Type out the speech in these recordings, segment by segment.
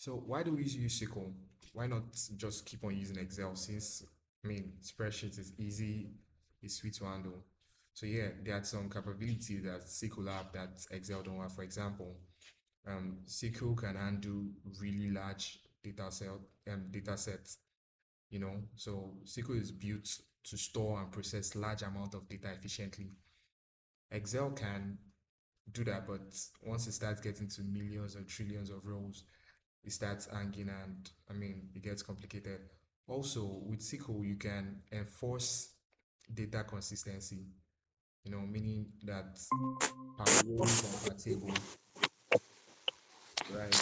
So why do we use SQL? Why not just keep on using Excel since spreadsheet is easy, it's sweet to handle. So yeah, there are some capability that SQL have that Excel don't have. For example, SQL can handle really large data sets, So SQL is built to store and process large amount of data efficiently. Excel can do that, but once it starts getting to millions or trillions of rows, it starts hanging and it gets complicated. Also, with SQL, you can enforce data consistency, meaning that per rows and per table, right?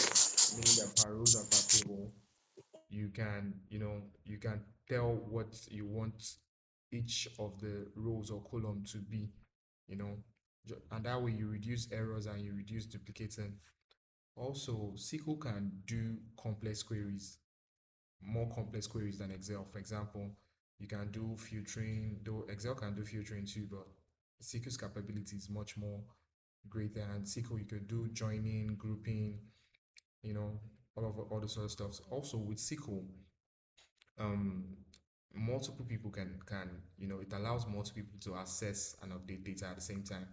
Meaning that per rows and per table, you can tell what you want each of the rows or column to be, you know, and that way you reduce errors and you reduce duplicating. Also, SQL can do complex queries, more complex queries than Excel. For example, you can do filtering, though Excel can do filtering too, but SQL's capability is much more greater. And SQL, you could do joining, grouping, you know, all the sort of stuff. Also, with SQL, um, multiple people it allows multiple people to access and update data at the same time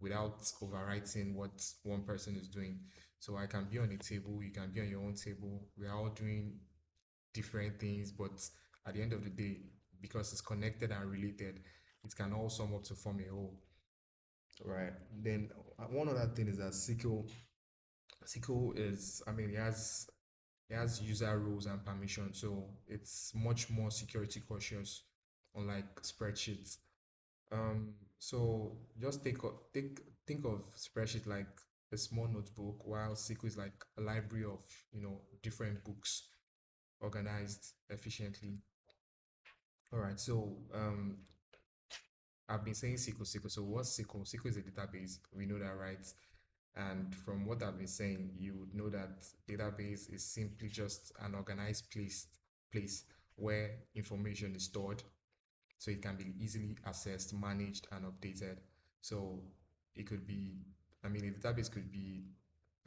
without overwriting what one person is doing. So I can be on a table, you can be on your own table. We're all doing different things, but at the end of the day, because it's connected and related, it can all sum up to form a whole. Right. Then one other thing is that SQL is, it has user roles and permissions, so it's much more security cautious, unlike spreadsheets. So just think of spreadsheet like a small notebook, while SQL is like a library of different books organized efficiently. All right, so I've been saying SQL. So what's SQL? SQL is a database. We know that, right? And from what I've been saying, you would know that database is simply just an organized place where information is stored, so it can be easily accessed, managed, and updated. So it could be, a database could be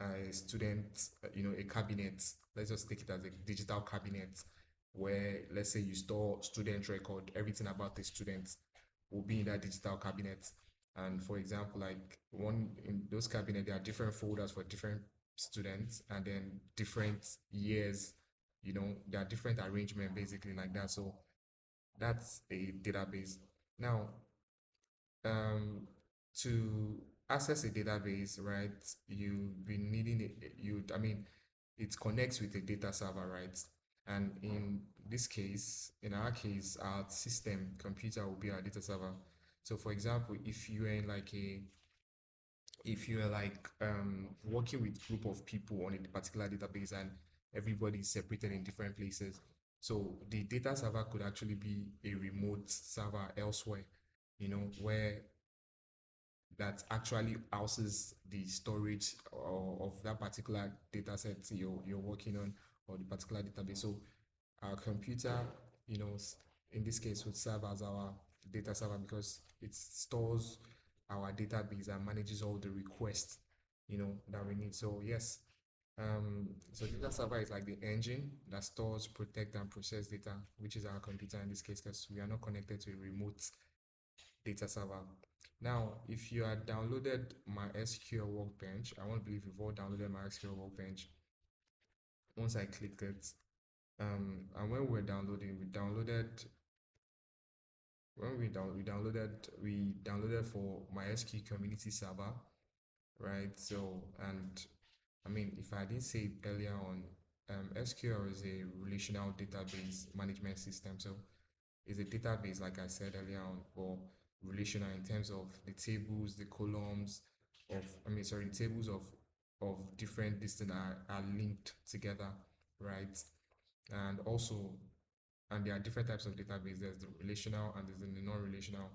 a student, a cabinet. Let's just take it as a digital cabinet where, let's say, you store student record, everything about the student will be in that digital cabinet. And for example, like one in those cabinets, there are different folders for different students and then different years, there are different arrangement basically like that. So that's a database. Now, um, to access a database, right, you've been needing it, it connects with a data server, right? And in our case, our system computer will be our data server. So for example, if you are like working with group of people on a particular database and everybody is separated in different places, so the data server could actually be a remote server elsewhere, where that actually houses the storage of that particular data set you're working on, or the particular database. So our computer, in this case, would serve as our data server because it stores our database and manages all the requests, that we need. So yes, so data server is like the engine that stores, protect, and process data, which is our computer in this case, because we are not connected to a remote data server. Now, if you had downloaded my SQL Workbench, I want to believe you've all downloaded my SQL Workbench. Once I clicked it, and when we were downloading, we downloaded for MySQL community server, right? So, and if I didn't say it earlier on, SQL is a relational database management system. So it's a database, like I said earlier on, for relational in terms of the tables, the columns the tables of different distance are linked together, right? And also, and there are different types of database. There's the relational and there's the non-relational.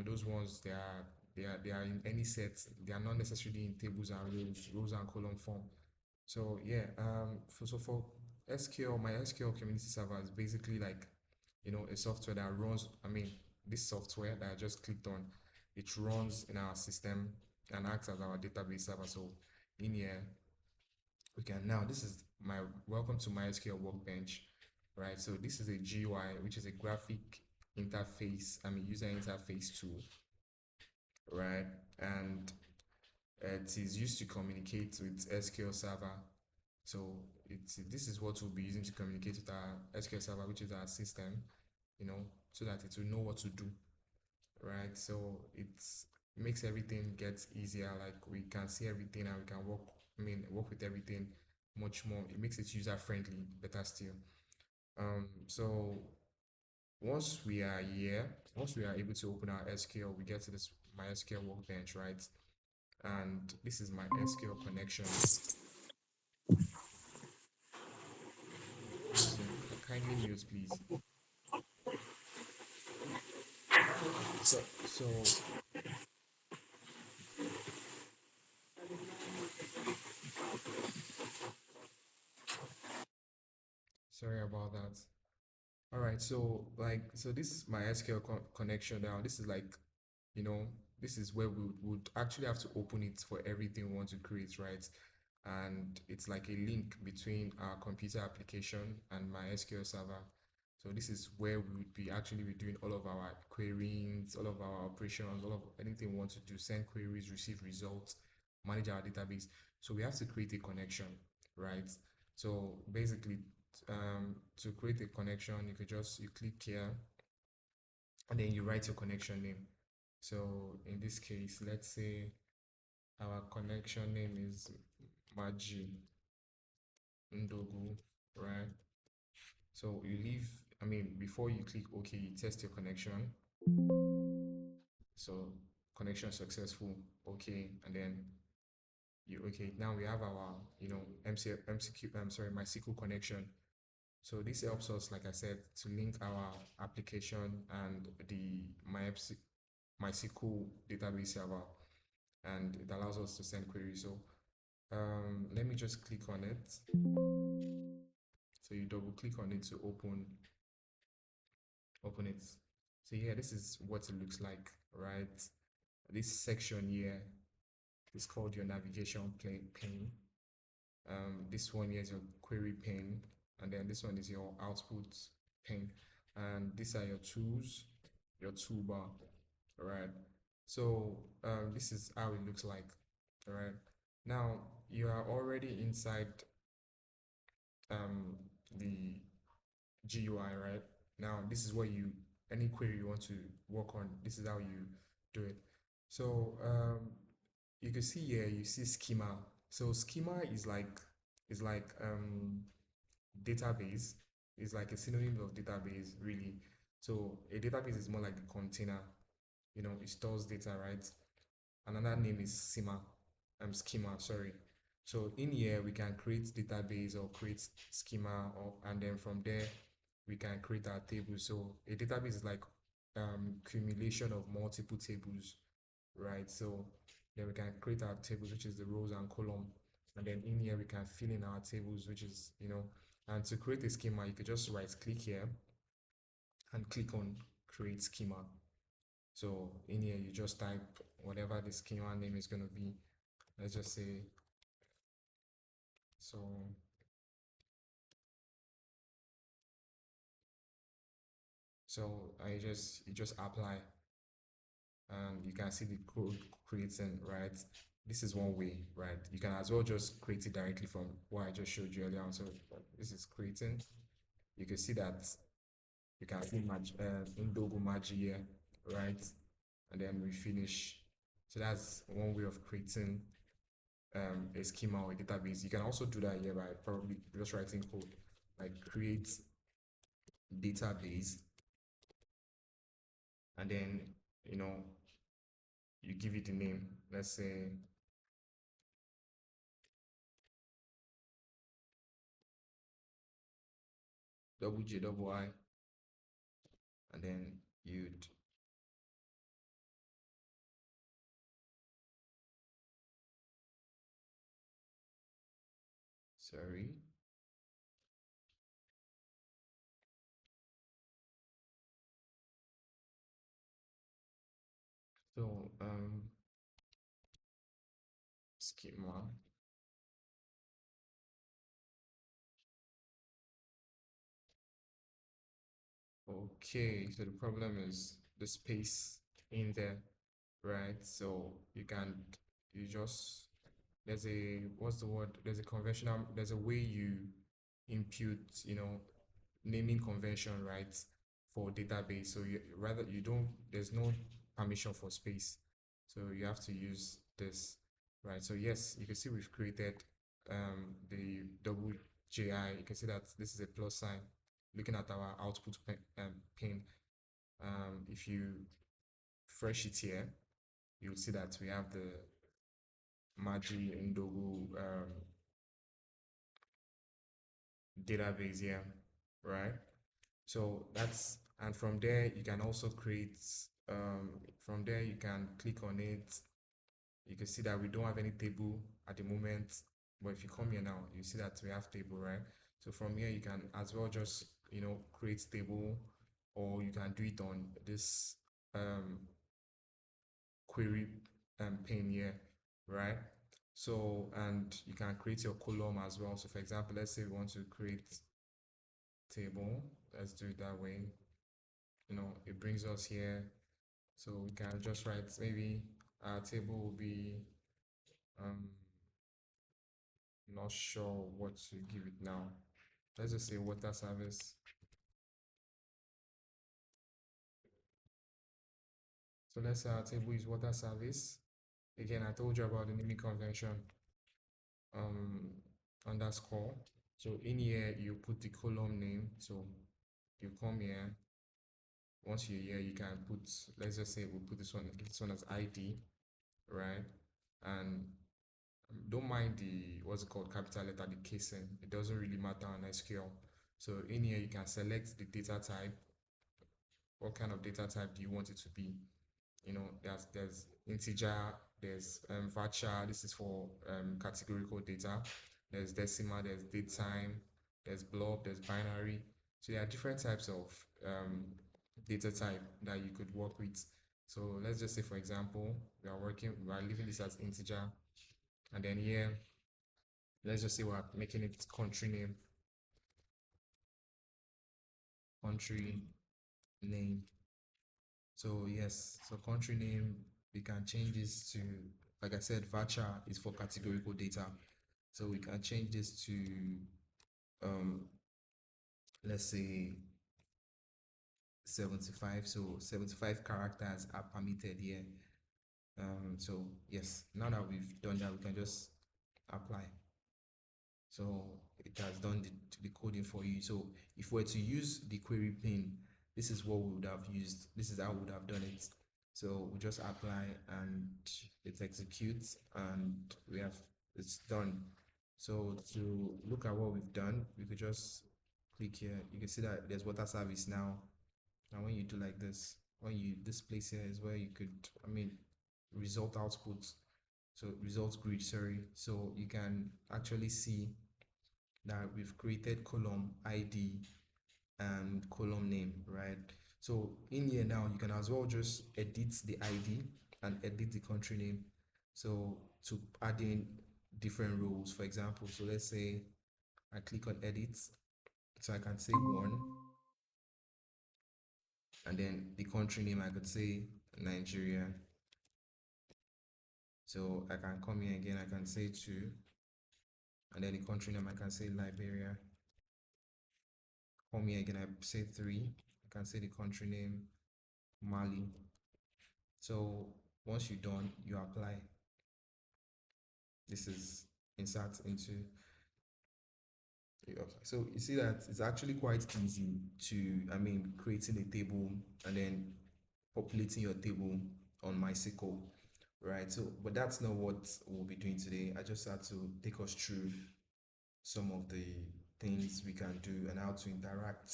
Those ones they are in any set. They are not necessarily in tables and rows and column form. So yeah, for SQL, my SQL community server is basically like, a software that runs. This software that I just clicked on, it runs in our system and acts as our database server. So in here, We can now, this is my welcome to MySQL Workbench, right? So this is a GUI, which is a graphic interface, user interface tool, right? And it is used to communicate with SQL Server. So this is what we'll be using to communicate with our SQL Server, which is our system, so that it will know what to do, right? So it makes everything get easier. Like we can see everything and we can work with everything much more. It makes it user friendly, better still. So once we are able to open our SQL, we get to this MySQL workbench, right? And this is my SQL connection. So kindly mute, please. So sorry about that. All right, so this is my SQL connection now. This is like, you know, this is where we would actually have to open it for everything we want to create, right? And it's like a link between our computer application and my SQL server. So this is where we would be actually be doing all of our queries, all of our operations, all of anything we want to do, send queries, receive results, manage our database. So we have to create a connection, right? So basically, to create a connection, you click here and then you write your connection name. So in this case, let's say our connection name is Maji Ndogo, right? So you leave, before you click OK, you test your connection. So connection successful, OK, and then okay, now we have our, MCQ, I'm sorry, MySQL connection. So this helps us, like I said, to link our application and the MySQL database server, and it allows us to send queries. So let me just click on it. So you double click on it to open it. So yeah, this is what it looks like, right? This section here is called your navigation pane. This one here is your query pane, and then this one is your output pane, and these are your tools, your toolbar, right? So this is how it looks like, all right? Now you are already inside um, the GUI, right? Now this is where any query you want to work on, this is how you do it. So you can see here, you see schema. So schema is like database, is like a synonym of database, really. So a database is more like a container, it stores data, right? Another name is schema, sorry. So in here we can create database or create schema, and then from there we can create our table. So a database is like accumulation of multiple tables, right? So then we can create our tables, which is the rows and column, and then in here we can fill in our tables, which is, and to create a schema, you could just right click here and click on create schema. So in here you just type whatever the schema name is going to be. Let's just say, so you just apply, and you can see the code creating, right? This is one way, right? You can as well just create it directly from what I just showed you earlier on. So this is creating. You can see that you can see Ndogo Maji here, right? And then we finish. So that's one way of creating a schema or a database. You can also do that here by probably just writing code like create database, and then you know you give it a name. Let's say double J double I, and then you'd sorry. So schema. Okay, so the problem is the space in there, right? So you just, there's a, what's the word? There's a way you impute, naming convention, right? For database. So you don't, there's no permission for space. So you have to use this, right? So yes, you can see we've created the double JI. You can see that this is a plus sign. Looking at our output pin, if you refresh it here, you'll see that we have the Maji Ndogo database here, right? So that's, and from there you can also create, from there you can click on it. You can see that we don't have any table at the moment, but if you come here now, you see that we have table, right? So from here you can as well just, create table, or you can do it on this um, query pane here, right? So, and you can create your column as well. So for example, let's say we want to create table. Let's do it that way. It brings us here. So we can just write, maybe our table will be, um, not sure what to give it now. Let's just say water service. So let's say our table is water service. Again, I told you about the naming convention, um, underscore. So in here, you put the column name. So you come here. Once you're here, you can put, let's just say we'll put this one as ID, right? And don't mind the, what's it called, capital letter, the casing. It doesn't really matter on SQL. So in here, you can select the data type. What kind of data type do you want it to be? There's integer, there's varchar. This is for categorical data. There's decimal, there's datetime, there's blob, there's binary. So there are different types of data type that you could work with. So let's just say, for example, we are leaving this as integer, and then here, let's just say we're making it country name. So yes, so country name, we can change this to, like I said, varchar is for categorical data. So we can change this to, um, let's say 75. So 75 characters are permitted here. So yes, now that we've done that, we can just apply. So it has done the coding for you. So if we were to use the query pin, this is what we would have used. This is how we would have done it. So we just apply and it executes, and it's done. So to look at what we've done, we could just click here. You can see that there's water service now. And when you do like this, this place here is where you could, result output. So results grid, sorry. So you can actually see that we've created column ID and column name, right? So in here now, you can as well just edit the ID and edit the country name. So to add in different rows, for example, so let's say I click on edit, so I can say one, and then the country name, I could say Nigeria. So I can come here again, I can say two, and then the country name, I can say Liberia. Come here again, I say three, I can say the country name Mali. So once you're done, you apply. This is insert into. Okay. So you see that it's actually quite easy to, creating a table and then populating your table on MySQL, right? So, but that's not what we'll be doing today. I just had to take us through some of the things we can do and how to interact,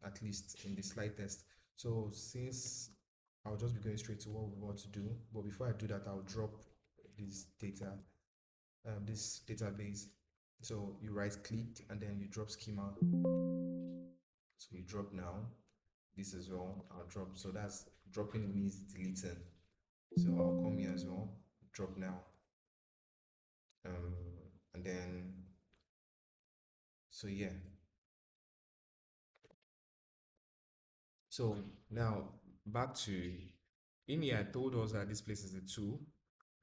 at least in the slide test. So since I'll just be going straight to what we want to do, but before I do that, I'll drop this data, this database. So you right click and then you drop schema. So you drop now. This as well, I'll drop. So that's dropping means deleting. So I'll come here as well, drop now. And then, so yeah. So now back to in here, I told us that this place is a tool,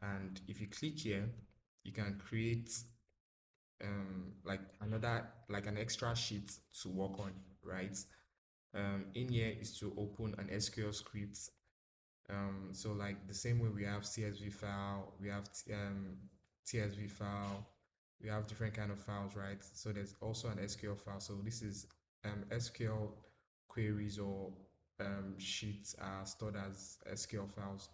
and if you click here, you can create like another like an extra sheet to work on, right? In here is to open an SQL script. So like the same way we have CSV file, we have TSV file, we have different kind of files, right? So there's also an SQL file. So this is SQL queries or sheets are stored as SQL files,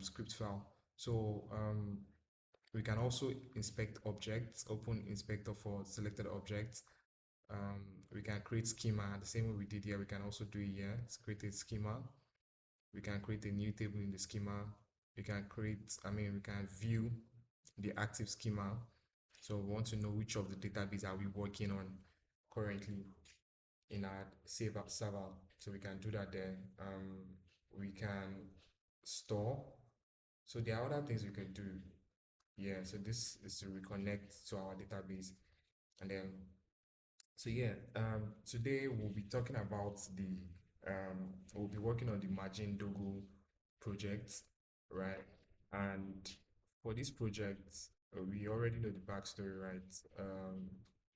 script file. So we can also inspect objects, open inspector for selected objects. Um, we can create schema the same way we did here. We can also do it here. Let's create a schema. We can create a new table in the schema. We can create, we can view the active schema. So we want to know which of the database are we working on currently in our save app server. So we can do that there. We can store. So there are other things we can do. Yeah, so this is to reconnect to our database. And then, so yeah, today we'll be talking about we'll be working on the Maji Ndogo project, right? And for this project, we already know the backstory, right?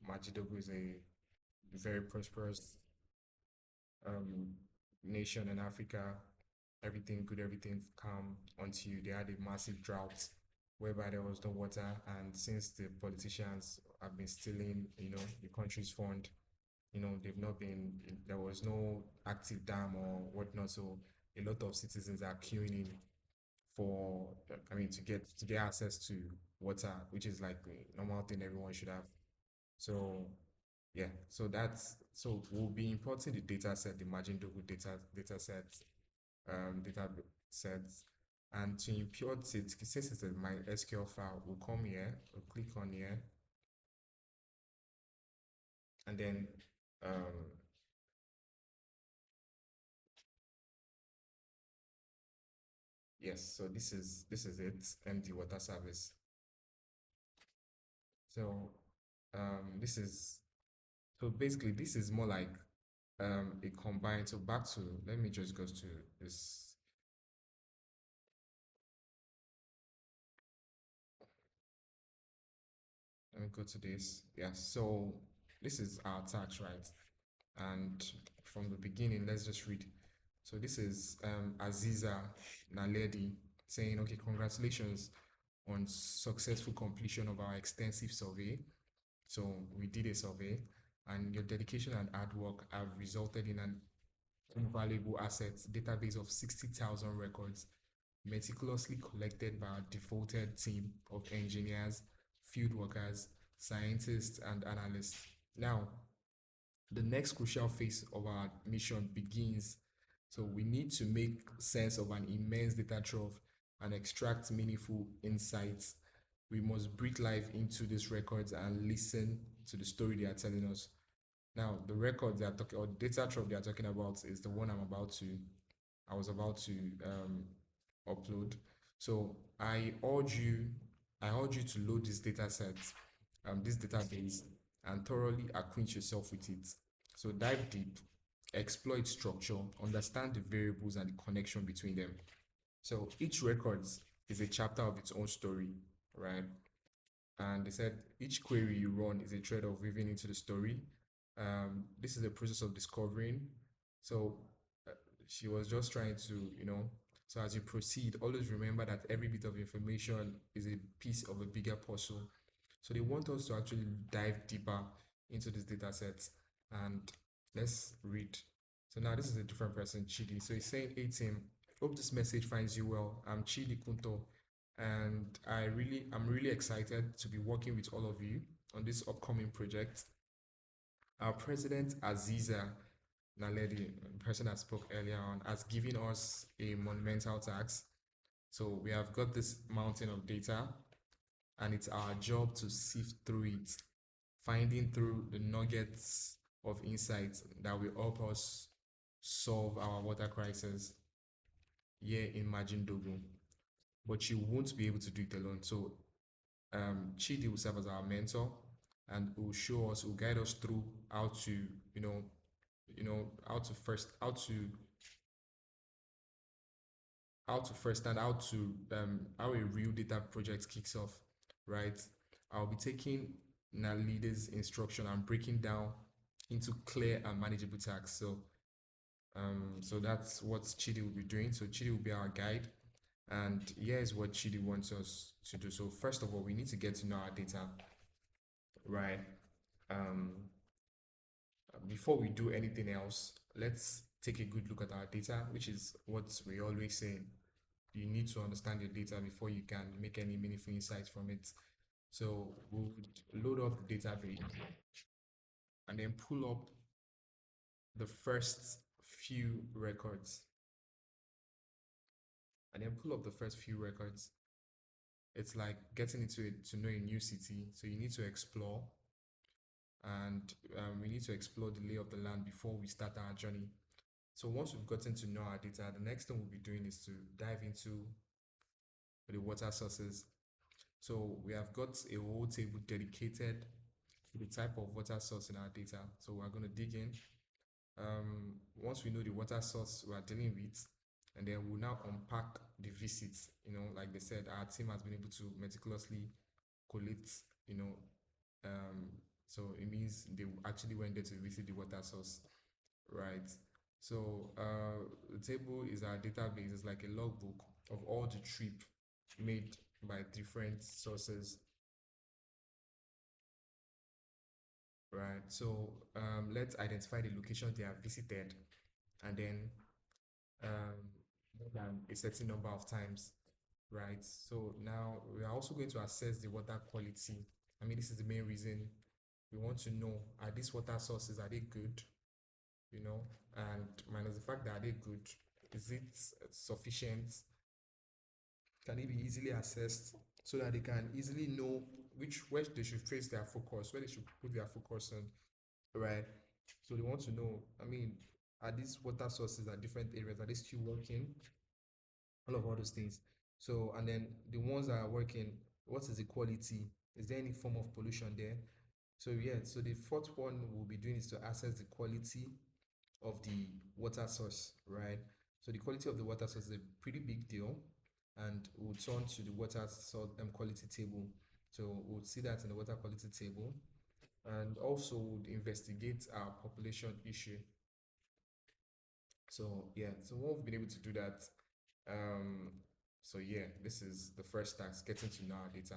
Maji Ndogo is a very prosperous um, nation in Africa. Everything good, everything calm until they had a massive drought whereby there was no water. And since the politicians have been stealing, the country's fund, they've not been, there was no active dam or whatnot. So a lot of citizens are queuing in for, to get access to water, which is like a normal thing everyone should have. So yeah, so we'll be importing the data set, the margin Dogu data sets, and to import it, since it's a my SQL file, we'll come here, we'll click on here, and then um, yes, so this is it, empty water service. So this is so basically this is more like a combined. So back to let me just go to this. Let me go to this. Yeah, so this is our tax, right? And from the beginning, let's just read. So this is Aziza Naledi saying, okay, congratulations on successful completion of our extensive survey. So we did a survey, and your dedication and hard work have resulted in an invaluable asset database of 60,000 records meticulously collected by our devoted team of engineers, field workers, scientists, and analysts. Now, the next crucial phase of our mission begins. So we need to make sense of an immense data trove and extract meaningful insights. We must breathe life into these records and listen to the story they are telling us. Now, the records they are talking or data trove they are talking about is the one I was about to upload. So I urge you to load this data set, this database, and thoroughly acquaint yourself with it. So dive deep, exploit structure, understand the variables and the connection between them. So each record is a chapter of its own story, right? And they said each query you run is a thread of weaving into the story. This is a process of discovering. So uh, she was just trying to, so as you proceed, always remember that every bit of information is a piece of a bigger puzzle. So they want us to actually dive deeper into this data set. And let's read. So now this is a different person, Chidi. So he's saying, hey team, hope this message finds you well. I'm Chidi Kunto, and I'm really excited to be working with all of you on this upcoming project. Our president Aziza Naledi, the person I spoke earlier on, has given us a monumental task. So we have got this mountain of data, and it's our job to sift through it, finding through the nuggets of insight that will help us solve our water crisis here in Majindogo. But you won't be able to do it alone. So Chidi will serve as our mentor and will show us, will guide us through how to, how to first and how a real data project kicks off, right? I'll be taking a leader's instruction and breaking down into clear and manageable tasks. So that's what Chidi will be doing. So Chidi will be our guide, and here's what Chidi wants us to do. So first of all, we need to get to know our data, right? Um, Before we do anything else, let's take a good look at our data, which is what we always say. You need to understand your data before you can make any meaningful insights from it. So we would load up the database and then pull up the first few records. And then pull up the first few records. It's like getting into it to know a new city. So you need to explore, and we need to explore the lay of the land before we start our journey. So once we've gotten to know our data, the next thing we'll be doing is to dive into the water sources. So we have got a whole table dedicated to the type of water source in our data. So we're going to dig in. Once we know the water source we're dealing with, and then we'll now unpack the visits. Like they said, our team has been able to meticulously collate, you know, um, so it means they actually went there to visit the water source, right? So the table is our database. It's like a logbook of all the trip made by different sources, right? So let's identify the location they have visited, and then um, more than a certain number of times, right? So now we are also going to assess the water quality. I mean, this is the main reason we want to know, are these water sources, are they good? And minus the fact that are they good, is it sufficient? Can it be easily assessed so that they can easily know where they should place their focus, where they should put their focus on, right? So they want to know, I mean, are these water sources at different areas, are they still working? All those things. So, and then the ones that are working, what is the quality? Is there any form of pollution there? So yeah, so the fourth one we'll be doing is to assess the quality of the water source, right? So the quality of the water source is a pretty big deal, and we'll turn to the water source quality table. So we'll see that in the water quality table, and also would investigate our population issue. So yeah, so once we've been able to do that, um, so yeah, this is the first task, getting to know our data.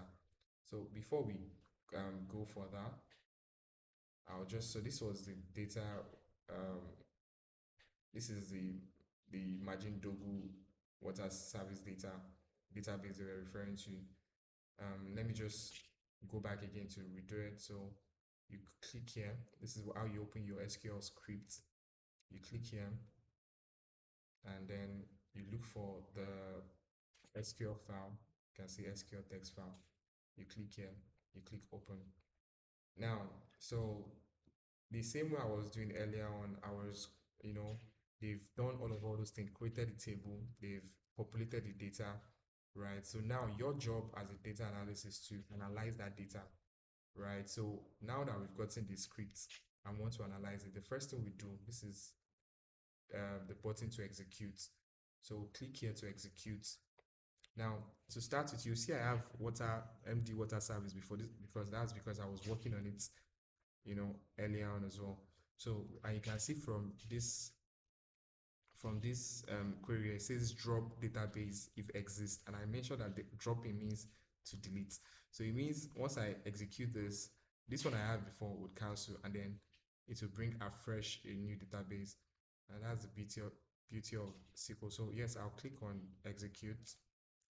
So before we go further, so this was the data, um, this is the Maji Ndogo water service database they were referring to. Let me just go back again to redo it. So you click here. This is how you open your SQL script. You click here, and then you look for the SQL file. You can see SQL text file. You click here. You click open. Now, so the same way I was doing earlier on, they've done all those things, created the table, they've populated the data, right? So now your job as a data analyst is to analyze that data, right? So now that we've gotten the script and want to analyze it, the first thing we do, this is the button to execute. So click here to execute. Now, to start with, you see I have MD water service before this, because I was working on it, earlier on as well. So, and you can see from this query, it says drop database if exists, and I mentioned that the dropping means to delete. So it means once I execute this one I had before would cancel, and then it will bring afresh a new database, and that's the beauty of SQL. So yes, I'll click on execute.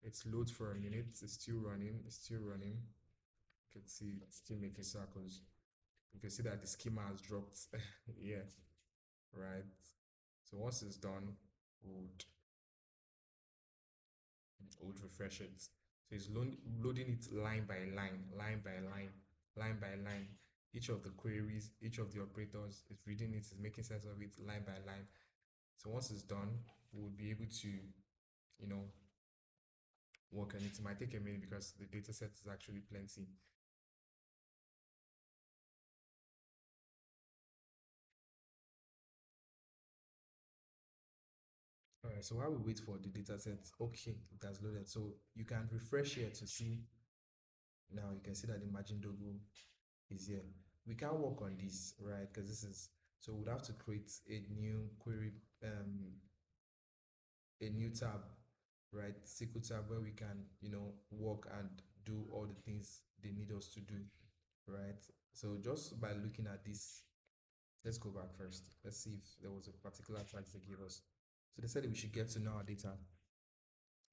It's loads for a minute. It's still running. It's still running. You can see it's still making circles. You can see that the schema has dropped. Yeah, right. So once it's done, we'll would refresh it. So it's loading it line by line, line by line, line by line. Each of the queries, each of the operators is reading it, is making sense of it line by line. So once it's done, we'll be able to, you know, work on it. It might take a minute because the data set is actually plenty. All right, so while we wait for the data set, okay, it has loaded. So you can refresh here to see. Now you can see that the margin Ndogo is here. We can work on this, right? Because this is, so we'd have to create a new query, a new tab, right? SQL tab where we can, work and do all the things they need us to do, right? So just by looking at this, let's go back first. Let's see if there was a particular task they gave us. So they said that we should get to know our data.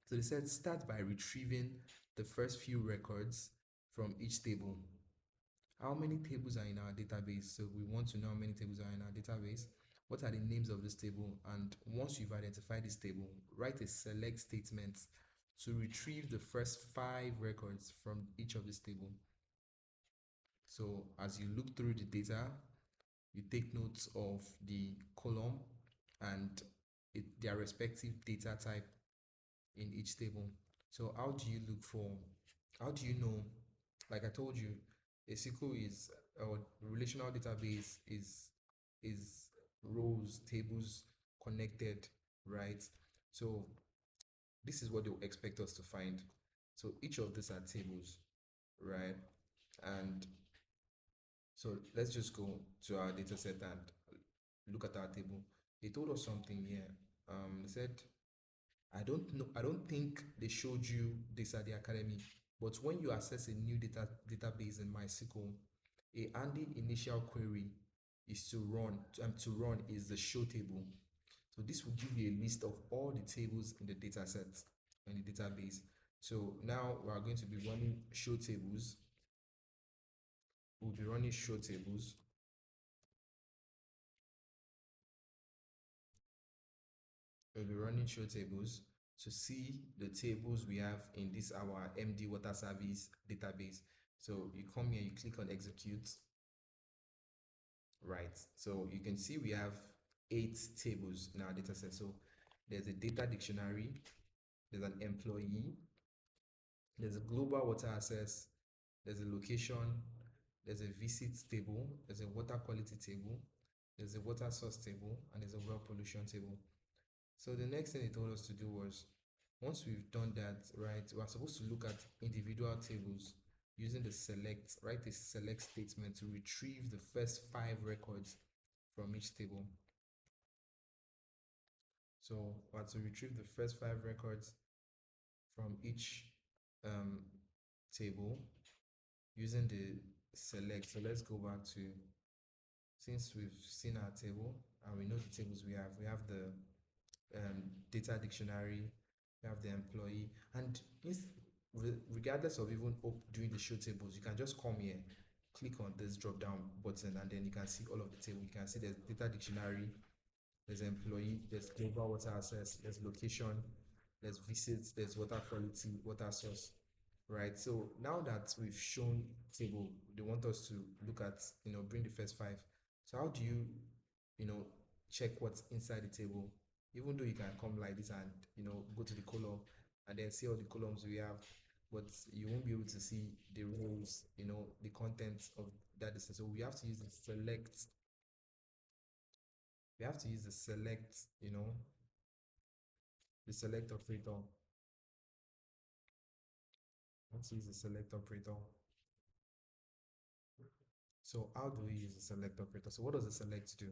So they said start by retrieving the first few records from each table. How many tables are in our database? So we want to know how many tables are in our database. What are the names of this table? And once you've identified this table, write a select statement to retrieve the first 5 records from each of this table. So as you look through the data, you take notes of the column and their respective data type in each table. So how do you know, like I told you, a SQL is, or relational database is rows, tables connected, right? So this is what they'll expect us to find. So each of these are tables, right? And so let's just go to our data set and look at our table. They told us something here. They said, I don't know, I don't think they showed you this at the academy, but when you access a new database in MySQL, a handy initial query is to run is the show table. So this will give you a list of all the tables in the data set in the database. So now we are going to be running show tables. We'll be running show tables. We'll be running show tables to see the tables we have in this our MD water service database. So you come here, you click on execute, right? So you can see we have 8 tables in our data set. So there's a data dictionary, there's an employee, there's a global water access, there's a location, there's a visit table, there's a water quality table, there's a water source table, and there's a well pollution table. So the next thing they told us to do was, once we've done that, right, we're supposed to look at individual tables using the select, write a select statement to retrieve the first 5 records from each table. So we have to retrieve the first 5 records from each um, table using the select. So let's go back to, since we've seen our table and we know the tables we have the data dictionary, we have the employee, and regardless of even doing the show tables, you can just come here, click on this drop down button, and then you can see all of the table. You can see there's data dictionary, there's employee, there's global water access, there's location, there's visits, there's water quality, water source, right? So now that we've shown table, they want us to look at, bring the first 5. So how do you, you know, check what's inside the table? Even though you can come like this and, go to the column and then see all the columns we have, but you won't be able to see the rows, the contents of that distance. So we have to use the select, we have to use the select, the select operator. Let's use the select operator. So how do we use the select operator? So what does the select do?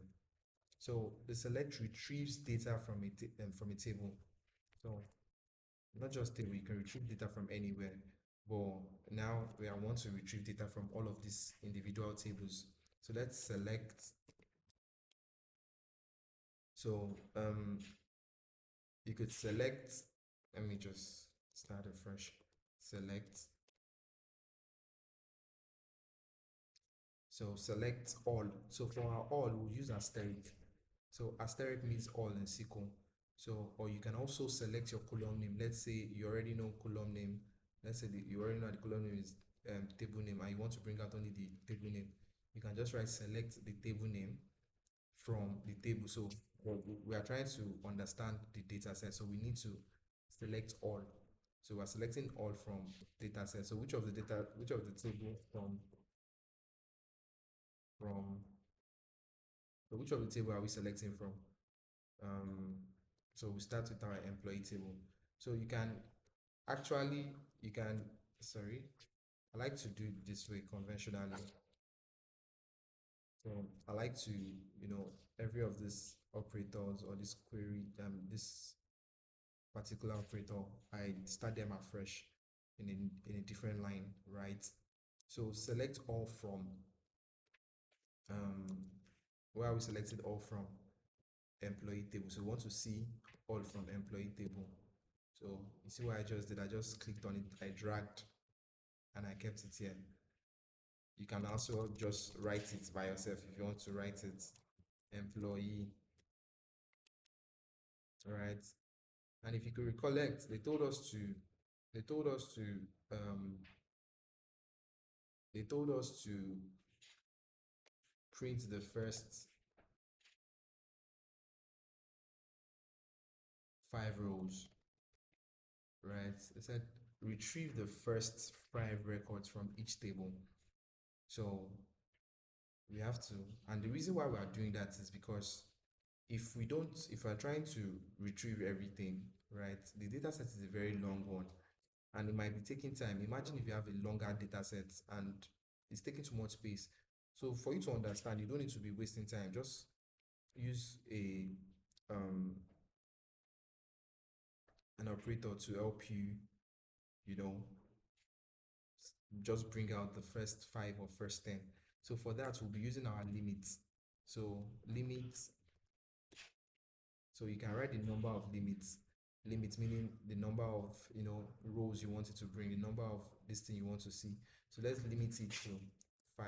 So the select retrieves data from a table. So not just table, you can retrieve data from anywhere. But now we want to retrieve data from all of these individual tables. So let's select. So you could select. Let me just start afresh. Select. So select all. So for our all, we'll use asterisk. So asterisk means all in SQL. So, or you can also select your column name. Let's say you already know column name. Let's say you already know the column name is table name, and you want to bring out only the table name. You can just write select the table name from the table. So we are trying to understand the data set. So we need to select all. So we're selecting all from data set. So which of the table from so which of the table are we selecting from? So we start with our employee table. So you can actually, you can, sorry, I like to do it this way conventionally. So I like to, every of these operators or this query, this particular operator, I start them afresh in a different line, right? So select all from, um, where are we selected all from? Employee table. So we want to see all from employee table. So you see what I just did? I just clicked on it, I dragged, and I kept it here. You can also just write it by yourself if you want to write it. Employee, right? And if you could recollect, they told us to, um, they told us to print the first 5 rows, right? They said retrieve the first 5 records from each table. So we have to, and the reason why we are doing that is because if we're trying to retrieve everything, right, the data set is a very long one and it might be taking time. Imagine if you have a longer data set and it's taking too much space. So for you to understand, you don't need to be wasting time. Just use um, an operator to help you, you know, just bring out the first 5 or first 10. So for that, we'll be using our limits. So limits, so you can write the number of limits. Limits meaning the number of rows you wanted to bring, the number of this thing you want to see. So let's limit it to 5,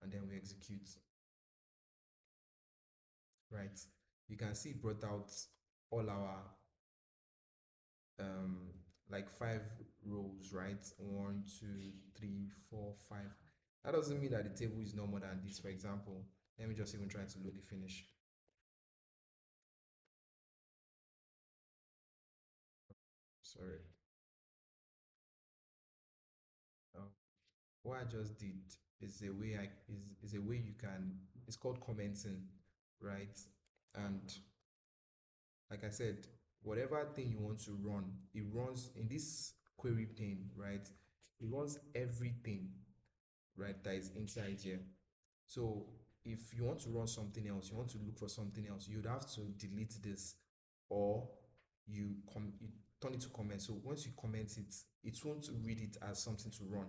and then we execute. Right. You can see it brought out all our um like 5 rows, right? One, two, three, four, 5. That doesn't mean that the table is no more than this. For example, let me just even try to load the finish. Sorry. Um, what I just did is a way I is a way you can, it's called commenting, right? And like I said, whatever thing you want to run, it runs in this query pane, right? It runs everything, right, that is inside here. So if you want to run something else, you want to look for something else, you'd have to delete this, or you turn it to comment. So once you comment it, it won't read it as something to run.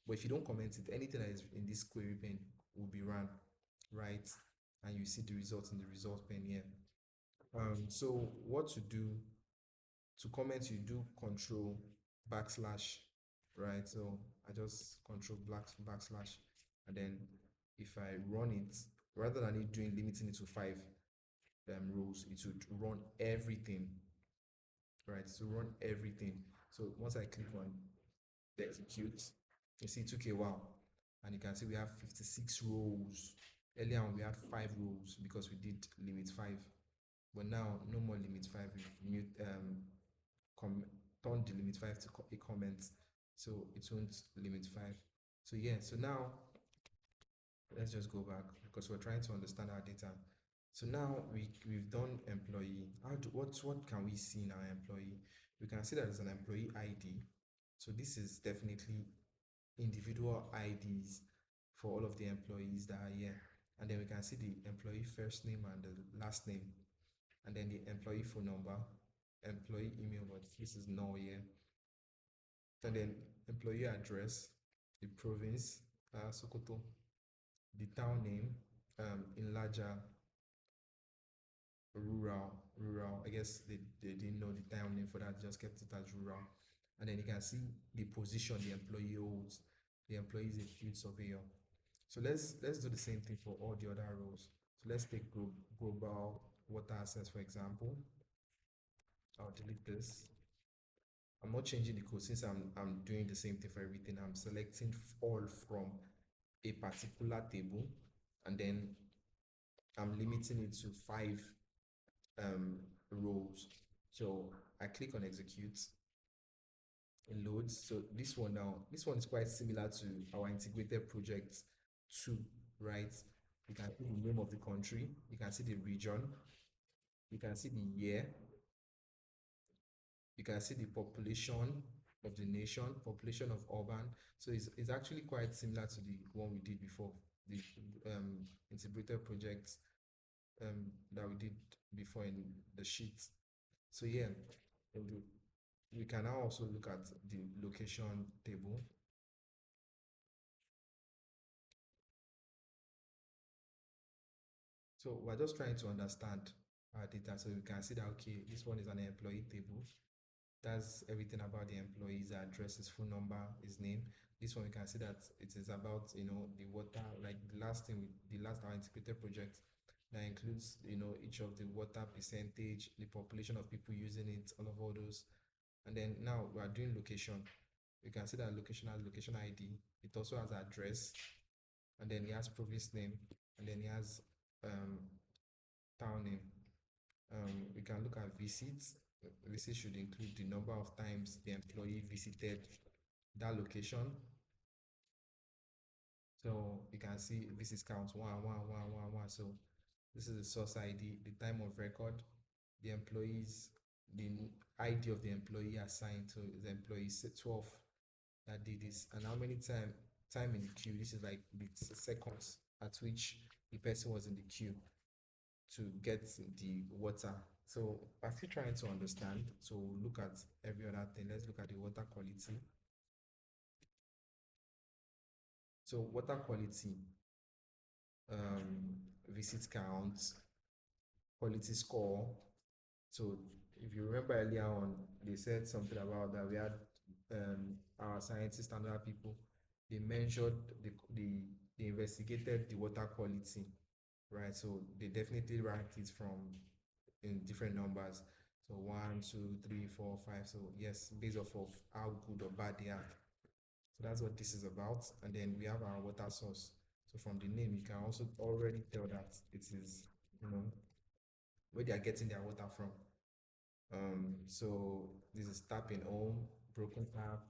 But if you don't comment it, anything that is in this query pane will be run, right? And you see the results in the result pane here. So what to do to comment, you do control backslash, right? So I just control backslash, and then if I run it, rather than it doing limiting it to 5 rows, it would run everything, right? So run everything. So once I click on the execute, you see it took a while, and you can see we have 56 rows. Earlier on we had 5 rows because we did limit 5, but now no more limit 5. We mute com turn the limit 5 to a comment, so it won't limit 5. So yeah, so now let's just go back because we're trying to understand our data. So now we've done employee. What can we see in our employee? We can see that there's an employee ID. So this is definitely individual IDs for all of the employees that are here. And then we can see the employee first name and the last name, and then the employee phone number, employee email, but this is no here. And then employee address, the province, Sokoto, the town name, Inlaja, rural. I guess they didn't know the town name for that, just kept it as rural. And then you can see the position the employee holds. The employee is a field surveyor. So let's do the same thing for all the other roles. So let's take global water access, for example. I'll delete this. I'm not changing the code since I'm doing the same thing for everything. I'm selecting all from a particular table, and then I'm limiting it to 5 rows. So I click on execute, it loads. So this one now, this one is quite similar to our integrated project 2, right? You can see the name of the country, you can see the region, You can see the year, you can see the population of the nation, population of urban. So it's actually quite similar to the one we did before, the integrated projects that we did before in the sheet. So yeah, we can now also look at the location table. So we're just trying to understand our data so we can see that, okay, this one is an employee table. That's everything about the employee's address, his phone number, his name. This one we can see that it is about, the water, like the last thing, the last our integrated project that includes, each of the water percentage, the population of people using it, all those. And then now we are doing location. You can see that location has location ID. It also has address, and then it has province name, and then it has um, town name. We can look at visits. Visits should include the number of times the employee visited that location. So you can see visits count one, one, one, one, one. So this is the source ID, the time of record, the employees, the ID of the employee assigned to the employee 12 that did this, and how many time in the queue. This is like the seconds at which the person was in the queue to get the water. So I'm still trying to understand. So we'll look at every other thing. Let's look at the water quality. So water quality, visit count, quality score. So if you remember earlier on, they said something about that we had our scientists and other people. They measured they investigated the water quality, right? So they definitely ranked it from in different numbers. So one, two, three, four, five. So yes, based off of how good or bad they are. So that's what this is about. And then we have our water source. So from the name, you can also already tell that it is, where they are getting their water from. So this is tap in home, broken tap,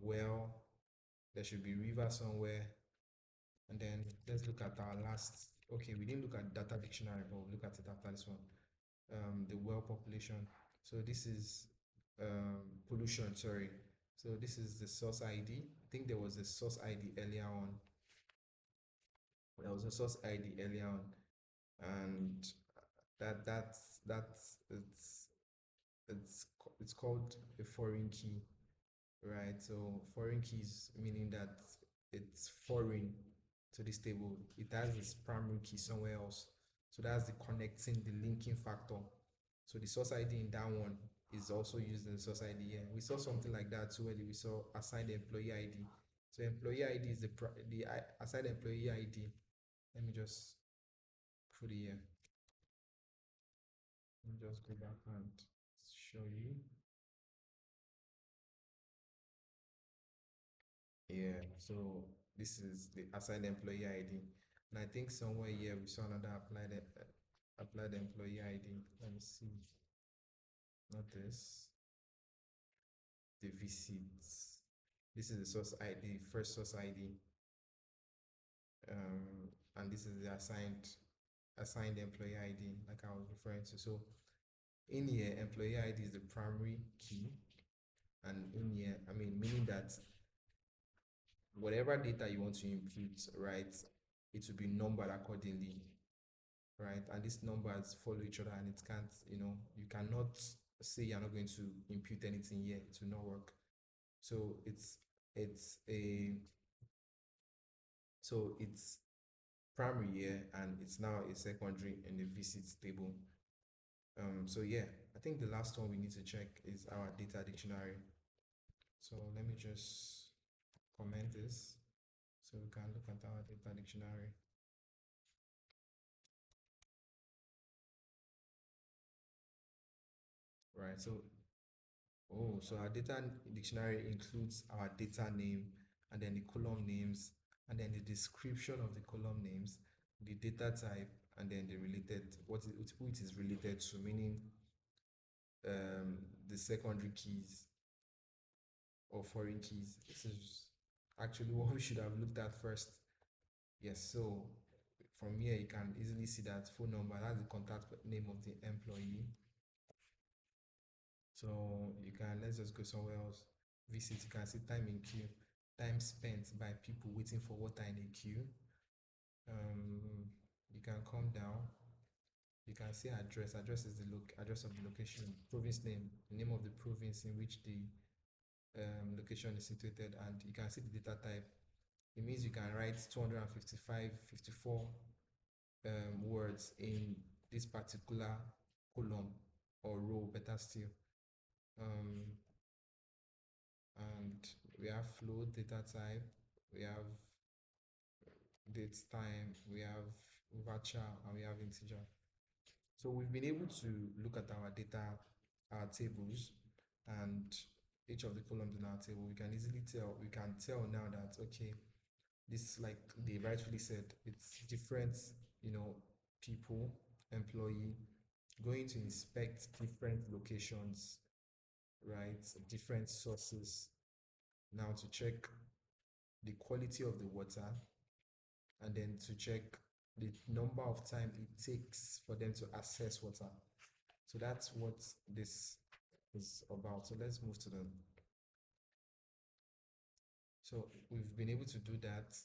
well, there should be river somewhere. And then let's look at our last, okay, we didn't look at data dictionary, but we'll look at it after this one. The well population. So this is pollution, sorry. So this is the source ID. I think there was a source ID earlier on. There was a source ID earlier on, and that's it's it's called a foreign key, right? So foreign keys meaning that it's foreign to this table. It has its primary key somewhere else. So that's the connecting, the linking factor. So the source ID in that one is also used in the source ID here. We saw something like that too earlier. We saw assigned employee ID. So employee ID is the assigned employee ID. Let me just put it here. Let me just go back and show you. Yeah, so this is the assigned employee ID. And I think somewhere here we saw another applied employee ID. Let me see. Not this. The visits. This is the source ID, first source ID. And this is the assigned employee ID, like I was referring to. So in here, employee ID is the primary key. And in here, I mean, meaning that whatever data you want to input, right, it will be numbered accordingly, right? And these numbers follow each other, and it can't, you cannot say you're not going to impute anything here. It will not work. So it's a so it's primary here, and it's now a secondary in the visits table. So yeah, I think the last one we need to check is our data dictionary. So let me just comment this so we can look at our data dictionary. Right, so our data dictionary includes our data name, and then the column names, and then the description of the column names, the data type, and then the related, who it is related to, meaning the secondary keys or foreign keys. This is actually what we should have looked at first. Yes, so from here you can easily see that phone number, that's the contact name of the employee. So you can, let's just go somewhere else. Visit, you can see time in queue, time spent by people waiting for water in a queue. Um, you can come down. You can see address. Address is the address of the location. Province name, the name of the province in which the location is situated, and you can see the data type. It means you can write 255, 54 words in this particular column or row, better still. Um, and we have float, data type, we have date time, we have varchar, and we have integer. So we've been able to look at our data, our tables, and each of the columns in our table. We can easily tell, we can tell now that, okay, this, like they rightfully said, it's different, you know, people, employee, going to inspect different locations, right? Different sources. Now to check the quality of the water, and then to check the number of time it takes for them to access water. So that's what this is about. So let's move to the, so we've been able to do that.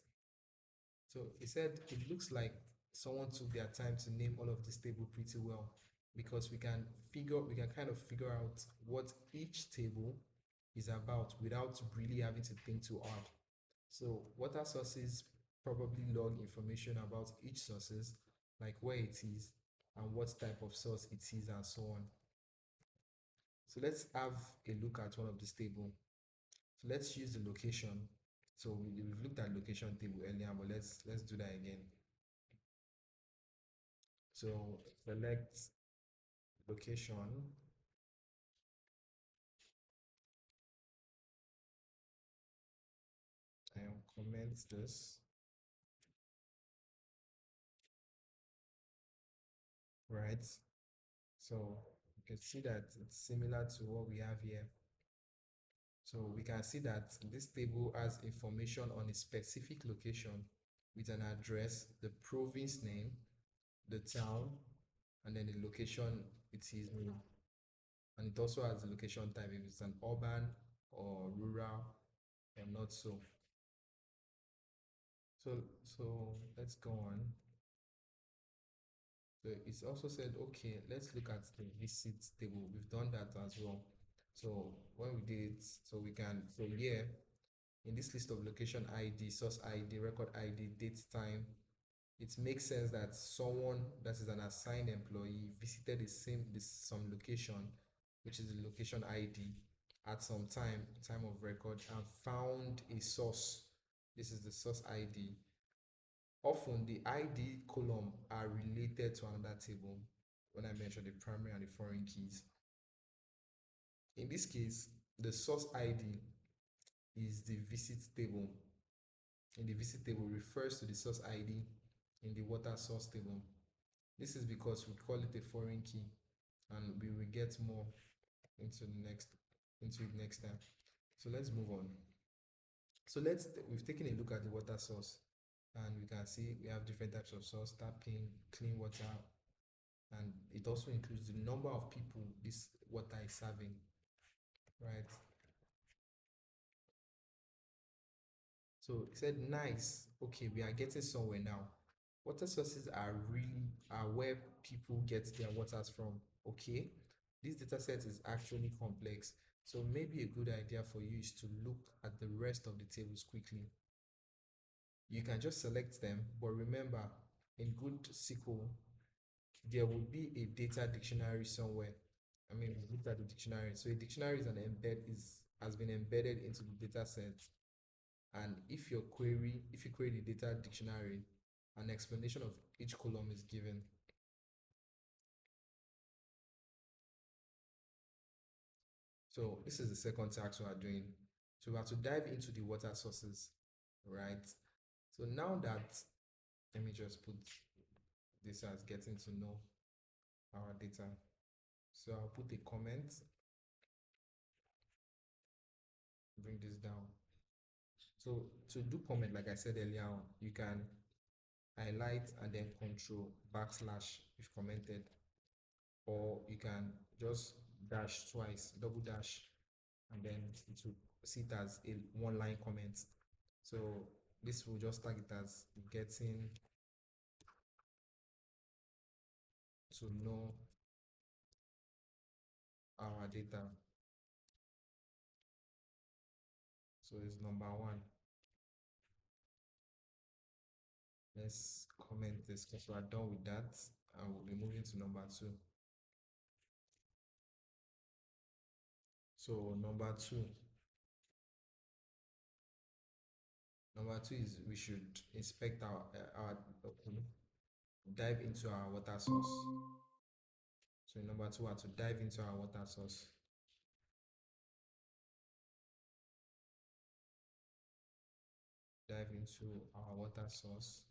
So he said it looks like someone took their time to name all of this table pretty well, because we can kind of figure out what each table is about without really having to think too hard. So water sources probably log information about each sources, like where it is and what type of source it is and so on. So let's have a look at one of this table. So let's use the location. So we've looked at location table earlier, but let's do that again. So select location and comment this, right? So you can see that it's similar to what we have here. So we can see that this table has information on a specific location with an address, the province name, the town, and then the location it is in. And it also has the location type, if it's an urban or rural or not so. So let's go on. So it's also said, okay, let's look at the visit table. We've done that as well. So when we did it, so we can, so here in this list of location ID, source ID, record ID, date, time, it makes sense that someone that is an assigned employee visited some location, which is the location ID, at some time of record, and found a source. This is the source ID. Often the ID column are related to another table when I mention the primary and the foreign keys. In this case, the source ID is the visit table. In the visit table refers to the source ID in the water source table. This is because we call it a foreign key, and we will get more into it next time. So let's move on. So we've taken a look at the water source, and we can see we have different types of source: tapping, clean water, and it also includes the number of people this water is serving, right? So he said, nice, okay, we are getting somewhere now. Water sources are where people get their waters from. Okay, this data set is actually complex, so maybe a good idea for you is to look at the rest of the tables quickly. You can just select them, but remember, in good SQL, there will be a data dictionary somewhere. I mean, we looked at the dictionary. So a dictionary has been embedded into the data set. And if you query the data dictionary, an explanation of each column is given. So this is the second task we are doing. So we have to dive into the water sources, right? So now that, let me just put this as getting to know our data. So I'll put a comment, bring this down. So to do comment, like I said earlier on, you can highlight and then control backslash if commented, or you can just dash twice, double dash, and then it will see it as a one line comment. So this will just tag it as getting to know our data. So it's number one. Let's comment this because we are done with that, and we'll be moving to number two. So number two is we should inspect our dive into our water source. So number two are to dive into our water source. Dive into our water source.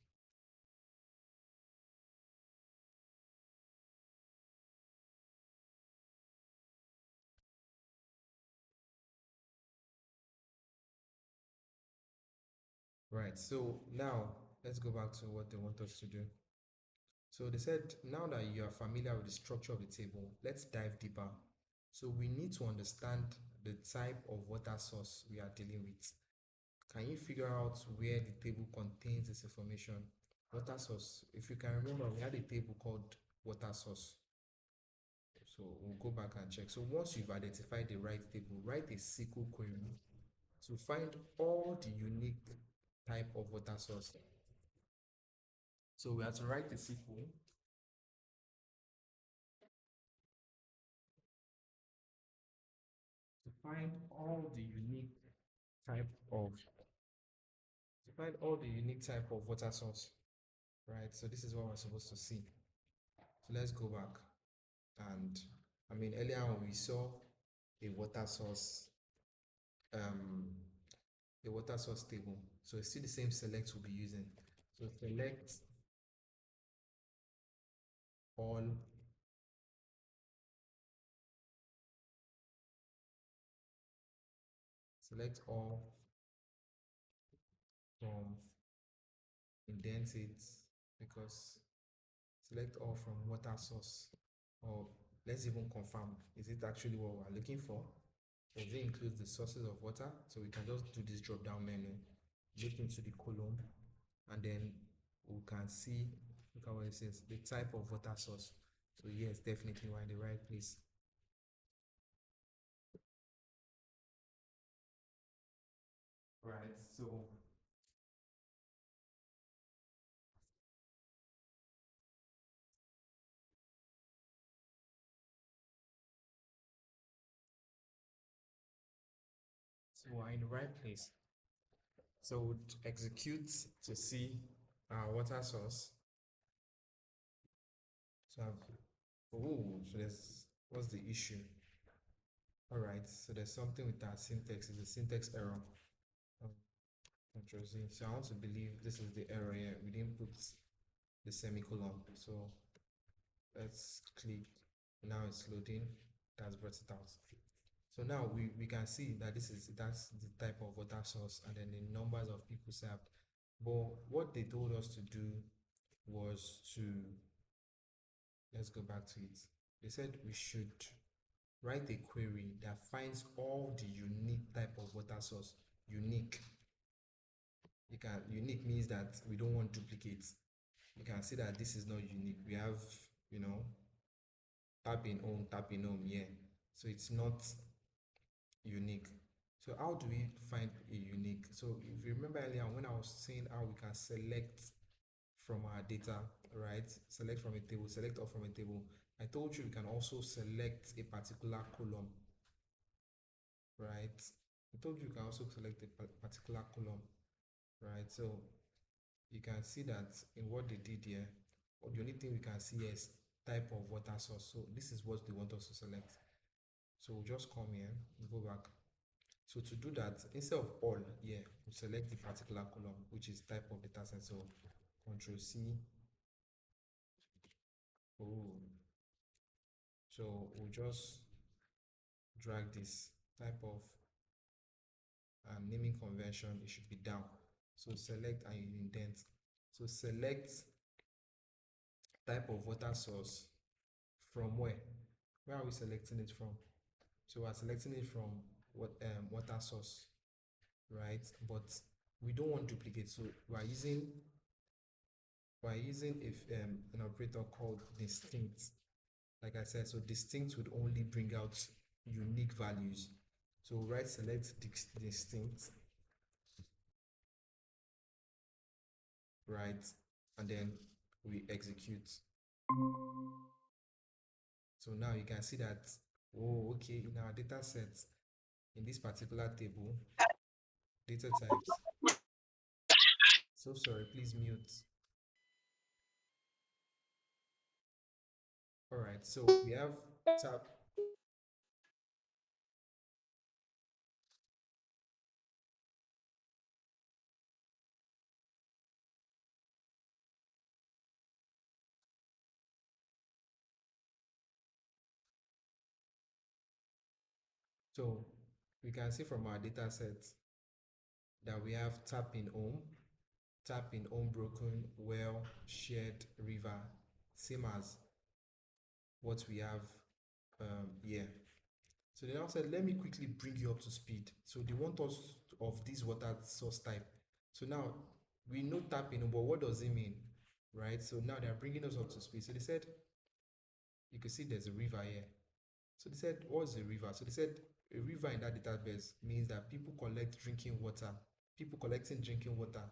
Right, so now let's go back to what they want us to do. So they said, now that you are familiar with the structure of the table, let's dive deeper. So we need to understand the type of water source we are dealing with. Can you figure out where the table contains this information? Water source. If you can remember, we had a table called water source. So we'll go back and check. So once you've identified the right table, write a SQL query to find all the unique type of water source. So we have to write a SQL to find all the unique type of water source, right? So this is what we're supposed to see. So let's go back, and I mean earlier on we saw a water source um a water source table. So it's still the same select we'll be using. So all select all from indent it, because select all from water source, or let's even confirm, is it actually what we're looking for? Does it include the sources of water? So we can just do this drop down menu, look into the column, and then we can see, look at what it says, the type of water source. So yes, definitely we're in the right place. Right, so we're in the right place. So we'll execute to see our water source. So so there's, what's the issue? All right, so there's something with our syntax. It's a syntax error. Um, Control Z. So I want to believe this is the error here. We didn't put the semicolon. So let's click. Now it's loading. That's brought it out. So now we can see that that's the type of water source and then the numbers of people served. But what they told us to do was to, let's go back to it. They said we should write a query that finds all the unique type of water source. Unique. Unique means that we don't want duplicates. You can see that this is not unique. We have, you know, tapping home here. So it's not unique. So how do we find a unique? So if you remember earlier when I was saying how we can select from our data, right? Select from a table, select all from a table. I told you we can also select a particular column, right? I told you you can also select a particular column, right? So you can see that in what they did here, the only thing we can see is type of water source. So this is what they want us to select. So we'll just come here, we'll go back. So to do that, instead of all here, we select the particular column, which is type of data set. So Control C. Oh, so we'll just drag this type of naming convention. It should be down. So select and you indent. So select type of water source from where? Where are we selecting it from? So we're selecting it from what water source, right? But we don't want duplicate, so we're using if an operator called distinct. Like I said, so distinct would only bring out unique values. So right select distinct, right, and then we execute. So now you can see that, oh, okay, in our data set, in this particular table, data types. So sorry, please mute. All right, so we have tab. So we can see from our data set that we have tap in home broken, well, shared, river, same as what we have here. So they now said, let me quickly bring you up to speed. So they want us of this water source type. So now we know tapping, but what does it mean? Right? So now they're bringing us up to speed. So they said, you can see there's a river here. So they said, what's a river? So they said, a river in that database means that people collect drinking water, people collecting drinking water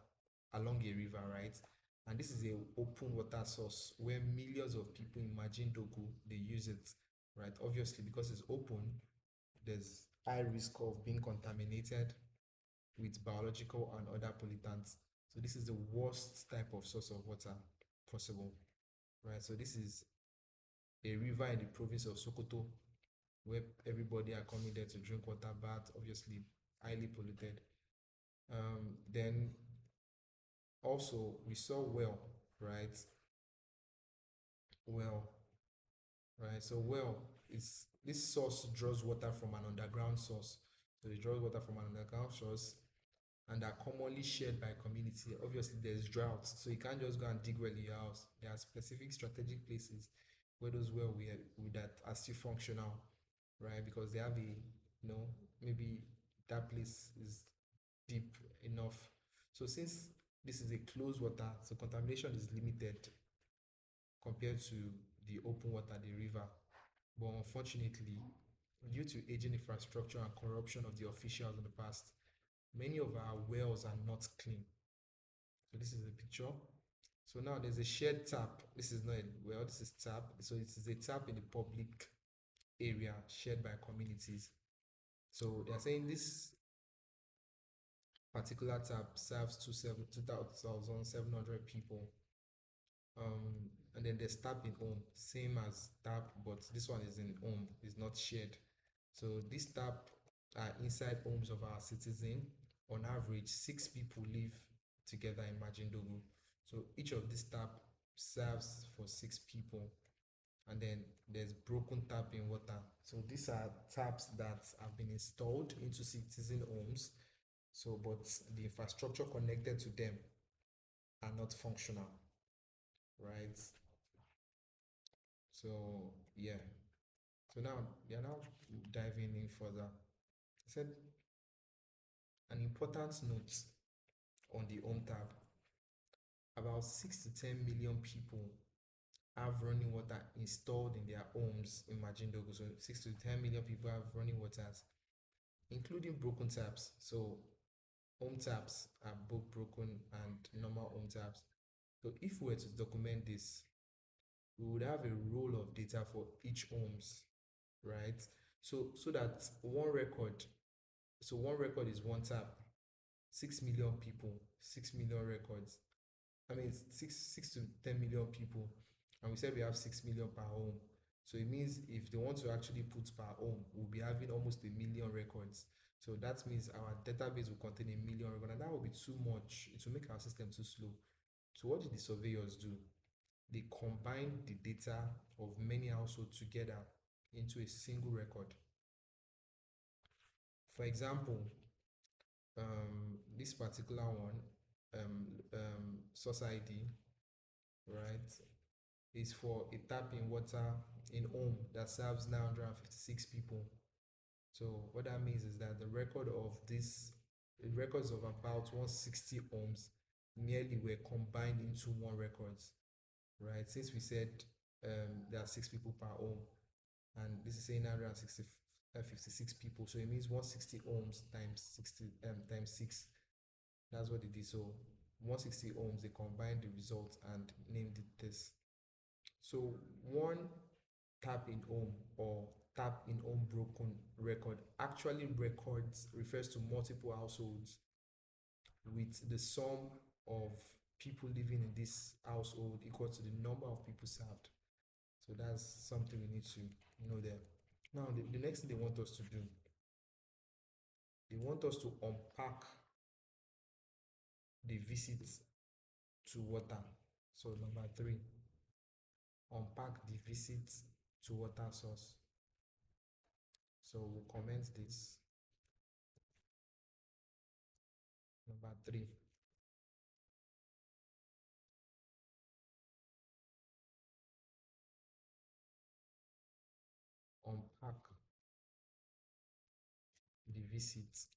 along a river, right? And this is a open water source where millions of people in Maji Ndogo, they use it, right? Obviously, because it's open, there's high risk of being contaminated with biological and other pollutants. So this is the worst type of source of water possible, right? So this is a river in the province of Sokoto where everybody are coming there to drink water, but obviously highly polluted. Then also we saw well, right? Well, right? So well, is this source draws water from an underground source. So it draws water from an underground source and are commonly shared by community. Obviously, there's drought, so you can't just go and dig well in your house. There are specific strategic places where those that are still functional, right? Because they have maybe that place is deep enough. So since this is a closed water, so contamination is limited compared to the open water, the river. But unfortunately, due to aging infrastructure and corruption of the officials in the past, many of our wells are not clean. So this is a picture. So now there's a shared tap. This is not a well, this is tap. So it is a tap in the public area shared by communities. So they're saying this particular tap serves 2,700 people. And then there's tap in home, same as tap, but this one is in home, is not shared. So this tap are inside homes of our citizen. On average, 6 people live together in Majindogo. So each of these tap serves for 6 people. And then there's broken tap in water. So these are taps that have been installed into citizen homes. So, but the infrastructure connected to them are not functional, right? So yeah. So now they are now diving in further. I said an important note on the home tab. About 6 to 10 million people have running water installed in their homes in Majindogo. So 6 to 10 million people have running waters, including broken taps. So home taps are both broken and normal home taps. So if we were to document this, we would have a roll of data for each homes, right? So that one record is one tap, 6 million people, 6 million records. I mean, six to 10 million people, and we said we have 6 million per home. So it means if they want to actually put per home, we'll be having almost a million records. So that means our database will contain a million records, and that will be too much. It will make our system too slow. So what did the surveyors do? They combined the data of many households together into a single record. For example, this particular one, source ID, right, is for a tap in water in home that serves 956 people. So what that means is that the records of about 160 homes nearly were combined into one records, right? Since we said there are 6 people per home, and this is saying 956 people, so it means 160 homes times 60 times 6. That's what it is. So 160 homes, they combined the results and named it this. So one tap in home or tap in home broken record actually records refers to multiple households with the sum of people living in this household equal to the number of people served. So that's something we need to know there. Now, the next thing they want us to do, they want us to unpack the visits to water. So number 3, unpack the visits to water source. So we'll comment this. Number 3, unpack the visits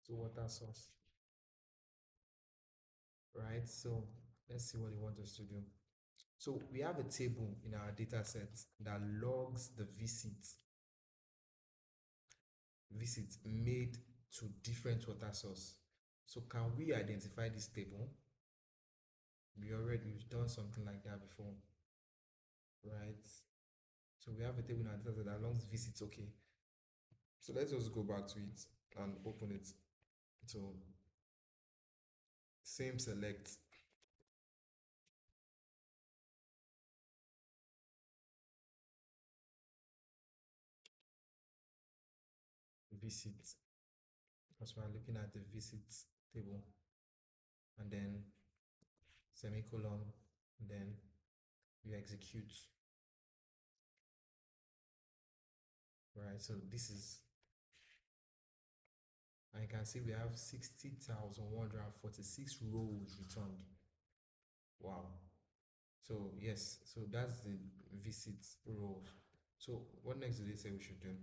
to water source, right? So let's see what they want us to do. So we have a table in our data set that logs the visits made to different water source. So can we identify this table? We've done something like that before, right? So we have a table in our data set that logs visits. Okay, so let's just go back to it and open it. So same select, visits, because we're looking at the visits table, and then semicolon, and then you execute, right? So this is, and you can see we have 60,146 rows returned. Wow. So yes, so that's the visits rows. So what next do they say we should do?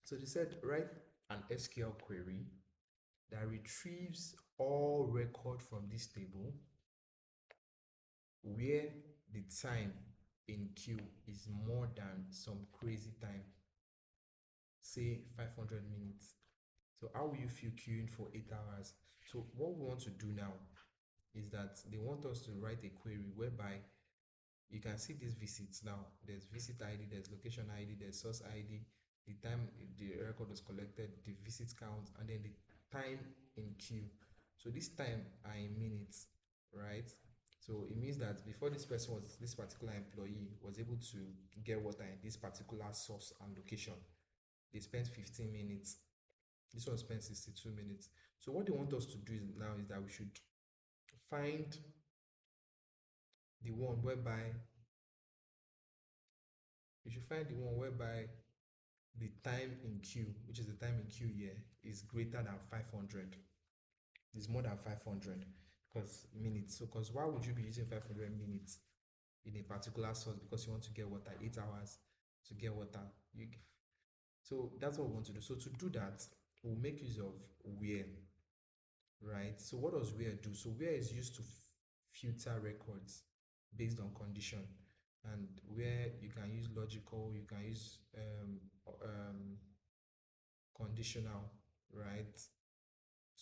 So they said write an SQL query that retrieves all record from this table where the time in queue is more than some crazy time, say 500 minutes. So how will you feel queuing for 8 hours? So what we want to do now is that they want us to write a query whereby you can see these visits now. There's visit ID, there's location ID, there's source ID, the time the record was collected, the visit count, and then the time in queue. So this time are in minutes, right? So it means that before this particular employee was able to get water in this particular source and location, they spent 15 minutes. This one spent 62 minutes. So what they want us to do now is that we should find the one whereby the time in queue, which is the time in queue here, is greater than 500. It's more than 500 because minutes. So because why would you be using 500 minutes in a particular source because you want to get water 8 hours to get water? So that's what we want to do. So to do that, we'll make use of where, right? So what does where do? So where is used to filter records based on condition, and where you can use logical, you can use conditional, right?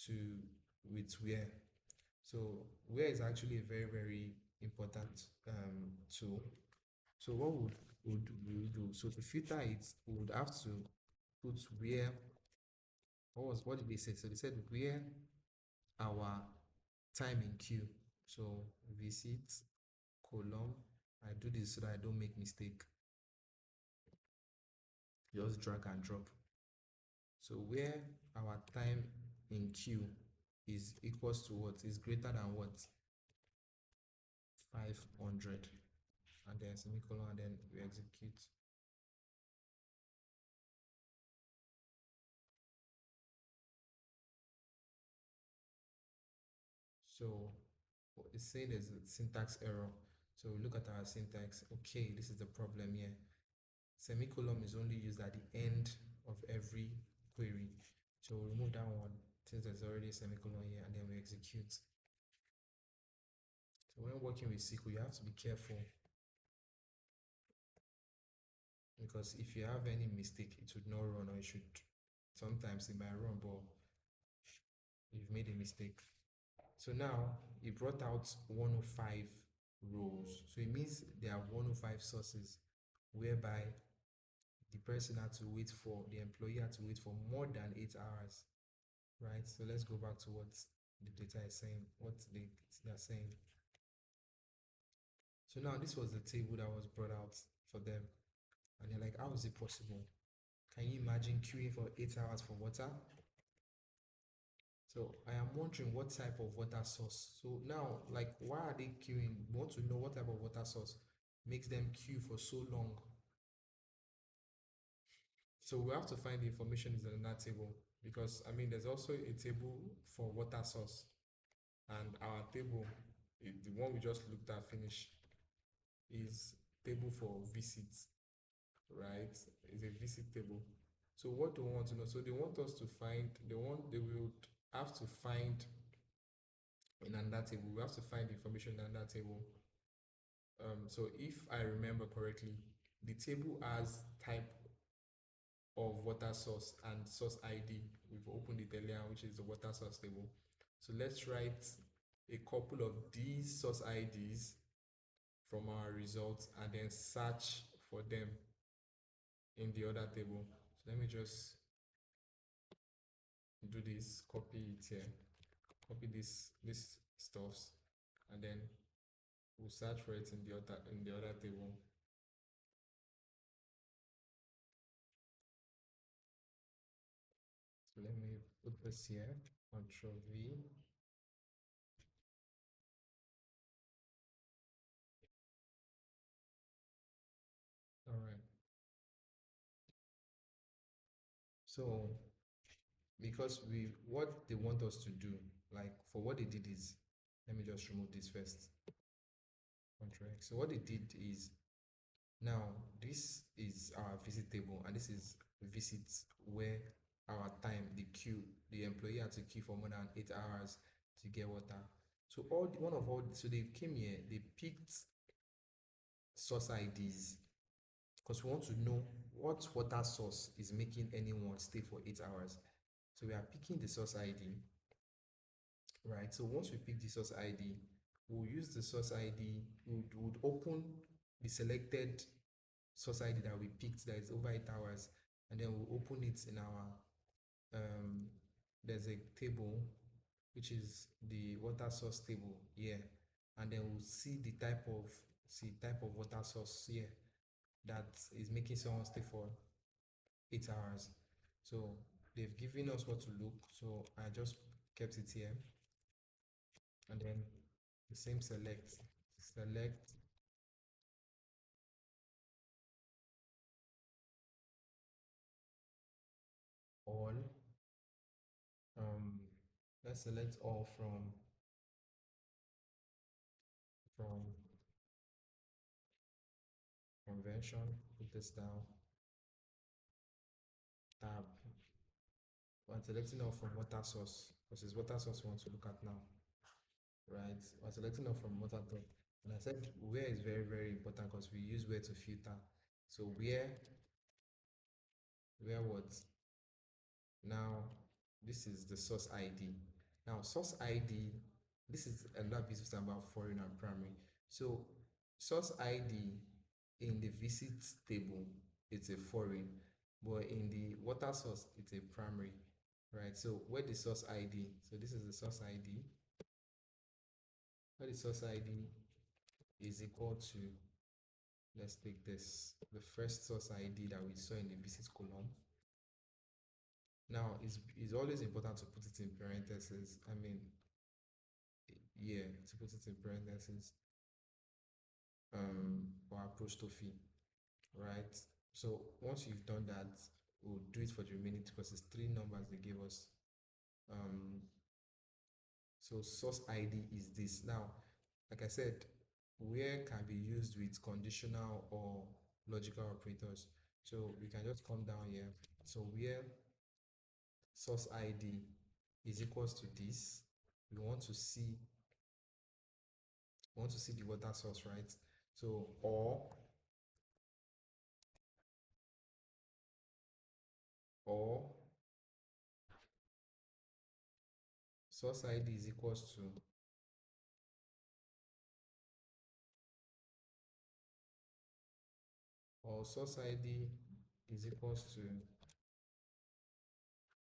To with where. So where is actually a very important tool. So what we do? So to filter it, we would have to put where. What did they say? So they said where our time in queue. So visit column. I do this so that I don't make mistake. Just drag and drop. So where our time in queue is equals to what is greater than what 500, and then semicolon, and then we execute. So it's saying there's a syntax error. So look at our syntax. Okay, this is the problem here. Semicolon is only used at the end of every query. So we'll remove that one since there's already a semicolon here, and then we execute. So when working with SQL, you have to be careful because if you have any mistake, it would not run, or it should. Sometimes it might run, but you've made a mistake. So now it brought out 105 rows. So it means there are 105 sources whereby the person had to wait for, the employee had to wait for more than 8 hours, right? So let's go back to what the data is saying, what they're saying. So now this was the table that was brought out for them. And they're like, how is it possible? Can you imagine queuing for 8 hours for water? So I am wondering what type of water source. So now, like, why are they queuing? We want to know what type of water source makes them queue for so long. So we have to find the information in that table because I mean, there's also a table for water source, and our table, the one we just looked at, finish, is table for visits, right? Is a visit table. So what do we want to know? So they want us to find, they will have to find in another table. We have to find information in another table. So if I remember correctly, the table has type of water source and source ID. We've opened it earlier, which is the water source table. So let's write a couple of these source IDs from our results and then search for them in the other table. So let me just do this, copy it here, copy this stuffs, and then we'll search for it in the other table. So let me put this here, Control V. All right. So because what they want us to do, like for what they did is, let me just remove this first. Control X. So what they did is, now this is our visit table, and this is visits where our time, the queue, the employee had to queue for more than 8 hours to get water. So so they came here, they picked source IDs because we want to know what water source is making anyone stay for 8 hours. So we are picking the source ID, right? So once we pick the source ID, we'll use the source ID, we would open the selected source ID that we picked that is over 8 hours, and then we'll open it in our there's a table which is the water source table here, and then we'll see the type of water source here that is making someone stay for 8 hours. So they've given us what to look, so I just kept it here, and then the same select all. um let's select all from convention, put this down, tab. I'm selecting all from water source because it's water source we want to look at now, right? I'm selecting all from water top, and I said where is very, very important because we use where to filter. So where what? Now this is the source ID. Now source ID, this is another business about foreign and primary. So source ID in the visits table, it's a foreign, but in the water source, it's a primary, right? So where the source ID, so this is the source ID, where the source ID is equal to, let's take this, the first source ID that we saw in the visits column. Now, it's always important to put it in parentheses. I mean, yeah, to put it in parentheses for apostrophe, right? So once you've done that, we'll do it for the remaining because it's three numbers they gave us. Um, So source ID is this. Now, like I said, where can be used with conditional or logical operators. So we can just come down here. So where source ID is equals to this, we want to see the water source, right? So or source ID is equals to, or source ID is equals to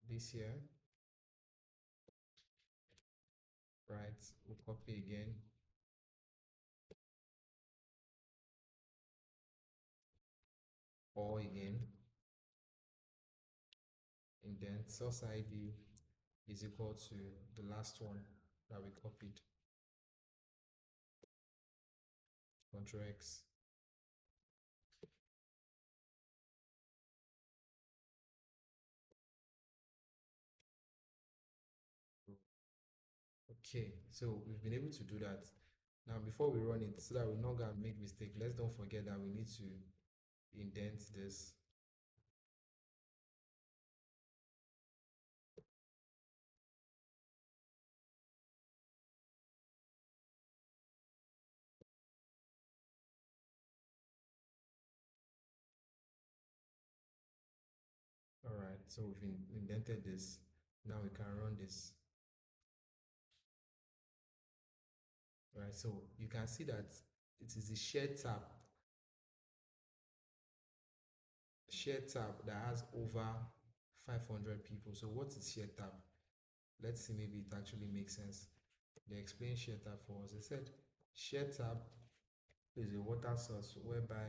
this here, right? We'll copy again, or again, and then source ID is equal to the last one that we copied, Ctrl X. Okay, so we've been able to do that. Now, before we run it, so that we're not gonna make mistake, let's don't forget that we need to indent this. All right, so we've indented this. Now we can run this. All right, so you can see that it is a shared tab that has over 500 people. So what is shared tab? Let's see, maybe it actually makes sense. They explain shared tab for us. They said shared tab is a water source whereby,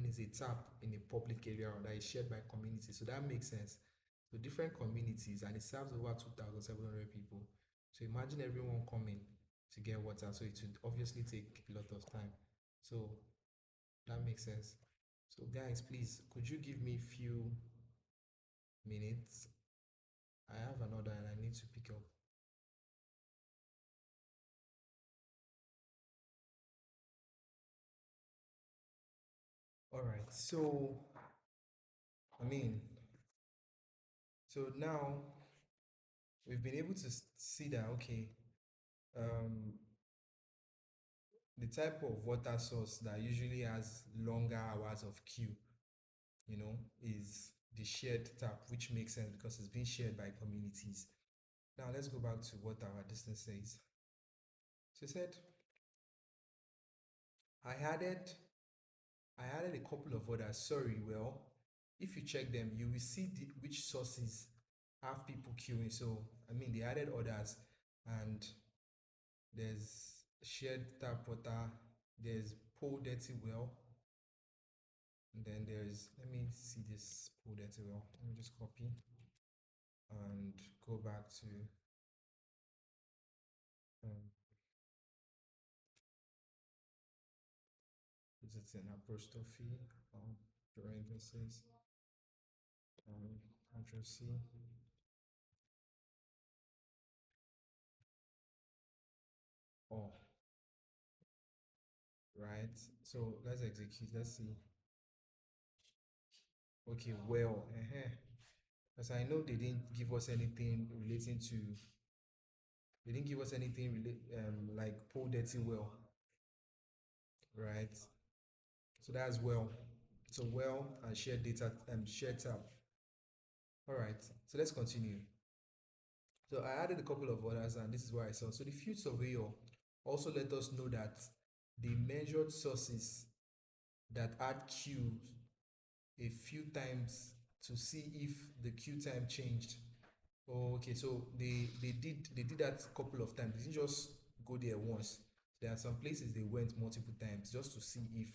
it's a tap in a public area that is shared by community. So that makes sense. So different communities, and it serves over 2,700 people. So imagine everyone coming to get water. So it would obviously take a lot of time. So that makes sense. So guys, please, could you give me a few minutes? I have another and I need to pick up. All right. So, I mean, so now we've been able to see that, okay, um, the type of water source that usually has longer hours of queue, is the shared tap, which makes sense because it's being shared by communities. Now let's go back to what our distance says. So it said, I added I added a couple of others. Sorry, well, if you check them, you will see which sources have people queuing. So they added others, and there's shared tap water, there's pool dirty well, and then there's, let me see this pool dirty well. Let me just copy and go back to um, is it an apostrophe, parenthesis, Control C, oh, right? So let's execute. Let's see. Okay, well, because I know they didn't give us anything relating to, they didn't give us anything like pull dirty well, right? So that's well. So well and shared data and shared tab. All right, so let's continue. So I added a couple of others, and this is what I saw. So the field surveyor also let us know that they measured sources that add queues a few times to see if the queue time changed. Oh, okay, so they did that a couple of times. They didn't just go there once. There are some places they went multiple times just to see if,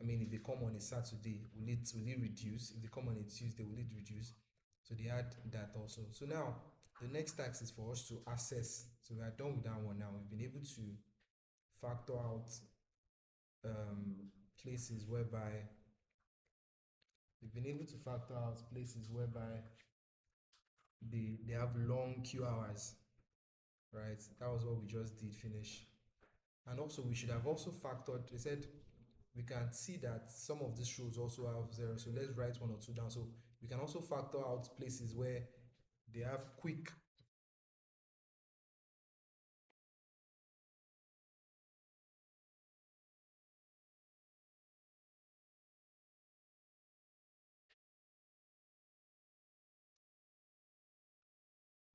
if they come on a Saturday, will it reduce? If they come on a Tuesday, will it reduce? So they had that also. So now the next task is for us to assess. So we are done with that one now. We've been able to factor out places whereby we've been able to factor out places whereby they have long queue hours. right? That was what we just did finish. And also we should have also factored, they said we can see that some of these rows also have zero. So let's write one or two down. So we can also factor out places where they have quick.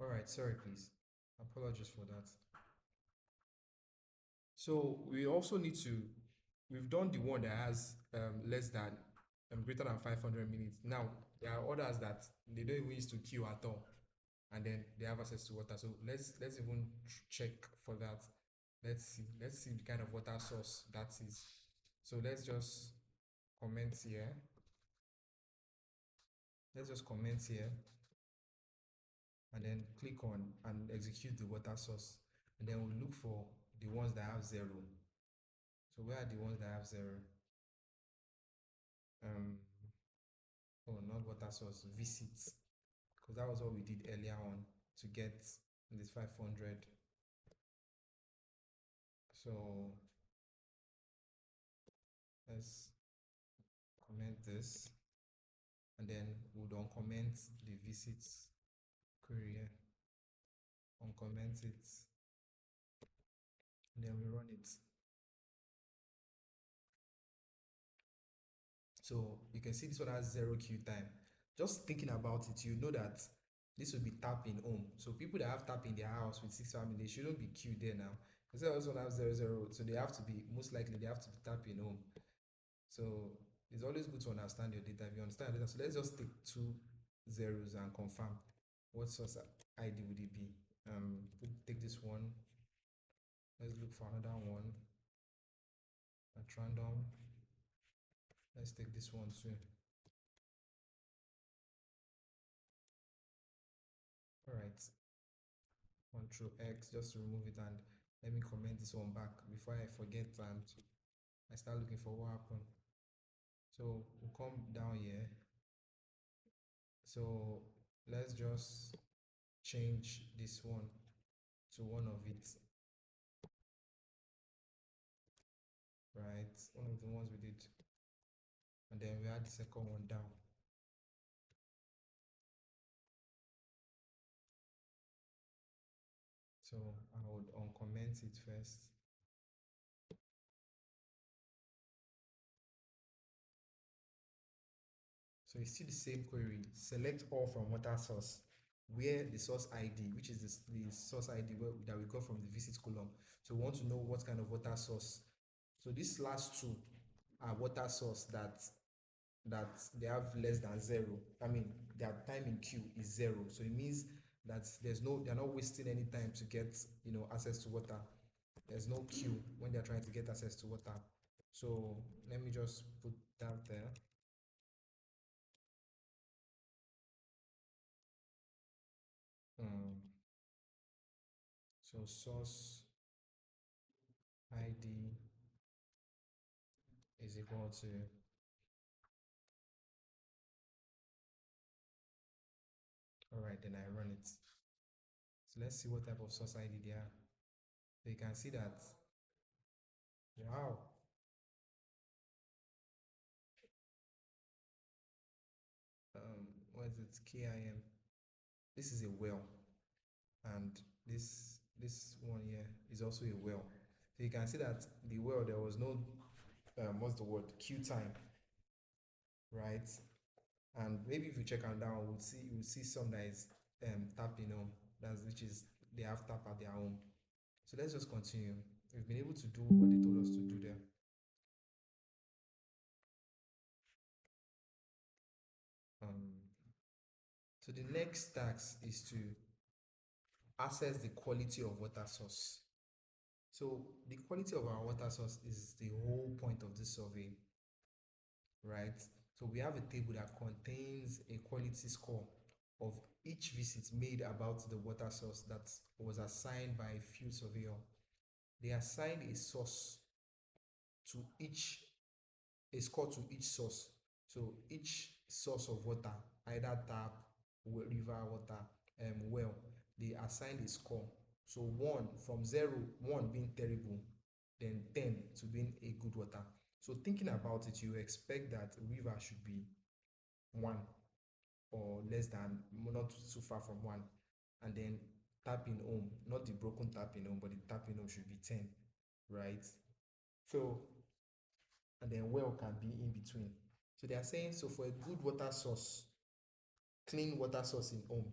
All right, sorry, please. Apologies for that. So we also need to, we've done the one that has less than, greater than 500 minutes. Now, there are others that they don't even use to queue at all, and then they have access to water. So let's even check for that. Let's see the kind of water source that is. So comment here. Let's just comment here and then click on and execute the water source. And then we'll look for the ones that have zero. So where are the ones that have zero? Um, oh, not water source, visits. Because that was what we did earlier on to get this 500. So let's comment this and then we'll uncomment the visits query here, uncomment it, and then we run it. So you can see this one has zero queue time. Just thinking about it, you know that this will be tap in home. So people that have tap in their house with six family, they shouldn't be queued there now. Because they also have zero zero, so they have to be, most likely they have to be tap in home. So it's always good to understand your data. If you understand your data, so let's just take two zeros and confirm what source ID would it be. Take this one. Let's look for another one at random. Let's take this one too. All right. Control X just to remove it, and let me comment this one back before I forget and I start looking for what happened. So we'll come down here. So let's just change this one to one of it, right? One of the ones we did, and then we add the second one down. So I would uncomment it first. So you see the same query, select all from water source, where the source ID, which is the source ID that we got from the visit column. So we want to know what kind of water source. So these last two are water source that they have less than zero. I mean, their time in queue is zero. So it means that they're not wasting any time to get, access to water. There's no queue when they're trying to get access to water. So let me just put that there. Um, so source ID is equal to, all right, then I run it. So let's see what type of source ID they are. So you can see that, wow, what is it, KIM? This is a well, and this one here is also a well. So you can see that the well, there was no, what's the word, queue time, right? And maybe if you check on down, we'll see some that is tapping home. That's which is they have tap at their home. So let's just continue. We've been able to do what they told us to do there. Um, so the next task is to assess the quality of water source. So the quality of our water source is the whole point of this survey, right? So we have a table that contains a quality score of each visit made about the water source that was assigned by a field surveyor. They assigned a source to each, a score to each source. So each source of water, either tap, river water, well, they assigned a score. So one from zero, one being terrible, then 10 to being a good water. So thinking about it, you expect that river should be one or less than, not too far from one. And then tapping home, not the broken tapping home, but the tapping home should be 10, right? So, and then well can be in between. So they are saying, so for a good water source, clean water source in home,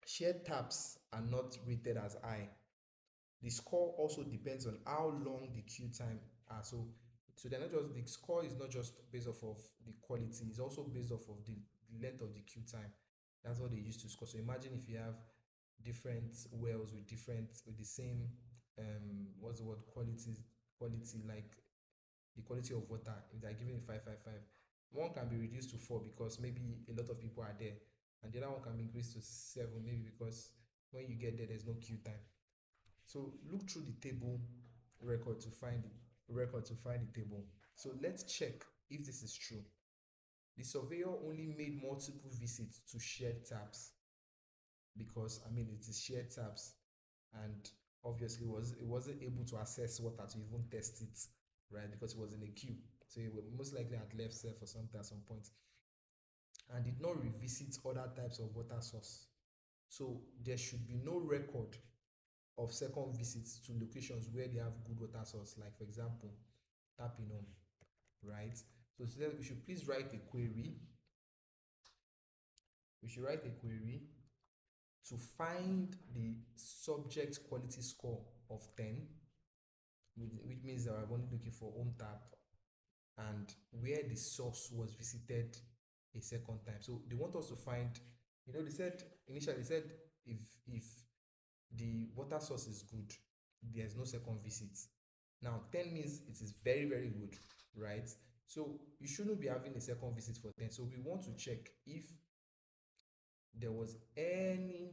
shared taps are not rated as high. The score also depends on how long the queue time are. So they're not just, the score is not just based off of the quality, it's also based off of the length of the queue time. That's what they use to score. So imagine if you have different wells with different, with the same what's the word, quality, like the quality of water. If they're giving it 555, one can be reduced to 4 because maybe a lot of people are there, and the other one can be increased to 7 maybe because when you get there there's no queue time. So look through the table record to find the table. So let's check if this is true. The surveyor only made multiple visits to shared tabs because I mean it is shared tabs, and obviously it wasn't able to access water to even test it, right? Because it was in a queue. So it was most likely had left there for something at some point, and did not revisit other types of water source. So there should be no record of second visits to locations where they have good water source, like for example, tapping home, right? So we should please write a query. We should write a query to find the subject quality score of 10, which means that I'm only looking for home tap and where the source was visited a second time. So they want us to find, they said initially, they said if the water source is good, there's no second visit. Now 10 means it is very, very good, right? So you shouldn't be having a second visit for 10. So we want to check if there was any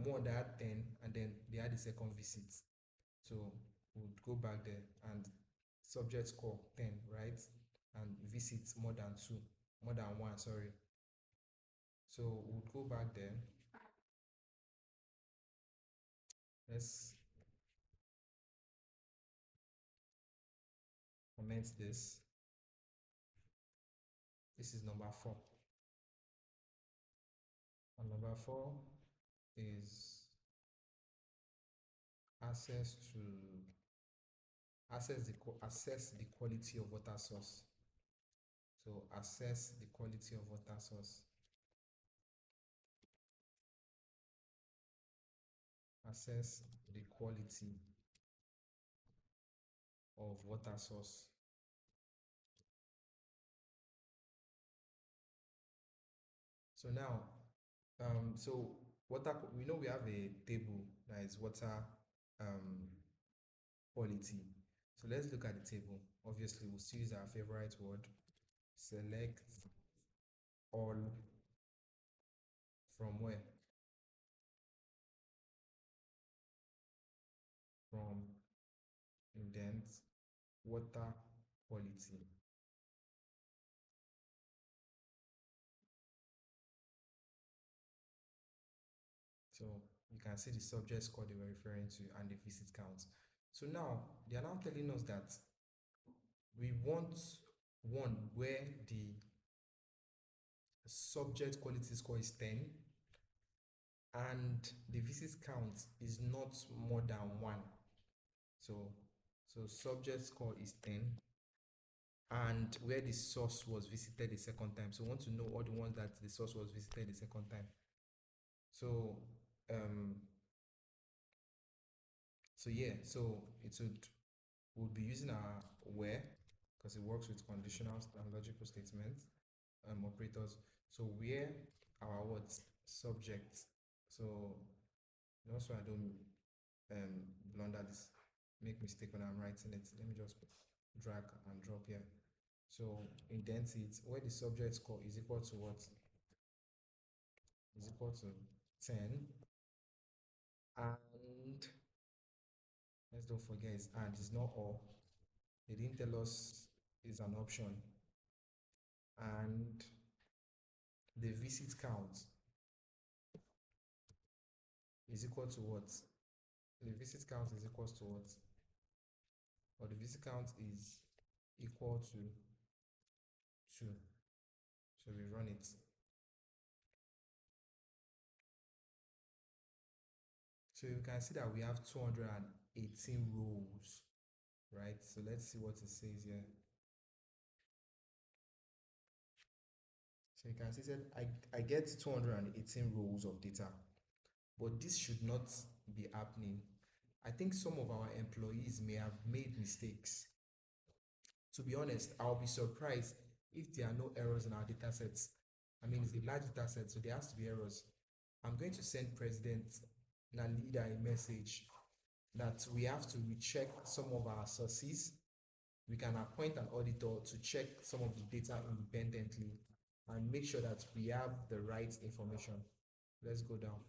more that had 10 and then they had a second visit. So we'll go back there and subject score 10, right? And visits more than 2, more than 1, sorry. So we'll go back there. Let's comment this. This is number 4. And number 4 is access to assess the quality of water source. So assess the quality of water source. Assess the quality of water source. So now, so water, we know we have a table that is water quality. So let's look at the table. Obviously, we'll still use our favorite word. Select all from where? From indent water quality. So you can see the subject score they were referring to and the visit count. So now they are now telling us that we want one where the subject quality score is 10 and the visit count is not more than 1. So subject score is 10 and where the source was visited the second time. So we want to know all the ones that the source was visited the second time. So um yeah, so it would be using our where because it works with conditional and logical statements operators. So where our words subject. So also I don't blunder this, make mistake when I'm writing it. Let me just drag and drop here. So indent it where the subject score is equal to what? Is equal to 10, and let's don't forget it's and, it's not all. They didn't tell us is an option, and the visit count is equal to what? The visit count is equal to what? Or the visit count is equal to 2. So we run it. So you can see that we have 218 rows, right? So let's see what it says here. So you can see that I get 218 rows of data, but this should not be happening. I think some of our employees may have made mistakes. To be honest, I'll be surprised if there are no errors in our data sets. I mean, it's a large data set, so there has to be errors. I'm going to send President Nalida a message that we have to recheck some of our sources. We can appoint an auditor to check some of the data independently and make sure that we have the right information. Let's go down.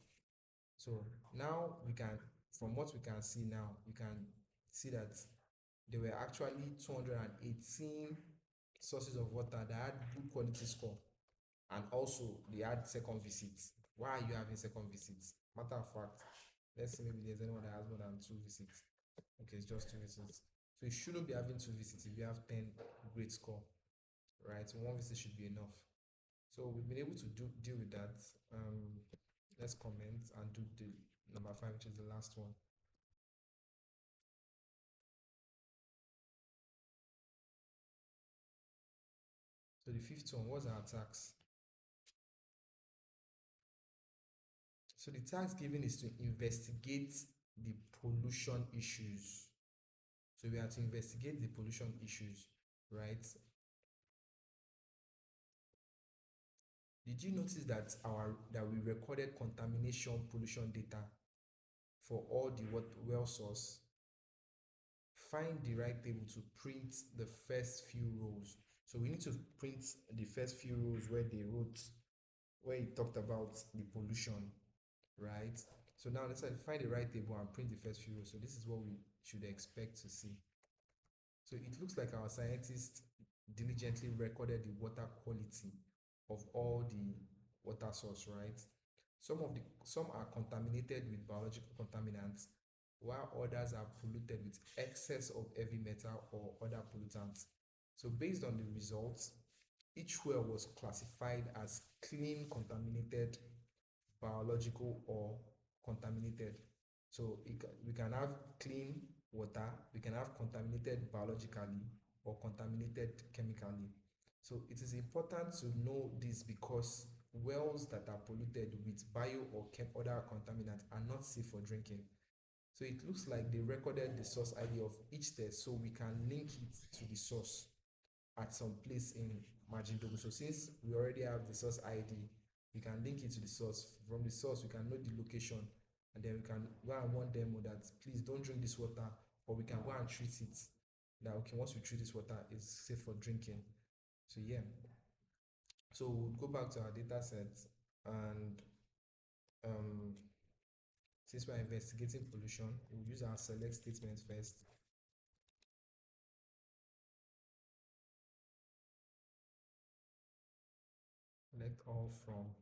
So now we can, from what we can see now, we can see that there were actually 218 sources of water that had good quality score, and also they had second visits. Why are you having second visits? Matter of fact, let's see, maybe there's anyone that has more than 2 visits. Okay, it's just 2 visits. So you shouldn't be having 2 visits if you have 10 great score, right? So 1 visit should be enough. So we've been able to deal with that. Let's comment and do the number 5, which is the last one. So the fifth one was our tax. So the task given is to investigate the pollution issues. So we have to investigate the pollution issues, right? Did you notice that we recorded contamination pollution data for all the well source? Find the right table to print the first few rows. So we need to print the first few rows where they wrote, where it talked about the pollution, right? So now let's find the right table and print the first few rows. So this is what we should expect to see. So it looks like our scientists diligently recorded the water quality of all the water source, right? Some are contaminated with biological contaminants, while others are polluted with excess of heavy metal or other pollutants. So based on the results, each well was classified as clean, contaminated, biological, or contaminated. So we can have clean water, we can have contaminated biologically or contaminated chemically. So it is important to know this because wells that are polluted with bio or other contaminants are not safe for drinking. So it looks like they recorded the source ID of each test so we can link it to the source at some place in Maji Ndogo. So since we already have the source ID, we can link it to the source. From the source, we can know the location, and then we can go and warn them that please don't drink this water, or we can go and treat it. That okay, once we treat this water, it's safe for drinking. So yeah. So we'll go back to our data set, and um, since we're investigating pollution, we'll use our select statement first. Select all from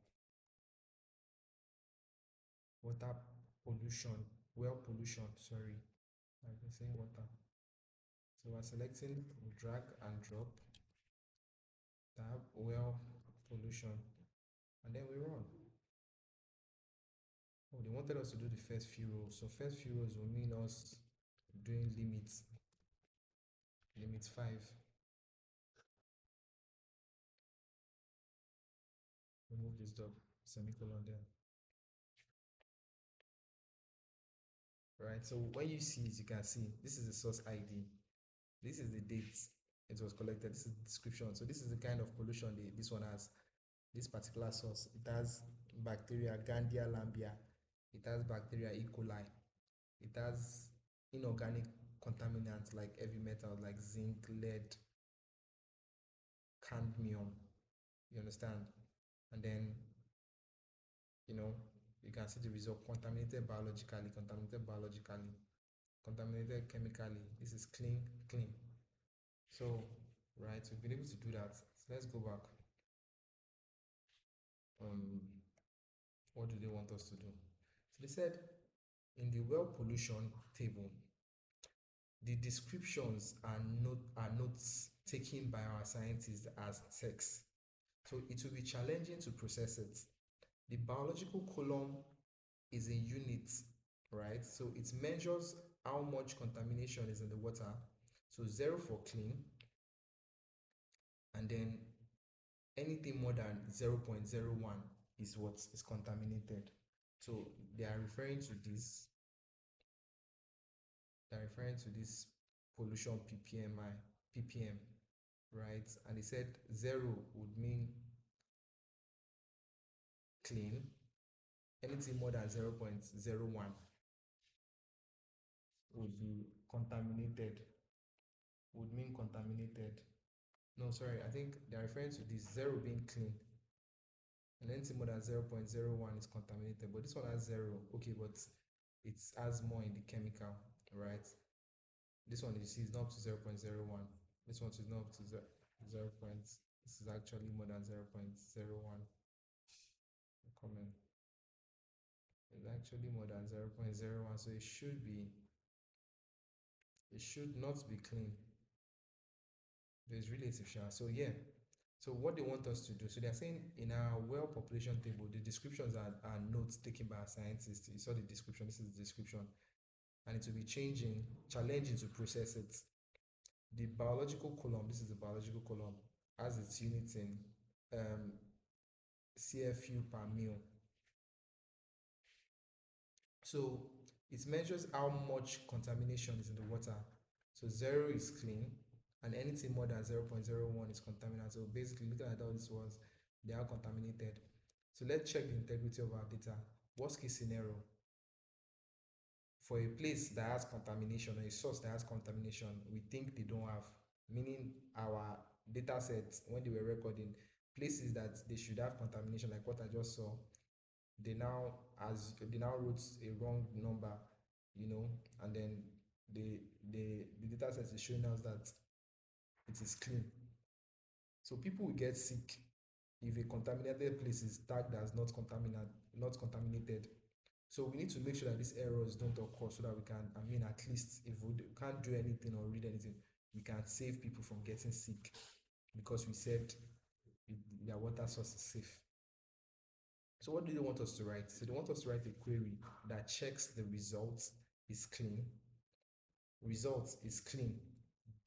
water pollution, well pollution, sorry, I've been saying water. So we're selecting, drag and drop, tab, well pollution, and then we run. Oh, they wanted us to do the first few rows. So first few rows will mean us doing limit 5. Remove this dot, semicolon there. Right, so when you see it, you can see this is the source ID. This is the date it was collected. This is the description. So this is the kind of pollution this one has. This particular source, it has bacteria Gandia lambia, it has bacteria E. coli, it has inorganic contaminants like heavy metals like zinc, lead, cadmium. You understand? And then you can see the result: contaminated biologically, contaminated chemically. This is clean, clean. So right, we've been able to do that. So let's go back. What do they want us to do? They said in the well pollution table, the descriptions are notes taken by our scientists as text. So it will be challenging to process it. The biological column is in units, right? So it measures how much contamination is in the water. So zero for clean, and then anything more than 0.01 is what is contaminated. So they are referring to this, they're referring to this pollution ppm, right? And they said zero would mean clean, anything more than 0.01 would be contaminated, would mean contaminated. No, sorry, I think they're referring to this zero being clean, and anything more than 0.01 is contaminated. But this one has zero, okay, but it has more in the chemical, right? This one you see is not up to 0.01. This one is not up to 0. This is actually more than 0.01. Comment. It's actually more than 0.01, so it should not be clean. There's relative share. So yeah. So what they want us to do, so they're saying in our well population table, the descriptions are notes taken by scientists. You saw the description, this is the description, and it will be challenging to process it. The biological column, this is the biological column, has its unit in um, CFU per mil. So it measures how much contamination is in the water. So zero is clean, and anything more than 0.01 is contaminated. So basically, looking at all these ones, they are contaminated. So let's check the integrity of our data. Worst case scenario, for a place that has contamination or a source that has contamination, we think they don't have, meaning our data sets, when they were recording, places that they should have contamination, like what I just saw, they now wrote a wrong number, and then the data set is showing us that it is clean. So people will get sick if a contaminated place is tagged as not contaminated. So we need to make sure that these errors don't occur so that we can, at least if we can't do anything or read anything, we can save people from getting sick because we said their water source is safe. So what do they want us to write? So they want us to write a query that checks the results is clean. Results is clean,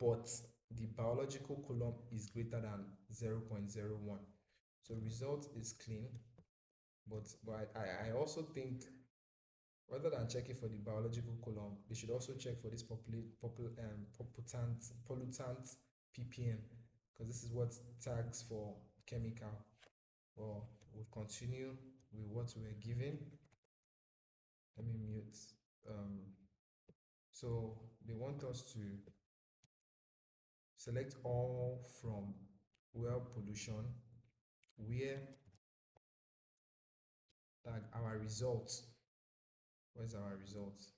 but the biological column is greater than 0.01. So result is clean, but I also think rather than checking for the biological column, they should also check for this pollutant ppm, because this is what tags for chemical. Well, we'll continue with what we're given. Let me mute. So they want us to select all from well pollution, where tag our results. Where's our results?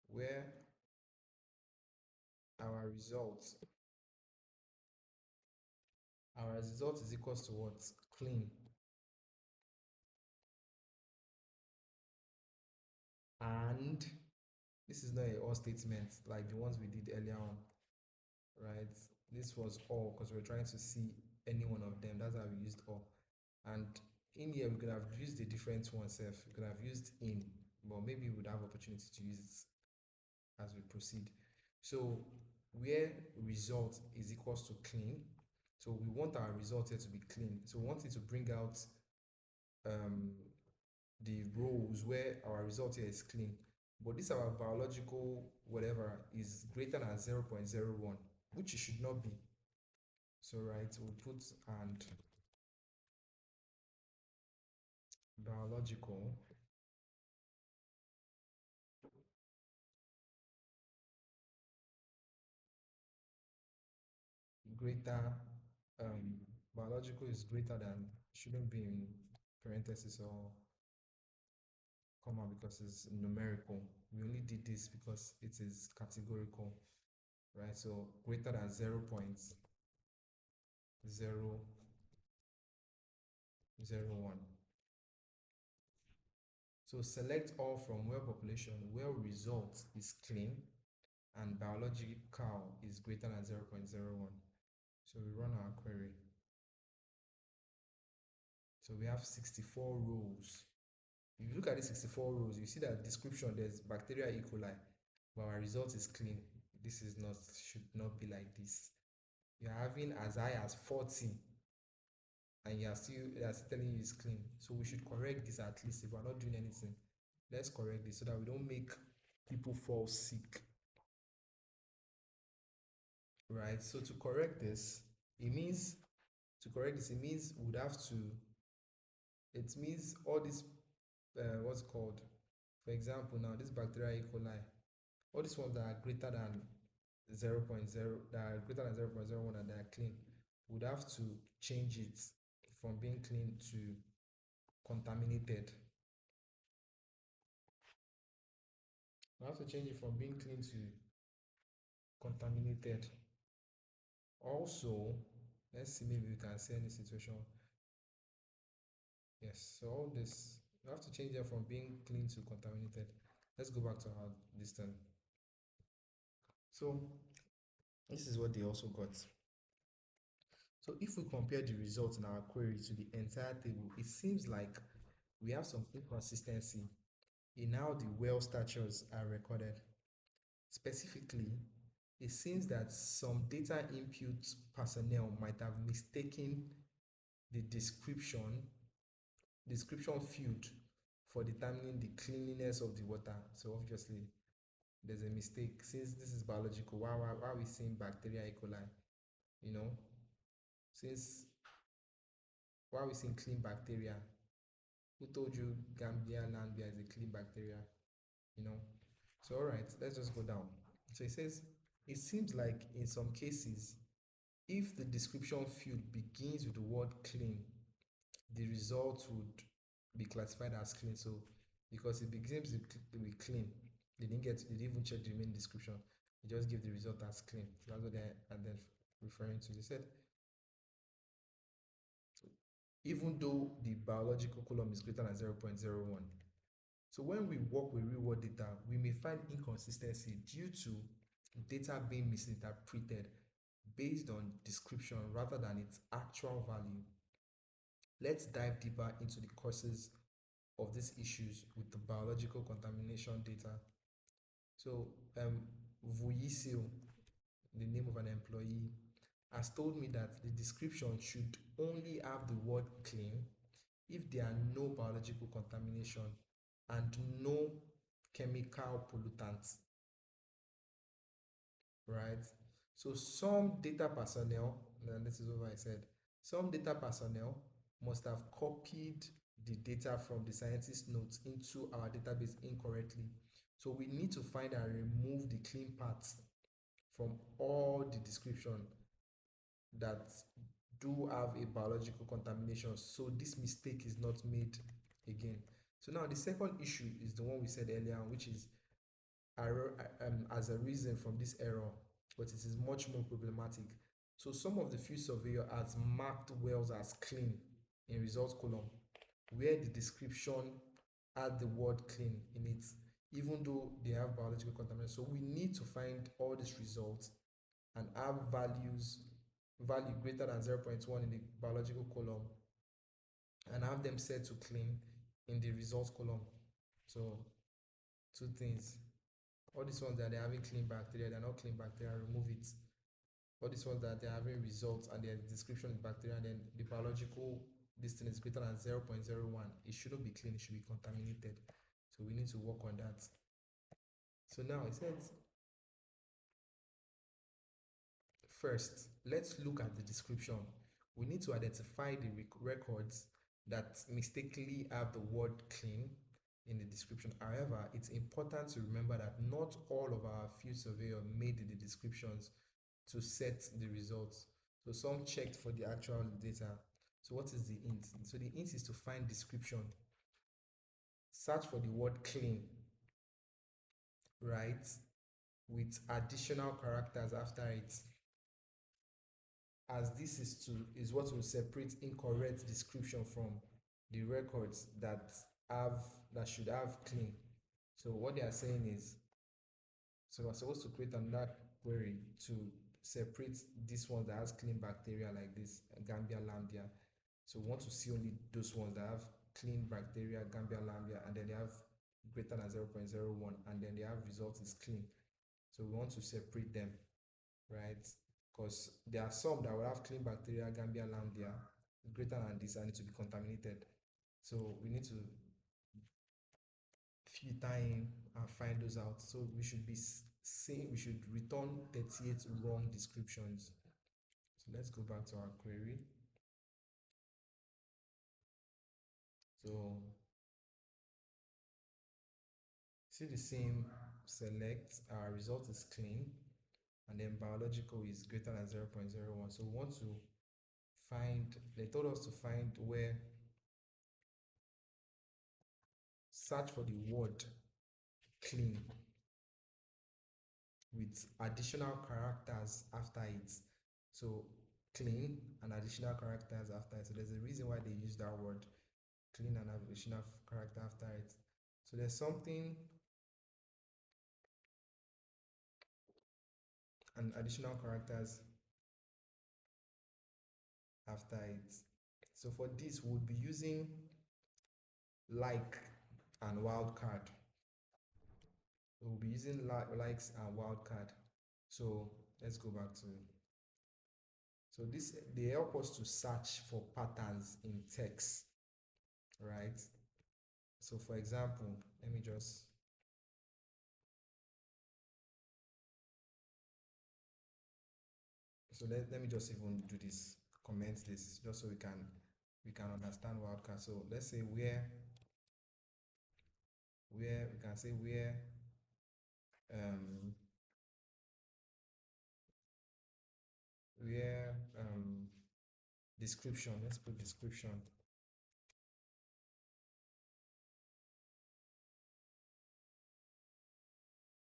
Where our results is equals to what? Clean. And this is not a or statement like the ones we did earlier on, right? This was all because we're trying to see any one of them. That's how we used all. And in here, we could have used a different one self. We could have used in, but maybe we would have opportunity to use it as we proceed. So where result is equals to clean. So we want our result here to be clean. So we want it to bring out the rows where our result here is clean. But this our biological whatever is greater than 0.01, which it should not be. So right, we'll put and biological greater, biological is greater than, shouldn't be in parentheses or comma because it's numerical. We only did this because it is categorical, right? So greater than 0.001. So select all from well population where result is clean and biological is greater than 0.01. So we run our query. So we have 64 rows. If you look at the 64 rows, you see that description there's bacteria E. coli, but our result is clean. This is not, should not be like this. You're having as high as 40 and you're still telling you it's clean. So we should correct this at least if we're not doing anything. Let's correct this so that we don't make people fall sick. Right? So to correct this, it means it means we'd have to, it means all this what's it called? For example, now this bacteria E. coli, all these ones that are greater than 0.0, that are greater than 0.01 and they are clean, would have to change it from being clean to contaminated. We have to change it from being clean to contaminated. Also, let's see, maybe we can see any situation. Yes, so all this, we have to change it from being clean to contaminated. Let's go back to our this thing. So this is what they also got. So if we compare the results in our query to the entire table, it seems like we have some inconsistency in how the well statures are recorded. Specifically, it seems that some data input personnel might have mistaken the description field for determining the cleanliness of the water. So obviously there's a mistake. Since this is biological, why are we seeing bacteria E. coli? You know, since why are we seeing clean bacteria? Who told you Gambia, Lambia is a clean bacteria? You know. So all right, let's just go down. So it says it seems like in some cases, if the description field begins with the word clean, the result would be classified as clean. So because it begins with clean, they didn't even check the remaining description. They just give the result as clean. So that's what they are then referring to. They said even though the biological column is greater than 0.01. So when we work with real world data, we may find inconsistency due to data being misinterpreted based on description rather than its actual value. Let's dive deeper into the causes of these issues with the biological contamination data. So, Vuyisil, the name of an employee, has told me that the description should only have the word clean if there are no biological contamination and no chemical pollutants, right? So some data personnel, and this is what I said, some data personnel must have copied the data from the scientist notes into our database incorrectly. So we need to find and remove the clean parts from all the description that do have a biological contamination, so this mistake is not made again. So now the second issue is the one we said earlier, which is error as a reason from this error, but it is much more problematic. So some of the field surveyor has marked wells as clean in results column where the description had the word clean in it, even though they have biological contamination. So we need to find all these results and have value greater than 0.1 in the biological column and have them set to clean in the results column. So two things. All these ones that they're having clean bacteria, they're not clean bacteria, remove it. All these ones that they're having results and their description is bacteria, and then the biological distance is greater than 0.01. It shouldn't be clean, it should be contaminated. So we need to work on that. So now it says, first, let's look at the description. We need to identify the records that mistakenly have the word clean in the description. However, it's important to remember that not all of our field surveyor made the descriptions to set the results. So some checked for the actual data. So what is the int? So the int is to find description. Search for the word clean, right? With additional characters after it. As this is what will separate incorrect description from the records that have that should have clean. So what they are saying is, so we're supposed to create another query to separate this one that has clean bacteria like this, Gambia lambda. So we want to see only those ones that have clean bacteria, Gambia lambda, and then they have greater than 0.01, and then they have result is clean. So we want to separate them, right? Because there are some that will have clean bacteria, Gambia lambda, greater than this, and it to be contaminated. So we need to filter in and find those out. So we should be saying we should return 38 wrong descriptions. So let's go back to our query. So see the same select, our result is clean, and then biological is greater than 0.01. So we want to find, they told us to find where, search for the word clean with additional characters after it. So clean and additional characters after it. So there's a reason why they use that word clean and additional character after it. So there's something and additional characters after it. So for this, we'll be using like and wildcard. We'll be using likes and wildcard. So let's go back to, so this, they help us to search for patterns in text, right? So for example, let me just, so let me just even do this, comment this, just so we can understand wildcard. So let's say where we can say um where description, let's put description,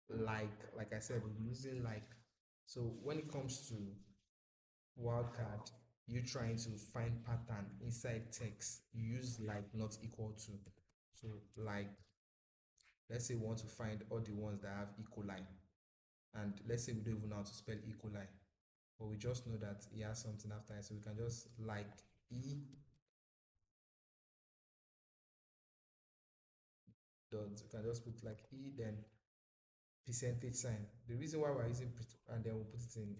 like I said, we're using like. So when it comes to wildcard, you trying to find pattern inside text, you use like not equal to. So like, let's say we want to find all the ones that have E. coli, and let's say we don't even know how to spell E. coli, but we just know that he has something after it, so we can just like E dot, we can just put like E, then percentage sign. The reason why we're using, and then we'll put it in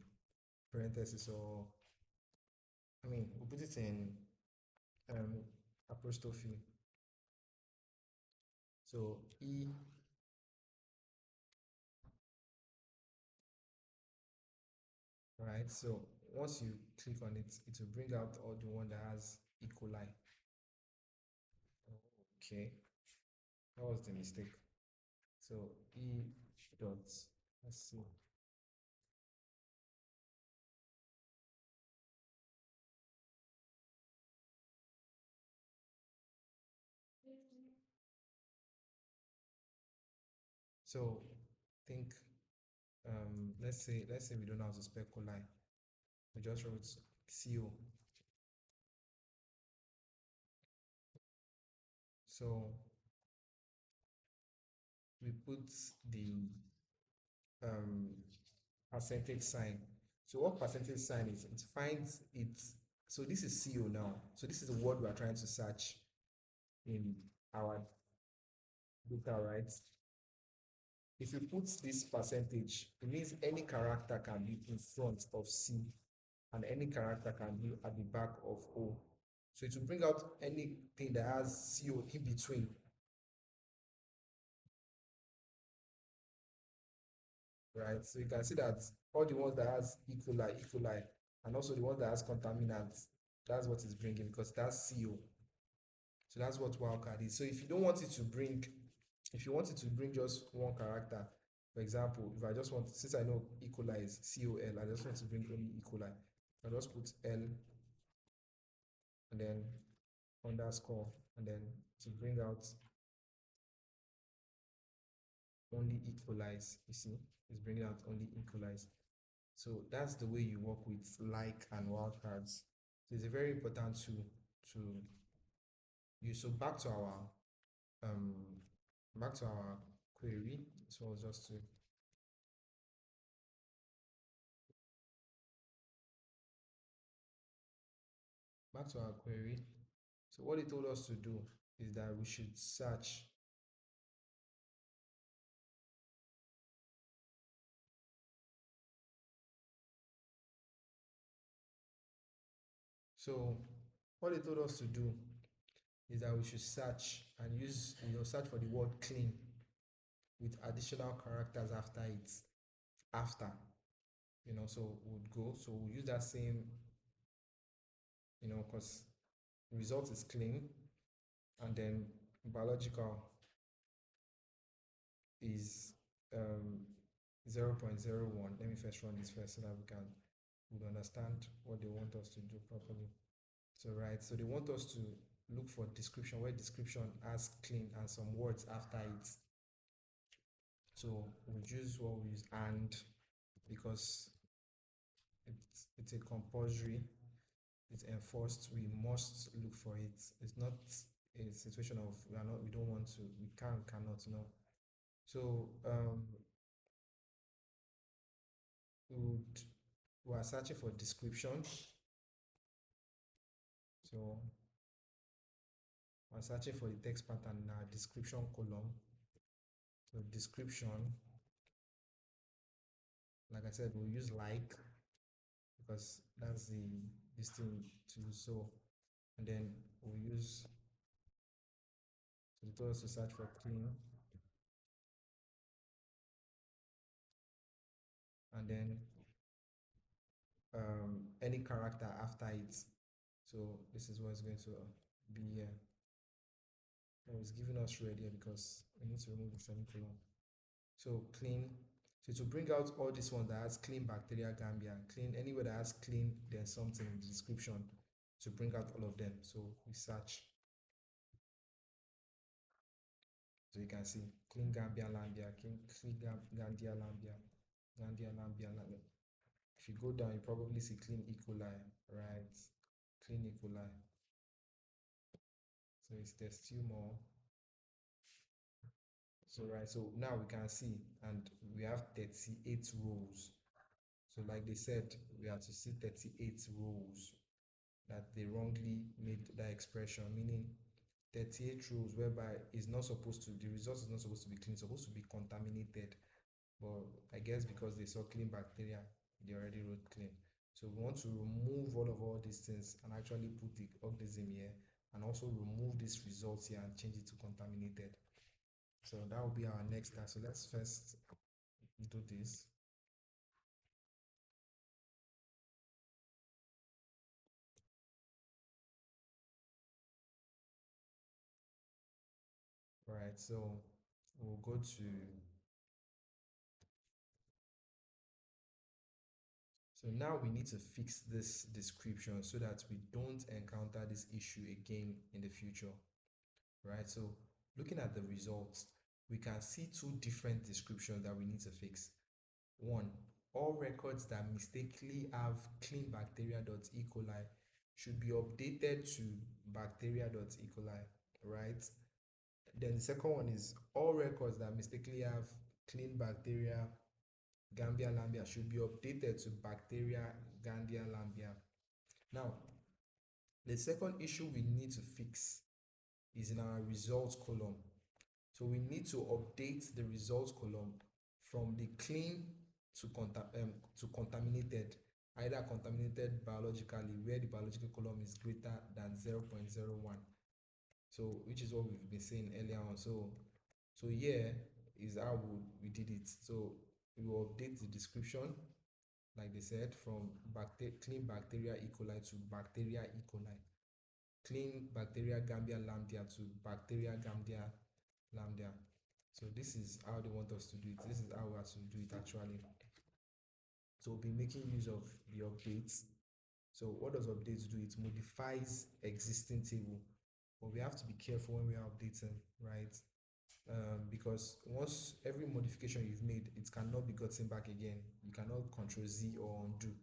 parentheses, or I mean, we'll put it in um, apostrophe. So E, right? So once you click on it, it will bring out all the one that has E. coli. Okay, that was the mistake. So E dot, let's see. So think, let's say we don't know how to spell coli. We just wrote CO. So we put the um, percentage sign. So what percentage sign is? It finds it. So this is CO now. So this is the word we are trying to search in our data, right? If you put this percentage, it means any character can be in front of C and any character can be at the back of O. So it will bring out anything that has CO in between, right? So you can see that all the ones that has E. coli, E. coli, and also the ones that has contaminants, that's what it's bringing because that's CO. So that's what wildcard is. So if you don't want it to bring, if you want it to bring just one character, for example, if I just want, since I know E. coli is COL, I just want to bring only E. coli. I just put L and then underscore and then to bring out only E. coli. You see, it's bringing out only E. coli. So that's the way you work with like and wildcards. So it's a very important tool to use. So back to our um back to our query. So just to back to our query. So what it told us to do is that we should search. So what it told us to do is that we should search and use, search for the word clean with additional characters after it. After, so we'd go. So we'll use that same, because result is clean, and then biological is um 0.01. Let me first run this first so that we understand what they want us to do properly. So right, so they want us to look for description where description has clean and some words after it. So we'll use what we use and, because it's a compulsory, it's enforced, we must look for it. It's not a situation of we don't want to, we cannot, no. So we would we are searching for description. So we're searching for the text pattern in our description column. So description, like I said, we'll use like because that's this thing to use. So and then we'll use, so it told us to search for clean, and then any character after it. So this is what's going to be here. Oh, it's giving us red here because we need to remove the semicolon. So clean. So to bring out all this one that has clean bacteria gambia, clean anywhere that has clean, then something in the description to bring out all of them. So we search. So you can see clean gambia lambia, clean gambia lambia, gambia lambia lambia. If you go down, you probably see clean E. coli, right? Clean E. coli. So there's still more. So right, so now we can see, and we have 38 rows. So like they said, we have to see 38 rows that they wrongly made that expression, meaning 38 rows whereby it's not supposed to, the result is not supposed to be clean, it's supposed to be contaminated. But I guess because they saw clean bacteria, they already wrote clean. So we want to remove all these things and actually put the organism here and also remove this result here and change it to contaminated. So that will be our next task. So let's first do this. Right, so we'll go to, so now we need to fix this description so that we don't encounter this issue again in the future, right? So looking at the results, we can see two different descriptions that we need to fix. One, all records that mistakenly have clean bacteria.e. coli should be updated to bacteria.e. coli, right? Then the second one is all records that mistakenly have clean bacteria Gambia lambia should be updated to bacteria Gambia lambia. Now, the second issue we need to fix is in our results column. So we need to update the results column from the clean to contaminated, either contaminated biologically, where the biological column is greater than 0.01. So which is what we've been saying earlier on. So here is how we did it. So we will update the description, like they said, from clean bacteria E. coli to bacteria E. coli, clean bacteria Gambia lambda to bacteria Gambia lambda. So this is how they want us to do it. This is how we have to do it actually. So we'll be making use of the updates. So what does updates do? It modifies existing table, but we have to be careful when we are updating, right? Because once every modification you've made, it cannot be gotten back again. You cannot control Z or undo.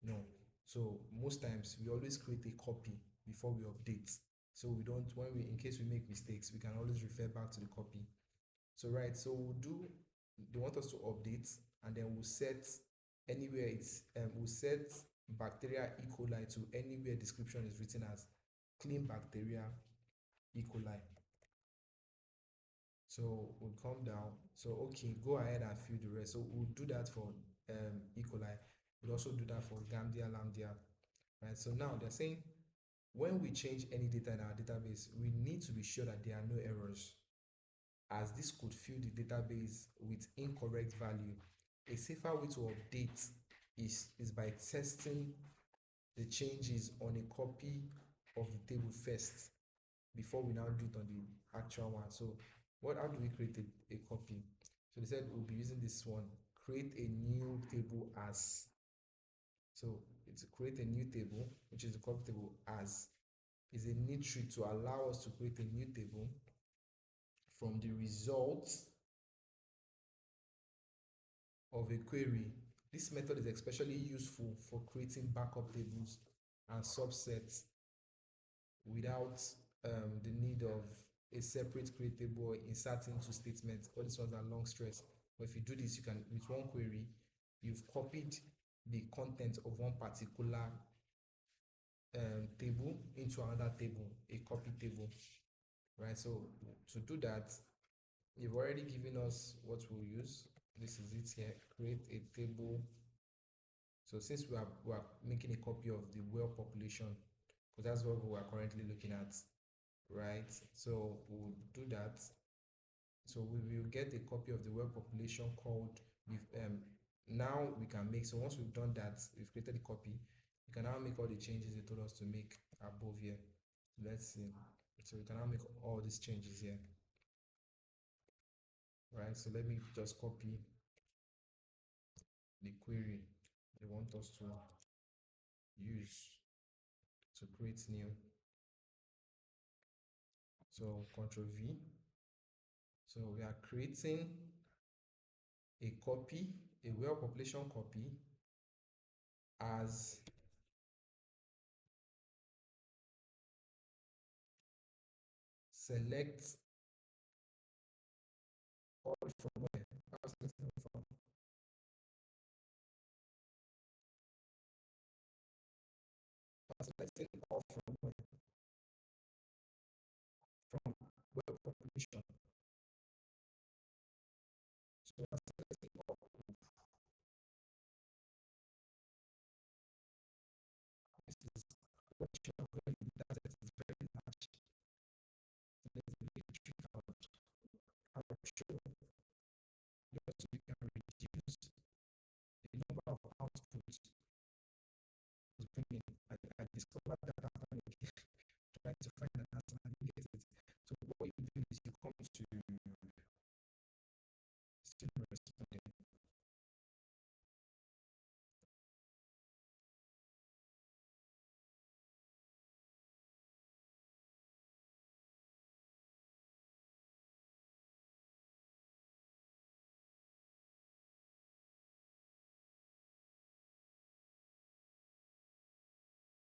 No. So most times we always create a copy before we update. So we don't, when we, in case we make mistakes, we can always refer back to the copy. So right, so we'll do, they want us to update, and then we'll set anywhere it's, we'll set bacteria E. coli to anywhere description is written as clean bacteria E. coli. So we'll come down. So okay, go ahead and fill the rest. So we'll do that for E. coli. We'll also do that for Gamdia lambda. Right. So now they're saying when we change any data in our database, we need to be sure that there are no errors, as this could fill the database with incorrect value. A safer way to update is by testing the changes on a copy of the table first before we now do it on the actual one. So how do we create a copy? So they said we'll be using this one, create a new table as. So it's create a new table, which is the copy table as, is a neat trick to allow us to create a new table from the results of a query. This method is especially useful for creating backup tables and subsets without the need of a separate create table or inserting two statements. All these ones are long stress. But if you do this, you can, with one query, you've copied the content of one particular table into another table, a copy table, right? So to do that, you've already given us what we'll use. This is it here, create a table. So since we are making a copy of the well population, because that's what we are currently looking at, right? So we'll do that. So we will get a copy of the well population called with now we can make, so once we've done that, we've created the copy, we can now make all the changes they told us to make above here. Let's see. So we can now make all these changes here, right? So let me just copy the query they want us to use to create new. So Control V. So we are creating a copy, a well population copy as select all from where? Selecting all from where? From well population. So we're selecting all. This is question of where the data set is very large. So let's trick out how to show just so we can reduce the number of outputs is bringing. I discovered that after trying to find an answer and didn't get it. So what you do is you come to student responding.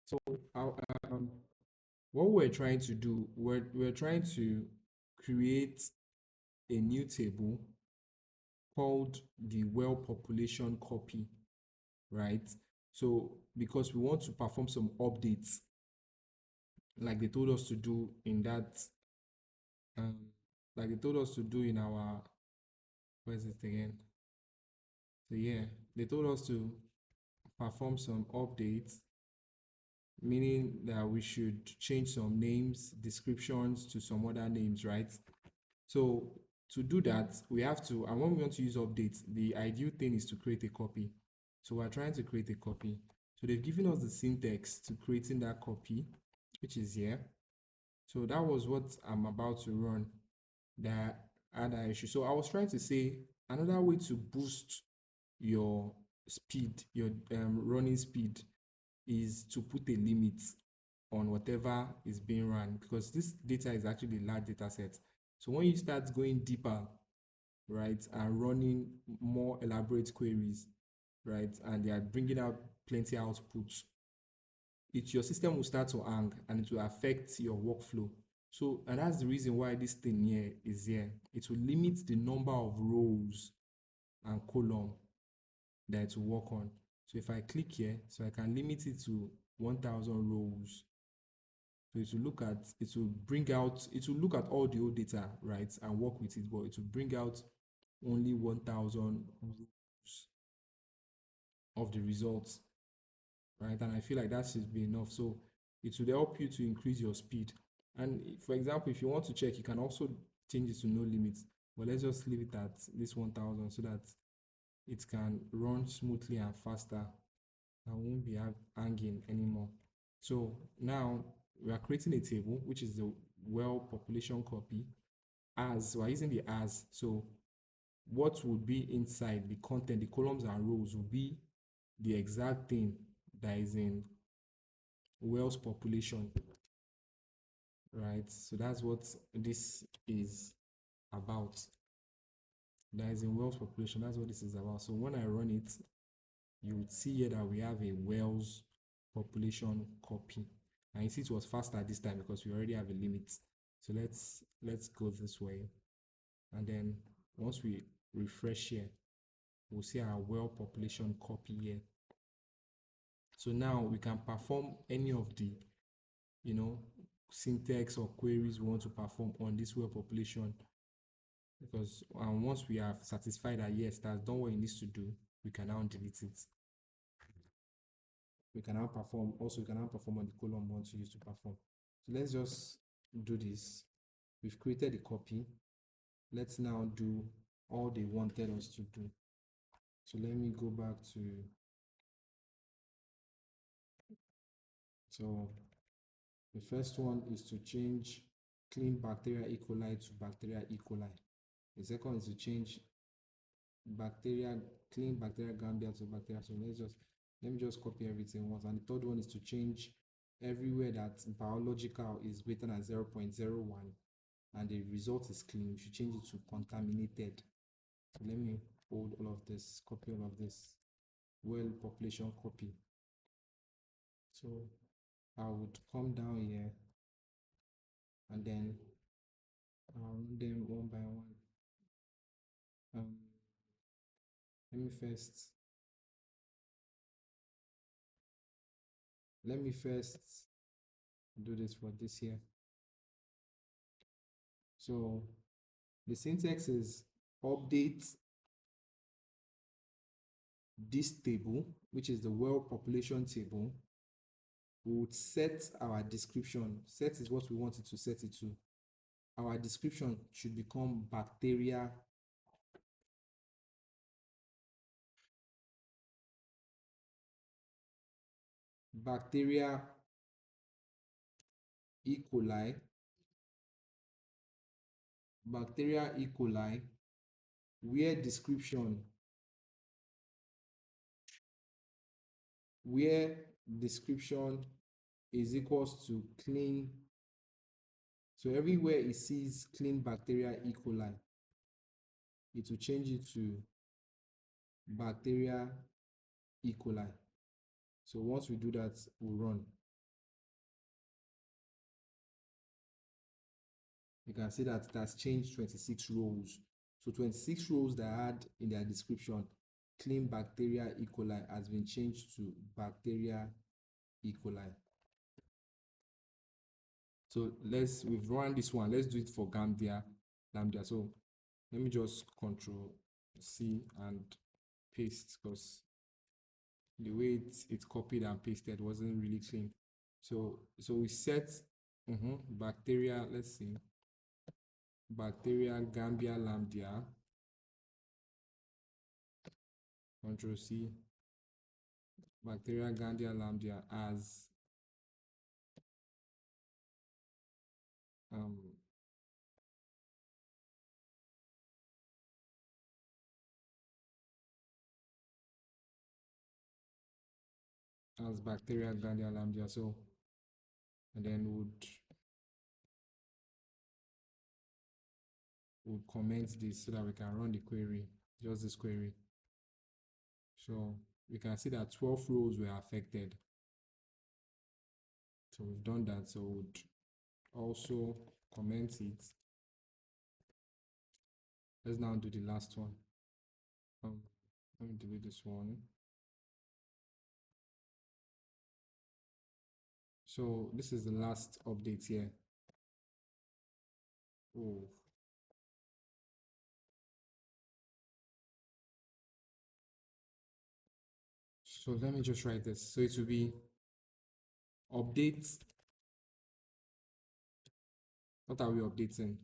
So um, what we're trying to do, we're trying to create a new table called the well population copy, right? So because we want to perform some updates like they told us to do in that, um, like they told us to do in our, where is it again? So yeah, they told us to perform some updates, meaning that we should change some names, descriptions to some other names, right? So to do that, we have to, and when we want to use updates, the ideal thing is to create a copy. So we're trying to create a copy. So they've given us the syntax to creating that copy, which is here. So that was what I'm about to run that had an issue. So I was trying to say another way to boost your speed, your running speed, is to put a limit on whatever is being run, because this data is actually a large data set. So when you start going deeper, right, and running more elaborate queries, right, and they are bringing out plenty outputs, your system will start to hang and it will affect your workflow. So, and that's the reason why this thing here is here. It will limit the number of rows and column that it will work on. So if I click here, so I can limit it to 1000 rows. So it will look at, it will bring out, it will look at all the old data, right, and work with it, but it will bring out only 1000 rows of the results, right? And I feel like that should be enough. So it will help you to increase your speed. And for example, if you want to check, you can also change it to no limits. But let's just leave it at this 1000 so that it can run smoothly and faster and won't be hanging anymore. So now we are creating a table, which is the well population copy. As we're using the as, so what would be inside the content, the columns and rows will be the exact thing that is in Wales population, right? So that's what this is about. That is in Wales population. That's what this is about. So when I run it, you would see here that we have a Wales population copy. And you see it was faster this time because we already have a limit. So let's go this way. And then once we refresh here, we'll see our well population copy here. So now we can perform any of the, you know, syntax or queries we want to perform on this well population, because once we have satisfied that yes, that's done what it needs to do, we can now delete it. We can now perform, also we can now perform on the column we want to use to perform. So let's just do this. We've created a copy. Let's now do all they wanted us to do. So let me go back to, so the first one is to change clean bacteria E. coli to bacteria E. coli. The second is to change clean bacteria Gambia to bacteria. So let me just copy everything once. And the third one is to change everywhere that biological is greater than 0.01 and the result is clean, we should change it to contaminated. So let me hold all of this, copy all of this, well population copy. So I would come down here and then I'll run them one by one. Let me first do this for this here. So the syntax is update this table, which is the world population table. We would set our description. Set is what we want it to set it to. Our description should become bacteria E. coli, bacteria E. coli, where description is equals to clean. So everywhere it sees clean bacteria E. coli, it will change it to bacteria E. coli. So once we do that, we'll run. You can see that it has changed 26 rows. So 26 rows that had in their description clean bacteria E. coli has been changed to bacteria E. coli. So we've run this one. Let's do it for Gambia, Lambda. So let me just Control C and paste, because the way it's copied and pasted wasn't really clean. So we set bacteria, let's see, bacteria Gambia Lambda, Control C, bacteria Gambia Lambda as bacteria Gambia Lambda. So and then would comment this so that we can run the query, just this query. So we can see that 12 rows were affected. So we've done that. So we'll also comment it. Let's now do the last one. Let me delete this one. So this is the last update here. Oh, so let me just write this. So it will be update. What are we updating?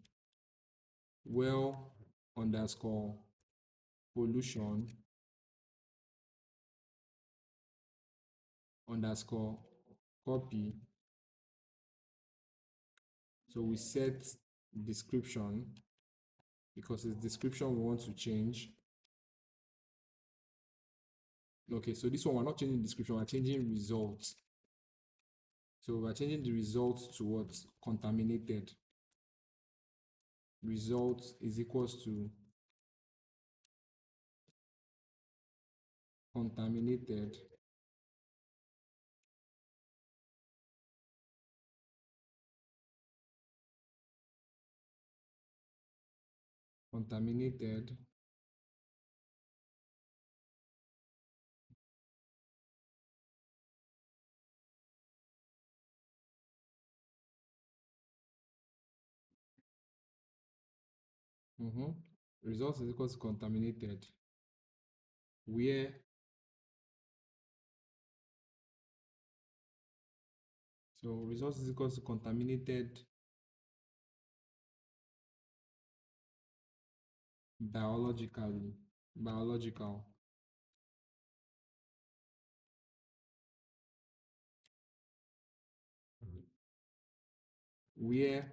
Well underscore pollution underscore copy. So we set description because it's description we want to change. Okay, so this one we're not changing description, we're changing results. So we're changing the results to what? Contaminated. Result is equals to contaminated contaminated results is equals to contaminated where so results is equals to contaminated biological where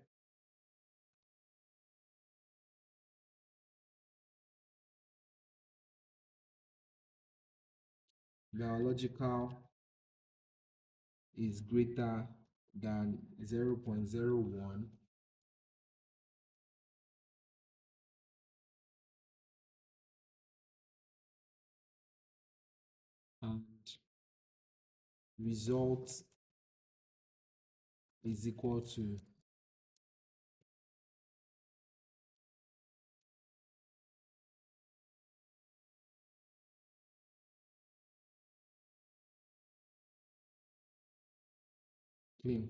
biological is greater than 0.01 and result is equal to clean.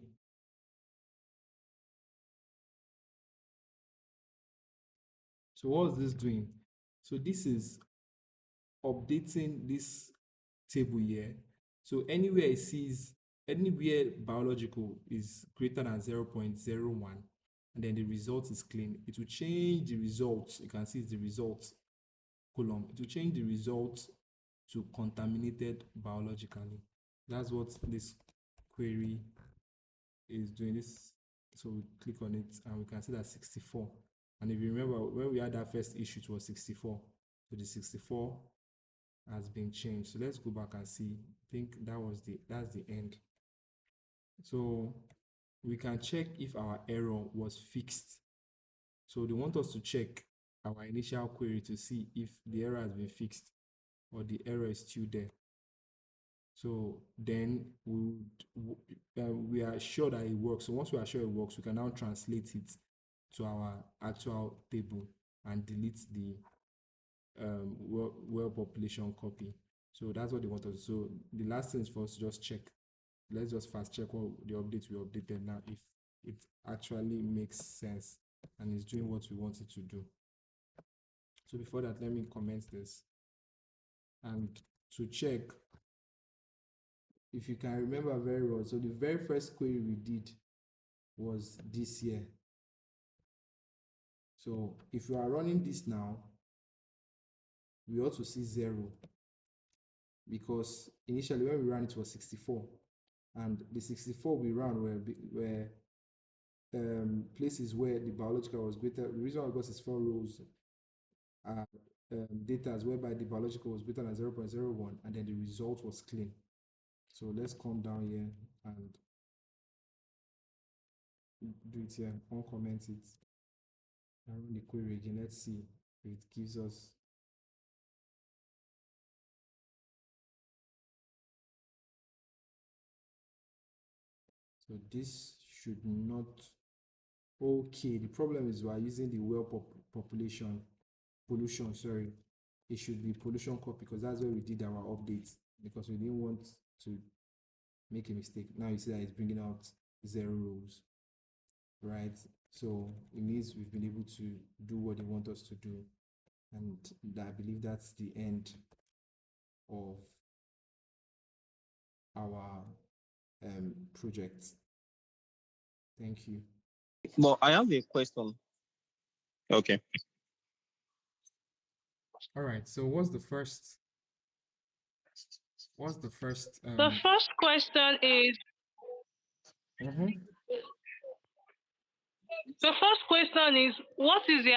So what's this doing? So this is updating this table here. So anywhere it sees anywhere biological is greater than 0.01 and then the result is clean, it will change the results. You can see it's the results column. It will change the results to contaminated biologically. That's what this query is doing. This, so we click on it and we can see that 64. And if you remember when we had that first issue, it was 64. So the 64 has been changed. So let's go back and see. I think that's the end. So we can check if our error was fixed. So they want us to check our initial query to see if the error has been fixed or the error is still there. So then we are sure that it works. So once we are sure it works, we can now translate it to our actual table and delete the well population copy. So that's what they want us. So the last thing is for us to just check. Let's just fast check what the update we updated now, if it actually makes sense and is doing what we want it to do. So before that, let me comment this. And to check, if you can remember very well, so the very first query we did was this year. So if you are running this now, we ought to see 0 because initially when we ran it was 64 and the 64 we ran were places where the biological was greater. The reason why, because it's 4 rows are data whereby the biological was greater than 0.01 and then the result was clean. So let's come down here and do it here, uncomment it, and run the query again. Let's see if it gives us. So this should not. Okay, the problem is we are using the well population pollution. Sorry, it should be pollution copy because that's where we did our updates because we didn't want to make a mistake. Now you see that it's bringing out 0 rows, right? So it means we've been able to do what they want us to do, and I believe that's the end of our project. Thank you. But I have a question. Okay. All right. So what's the first? What's the first? The first question is Mhm. what is the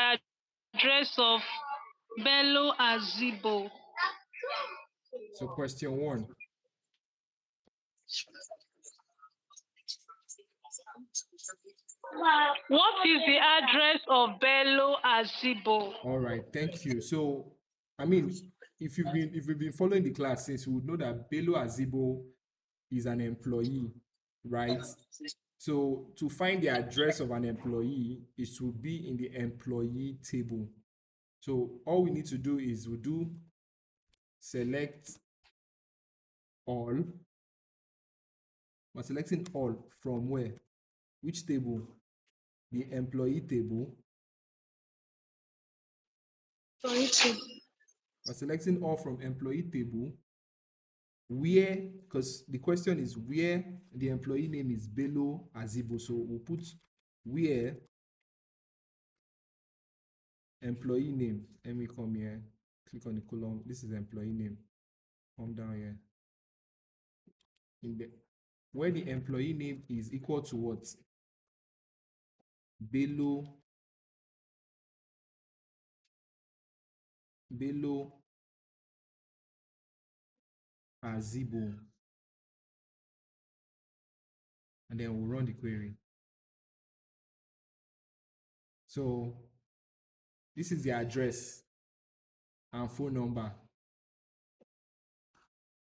address of Bello Azibo? So question one. What is the address of Bello Azibo? All right. Thank you. So, I mean, if you've been following the class since, you would know that Bello Azibo is an employee, right? So to find the address of an employee is to be in the employee table. So all we need to do is we do select all. We're selecting all from where? Which table? The employee table. We're selecting all from employee table. Where, because the question is where the employee name is Bello Azibo. So we'll put where employee name. Let me come here, click on the column. This is employee name. Come down here. In the where the employee name is equal to what? Bello Azibo. And then we'll run the query. So this is the address and phone number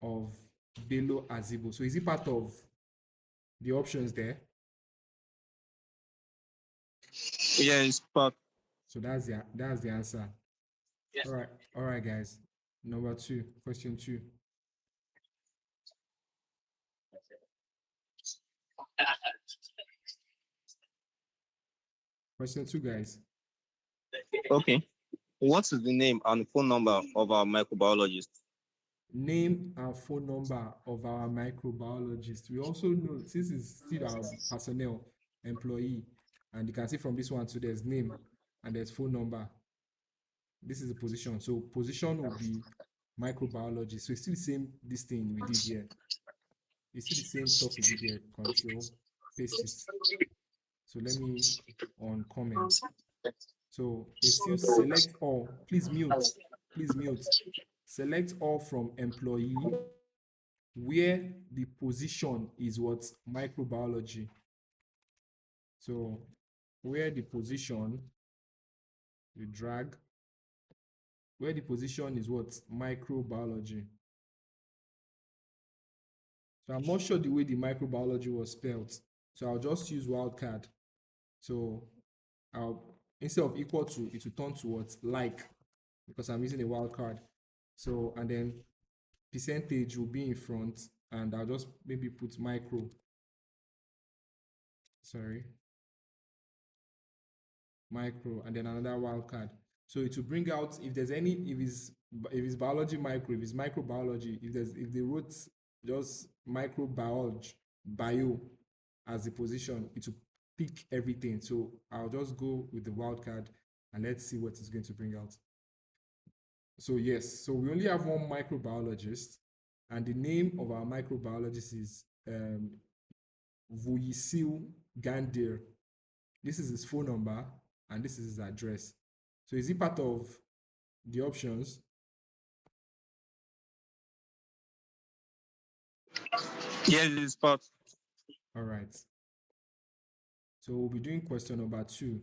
of Bello Azibo. So is it part of the options there? Yeah, it's part. So that's the answer. Yes. All right, guys. Number two, question two. Question two, guys. Okay. What is the name and phone number of our microbiologist? Name and phone number of our microbiologist. We also know, since it's still our personnel employee, and you can see from this one too, there's name and there's phone number. This is the position. So position will be microbiologist. So it's still the same this thing we did here. It's still the same stuff we did here. Control, paste it. So let me on comment. So it's still select all. Please mute. Please mute. Select all from employee where the position is what? Microbiology. So where the position, you drag, where the position is what? Microbiology. So I'm not sure the way the microbiology was spelled. So I'll just use wildcard. So I'll, instead of equal to, it will turn to what? Like, because I'm using a wildcard. So, and then percentage will be in front, and I'll just maybe put micro. Sorry. Micro, and then another wildcard. So it will bring out if there's any, if it's biology micro, if it's microbiology, if they wrote just microbiology, bio as the position, it will pick everything. So I'll just go with the wildcard and let's see what it's going to bring out. So yes, so we only have one microbiologist, and the name of our microbiologist is Vuyisil Gandir. This is his phone number, and this is his address. So is he part of the options? Yes, it's part. All right. So we'll be doing question number two.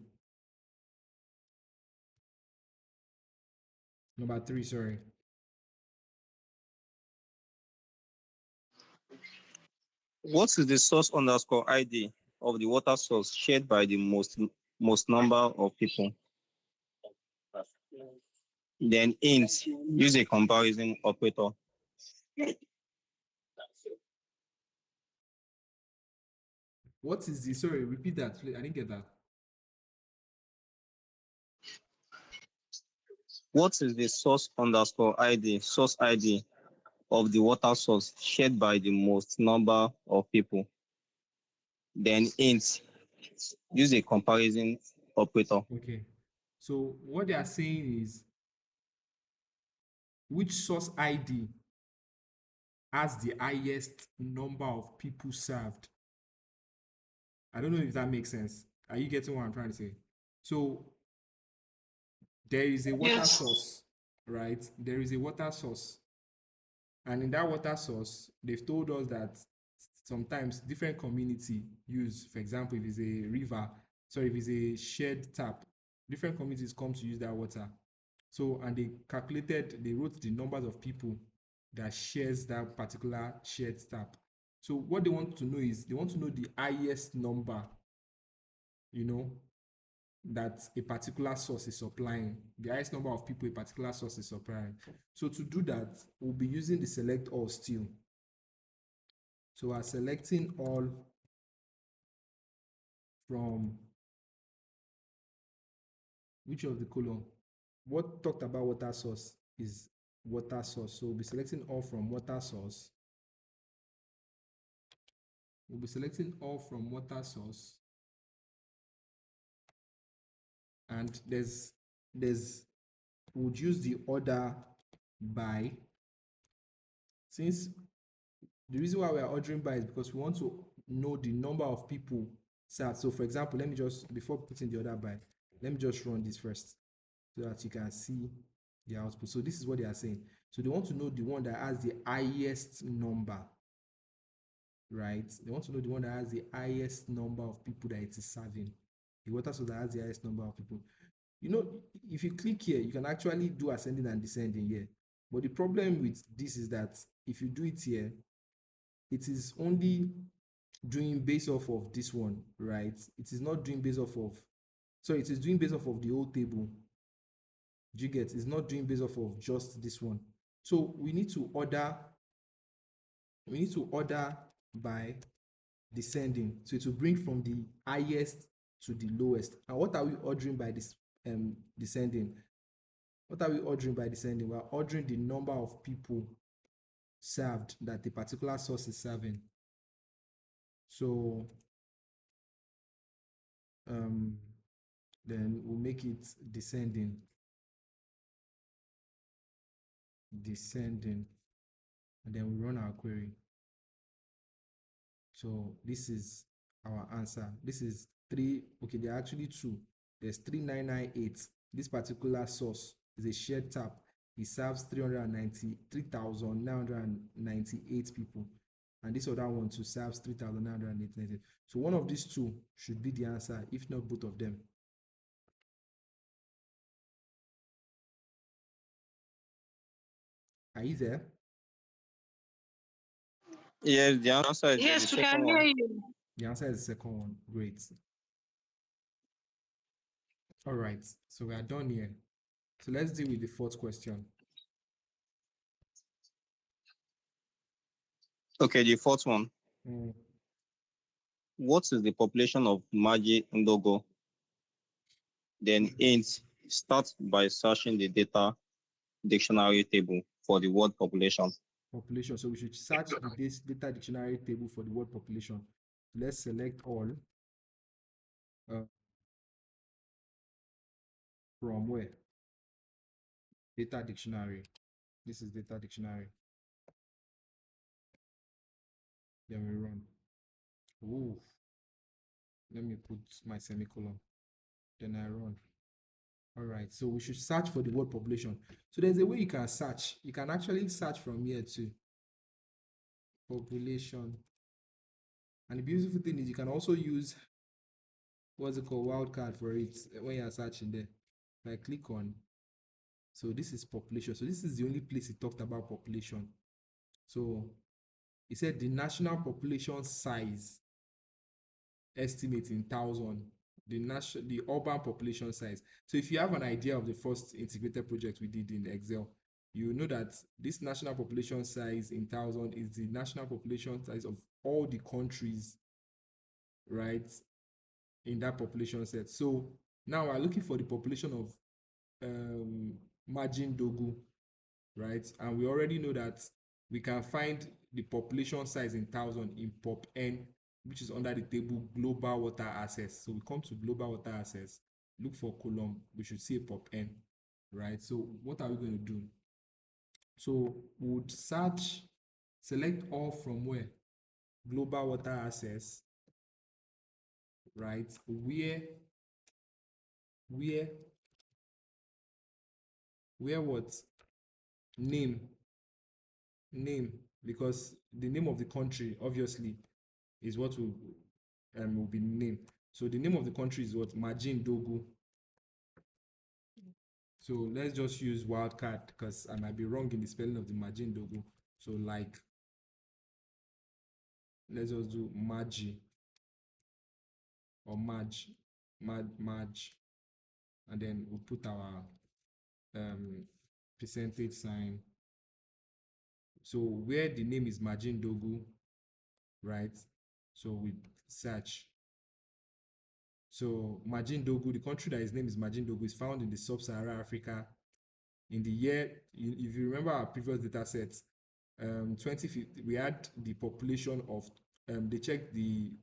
Number three, sorry. What is the source underscore ID of the water source shared by the most number of people? Then int, use a comparison operator. What is the, sorry, repeat that, please. I didn't get that. What is the source underscore source ID of the water source shared by the most number of people? Then int, use a comparison operator. Okay. So what they are saying is which source ID has the highest number of people served. I don't know if that makes sense. Are you getting what I'm trying to say? So there is a water Yes. source, right? There is a water source. And in that water source, they've told us that sometimes different community use, for example, if it's a river, sorry, if it's a shared tap, different communities come to use that water. So, and they wrote the numbers of people that shares that particular shared tap. So what they want to know is they want to know the highest number, you know, that a particular source is supplying, the highest number of people a particular source is supplying. So to do that, we'll be using the select all still. So we're selecting all from which of the column? What talked about water source is water source. So we'll be selecting all from water source. We'll be selecting all from water source. And we'll use the order by, since the reason why we are ordering by is because we want to know the number of people served. So for example, let me just, before putting the order by, let me just run this first so that you can see the output. So this is what they are saying. So they want to know the one that has the highest number, right? They want to know the one that has the highest number of people that it is serving. The water source that has the highest number of people. You know, if you click here, you can actually do ascending and descending here. But the problem with this is that if you do it here, it is only doing based off of this one, right? It is not doing based off of, sorry, it is doing based off of the whole table. Do you get? It's not doing based off of just this one. So we need to order by descending. So it will bring from the highest to the lowest. And what are we ordering by this descending? What are we ordering by descending? We're ordering the number of people served that a particular source is serving. So then we'll make it descending, and then we run our query. So this is our answer. This is three, okay, there are actually two. There's 3998. This particular source is a shared tap. It serves 393,998 people. And this other one too serves 3,988. So one of these two should be the answer, if not both of them. Are you there? Yes, the answer is the Yes, we second can hear one. you. The answer is the second one. Great. All right, so we are done here. So let's deal with the fourth question. Okay, the fourth one. What is the population of Maji Ndogo? Then int, start by searching the data dictionary table for the word population. Population. So we should search the data dictionary table for the word population. Let's select all. From where? Data dictionary. This is data dictionary. Then we run. Ooh. Let me put my semicolon. Then I run. All right. So we should search for the word population. So there's a way you can search. You can actually search from here too. Population. And the beautiful thing is you can also use what's it called, wildcard for it when you're searching there. If I click on, so this is population. So this is the only place it talked about population. So He said the national population size estimate in thousand, the urban population size. So if you have an idea of the first integrated project we did in Excel, you know that this national population size in thousand is the national population size of all the countries, right, in that population set. So now we're looking for the population of Maji Ndogo, right? And we already know that we can find the population size in thousand in pop n, which is under the table global water access. So we come to global water access, look for column, we should see a pop n, right? So what are we going to do? So we would search, select all from where? Global water access, right? Where what? Name, because the name of the country obviously is what will be named. So the name of the country is what? Maji Ndogo. So let's just use wildcard because I might be wrong in the spelling of the Maji Ndogo. So like, let's just do Maji or Maj, and then we'll put our percentage sign. So where the name is Maji Ndogo, right? So we search. So Maji Ndogo, the country that his name is Maji Ndogo, is found in the sub-Saharan Africa. In the year, if you remember our previous data sets, 2050, we had the population of, they checked the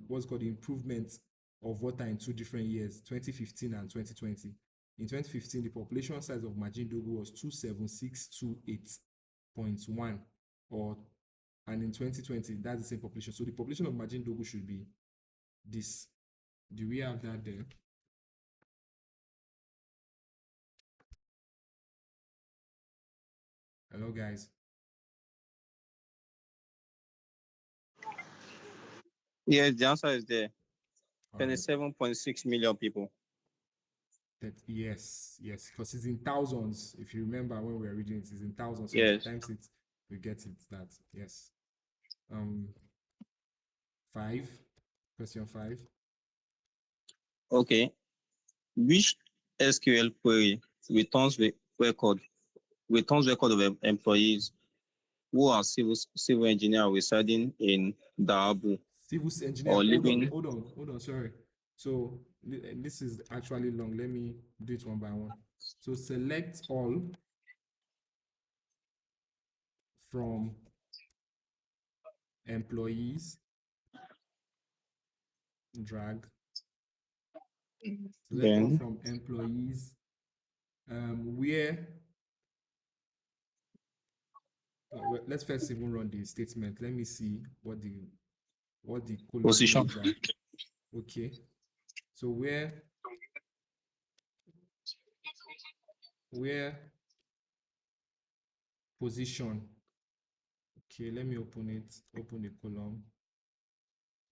what's called the improvement of water in 2 different years, 2015 and 2020. In 2015, the population size of Maji Ndogo was 27628.1, and in 2020, that's the same population. So the population of Maji Ndogo should be this. Do we have that there? Hello, guys. Yes, the answer is there. All right. 27.6 million people. Yes, because it's in thousands. If you remember when we were reading it, it's in thousands. So Yes. times it, we get it. That yes. 5. Question 5. Okay. Which SQL query returns record of employees who are civil engineer residing in Daabu Civil engineer. or living? Hold on. Sorry. So this is actually long. Let me do it one by one. So select all from employees. Drag. Select all from employees. Where? Well, let's first even run the statement. Let me see what the column Position. names are. Okay. So where position. Okay, let me open it. Open the column.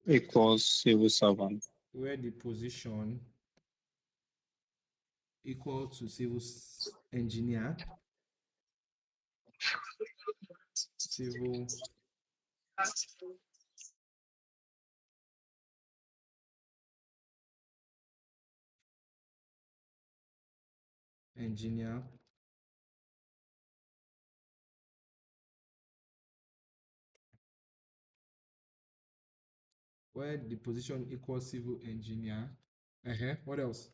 Equals civil servant. Where the position equal to civil engineer. Civil engineer. Where the position equals civil engineer. What else?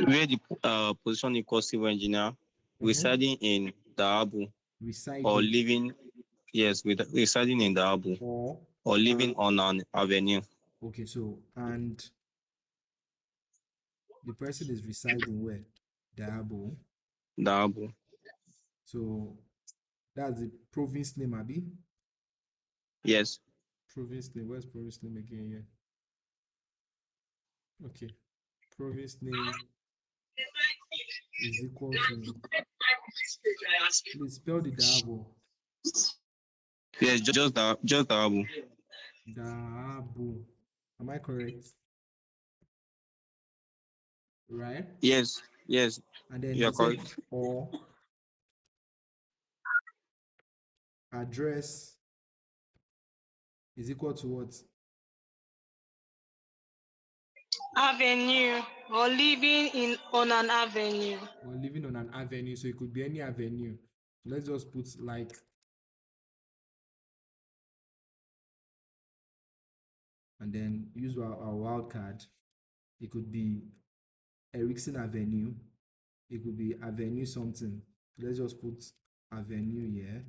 Where the position equals civil engineer residing in Daabu or living, yes, residing in Daabu or living on an avenue. Okay, so and the person is residing where? Daabu. So that's the province name, Abi? Yes. Province name. Where's province name again here? Okay. Province name is equal to. Please spell the Daabu. Yes, just Daabu. Daabu. Am I correct? Right? Yes. And then You're correct. or address is equal to what? Avenue or living in on an avenue. Or living on an avenue, so it could be any avenue. Let's just put like and then use our wild card. It could be Erickson Avenue. It could be Avenue something. Let's just put Avenue here.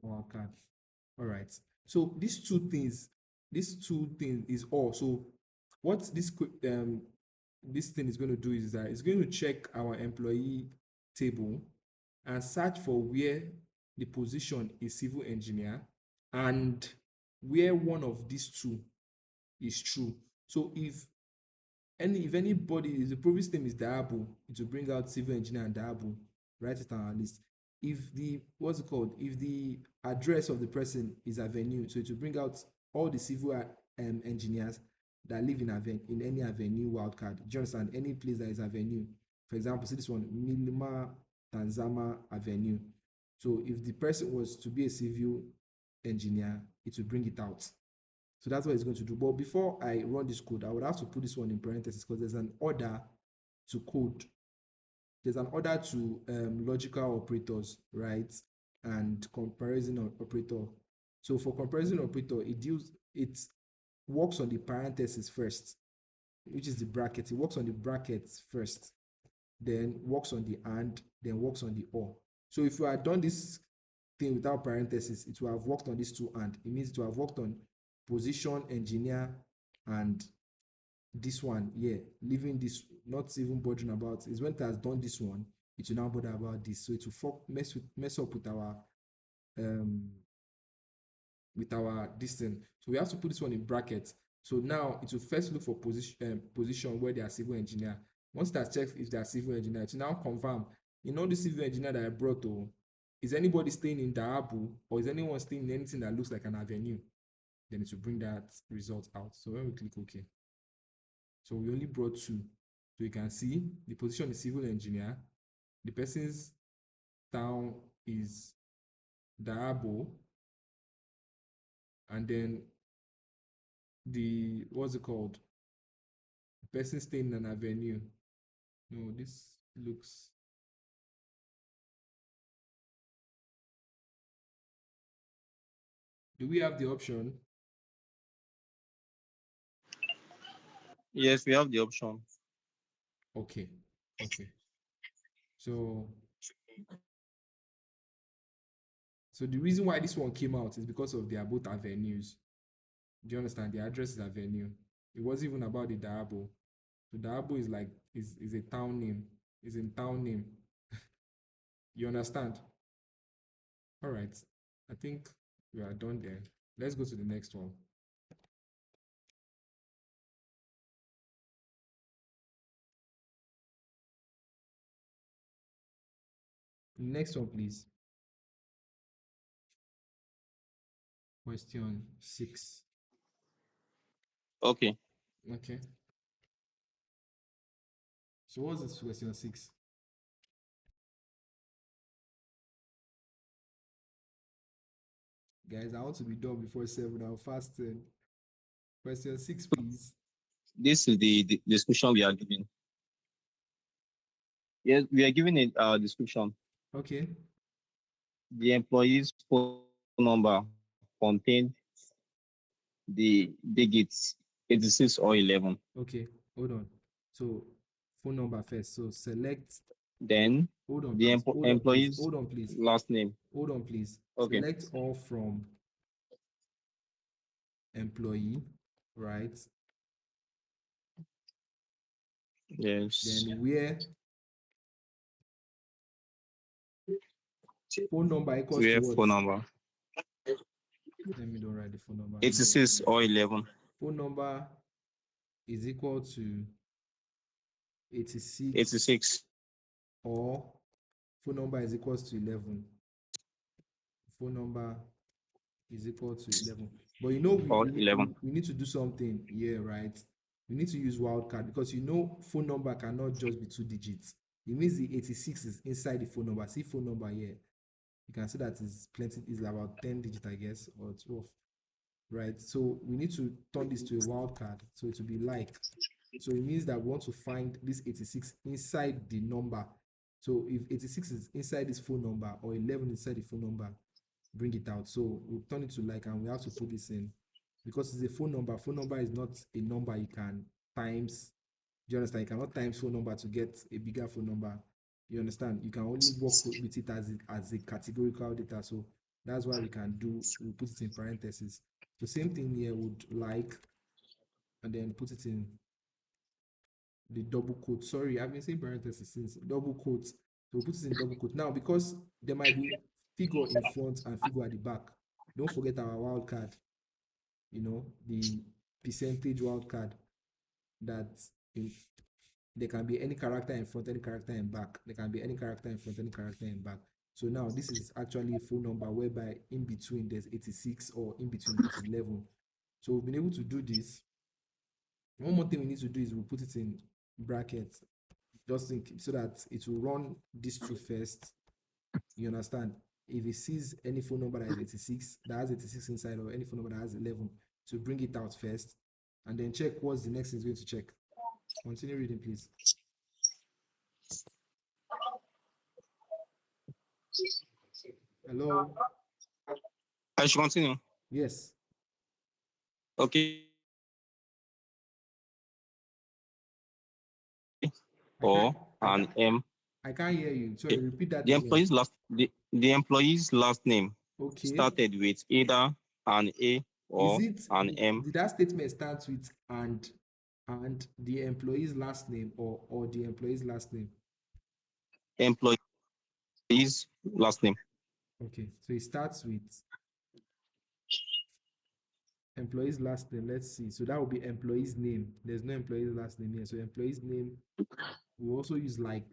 Wild card. All right. So these two things is all. So what this thing is going to do is that it's going to check our employee table and search for where the position is civil engineer and where one of these two is true. So if anybody, if the previous name is Diabo, it will bring out civil engineer and Diabo, write it on our list. If the what's it called? If the address of the person is Avenue, so it will bring out all the civil engineers that live in any Avenue wildcard. Do you understand? Any place that is Avenue. For example, see this one, Milima Tanzama Avenue. So if the person was to be a civil engineer, it will bring it out. So that's what it's going to do. But before I run this code, I would have to put this one in parentheses because there's an order to code. There's an order to logical operators, right? And comparison operator. So for comparison operator, it works on the parentheses first, which is the bracket. It works on the brackets first, then works on the and, then works on the or. So if you had done this thing without parentheses, it will have worked on these two and. It means it will have worked on position, engineer, and this one, yeah, leaving this, not even bothering about, is when it has done this one, it will now bother about this. So it will mess up um with our this thing. So we have to put this one in brackets. So now it will first look for position where they are civil engineer. Once it has checked if they are civil engineer, it will now confirm. You know the civil engineer that I brought, oh, is anybody staying in Daabu or is anyone staying in anything that looks like an avenue? Then it will bring that result out. So when we click OK, so we only brought two. So you can see the position is civil engineer. The person's town is Daabo. And then the, what's it called? The person staying in an avenue. No, this looks. Do we have the option? Yes, we have the option. Okay. Okay. So the reason why this one came out is because of they are both avenues. Do you understand? The address is avenue. It wasn't even about the Daabo. So Daabo is like is a town name. Is in town name. You understand? All right. I think we are done there. Let's go to the next one. Next one, please. Question 6. Okay. Okay. So what's this question 6? Guys, I want to be done before 7. I'm fasting. Question 6, please. This is the description we are giving. Yes, we are giving a description. Okay. The employee's phone number contained the digits 86 or 11. Okay. Hold on. So phone number first. So select. Then Hold on, the please. Hold on, please. employee's Hold on, please. last name. Hold on, please. Okay. Select all from employee, right? Yes. Then where phone number equals to Where what? phone number Let me don't write the phone number. 86 or 11. Phone number is equal to 86 86. or phone number is equals to 11. Phone number is equal to 11. But you know, Or 11. we need to do something here, right? We need to use wildcard because you know phone number cannot just be 2 digits. It means the 86 is inside the phone number. See phone number here. You can see that is plenty, is about 10 digits, I guess, or 12, right? So we need to turn this to a wildcard. So it will be like, so it means that we want to find this 86 inside the number. So if 86 is inside this phone number or 11 inside the phone number, bring it out. So we'll turn it to like, and we have to put this in because it's a phone number. Phone number is not a number you can times. Do you understand? You cannot times phone number to get a bigger phone number. You understand? You can only work with it as a categorical data. So that's why we put it in parentheses. So same thing here, would like, and then put it in the double quote. Sorry, I've been saying parentheses since double quotes. So we'll put it in double quote. Now, because there might be figure in front and figure at the back, don't forget our wildcard, the percentage wildcard that in, there can be any character in front, any character in back. There can be any character in front, any character in back. So now this is actually a phone number whereby in between there's 86 or in between it's 11. So we've been able to do this. One more thing we need to do is we'll put it in brackets just think so that it will run this two first. You understand? If it sees any phone number that is 86, that has 86 inside, or any phone number that has 11, to bring it out first, and then check what's the next thing it's going to check. Continue reading, please. Hello? I should continue. Yes. Okay. I can't, Or I an can't, M. I can't hear you. Sorry, Okay. repeat that The again. employee's last the employee's last name Okay. started with either an A Is or it, an M. did that statement start with and the employee's last name or the employee's last name? Employee's last name. Okay, so it starts with employee's last name. Let's see. So that will be employee's name. There's no employee's last name here. So employee's name, we also use like.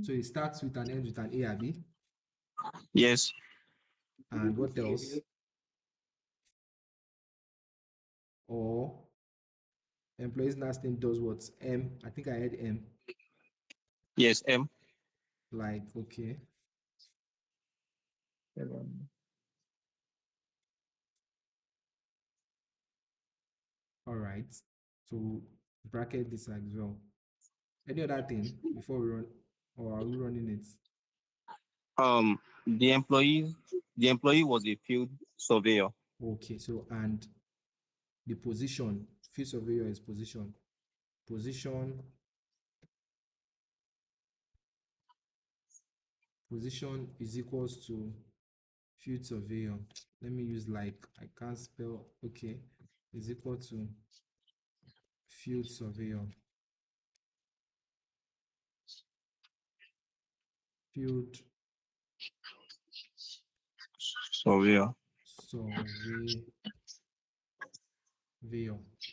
So it starts with and ends with an A, Yes. and what else? Or employee's last name does what? M. I think I heard M. Yes, M. Like, okay. All right. So bracket this as well. Any other thing before we run, or are we running it? Um, the employee was a field surveyor. Okay, so and the position, field surveyor is position. Position is equals to field surveyor. Let me use like, I can't spell, okay, is equal to field surveyor. Field Surveyor. surveyor.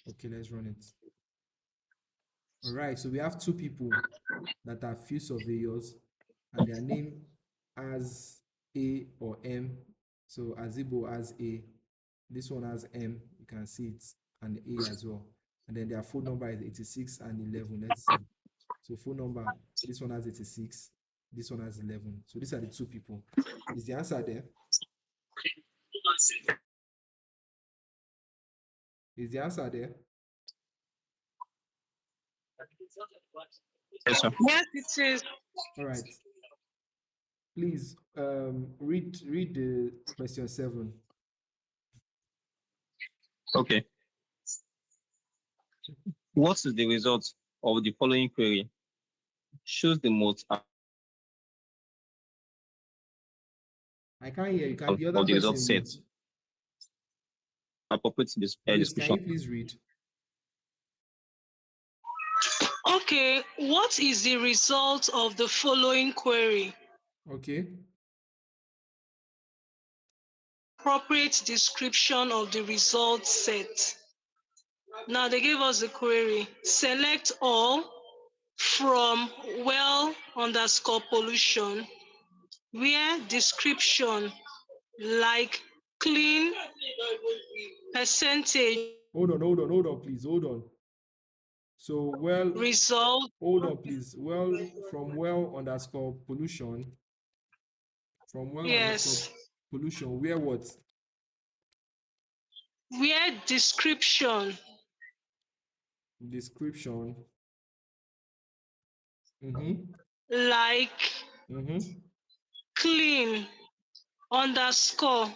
Okay, let's run it. All right, so we have two people that are field surveyors and their name has A or M. So Azibo has A, this one has M, you can see it, and A as well. And then their phone number is 86 and 11. Let's see. So phone number, this one has 86, this one has 11. So these are the two people. Is the answer there? Is the answer there? Yes, sir. Yes, it is. All right. Please read the question 7. Okay. What is the result of the following query? Choose the most I can't hear you. Can of the other the result person set read? appropriate to this Grace, can description. you please read? Okay, what is the result of the following query? Okay. Appropriate description of the result set. Now they gave us the query. Select all from well underscore pollution where description like clean percentage. Hold on, please. Hold on. So well, result. hold on, please. Well, from well underscore pollution, from well underscore Yes. pollution, where what? Where description Description. Mm-hmm. like Mm-hmm. clean underscore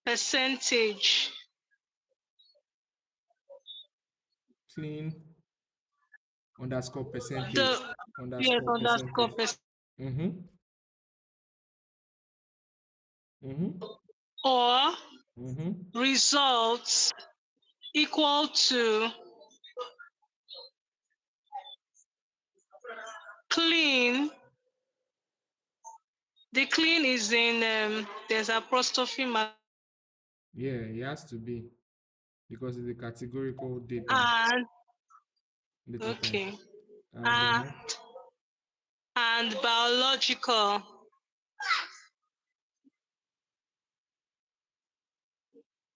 percentage. Clean underscore percentage. The yes Underscore underscore percentage. Mm-hmm. Mm-hmm. or Mm-hmm. results equal to clean. The clean is in there's apostrophe mark Yeah, it has to be because it's a categorical and data type. okay And and and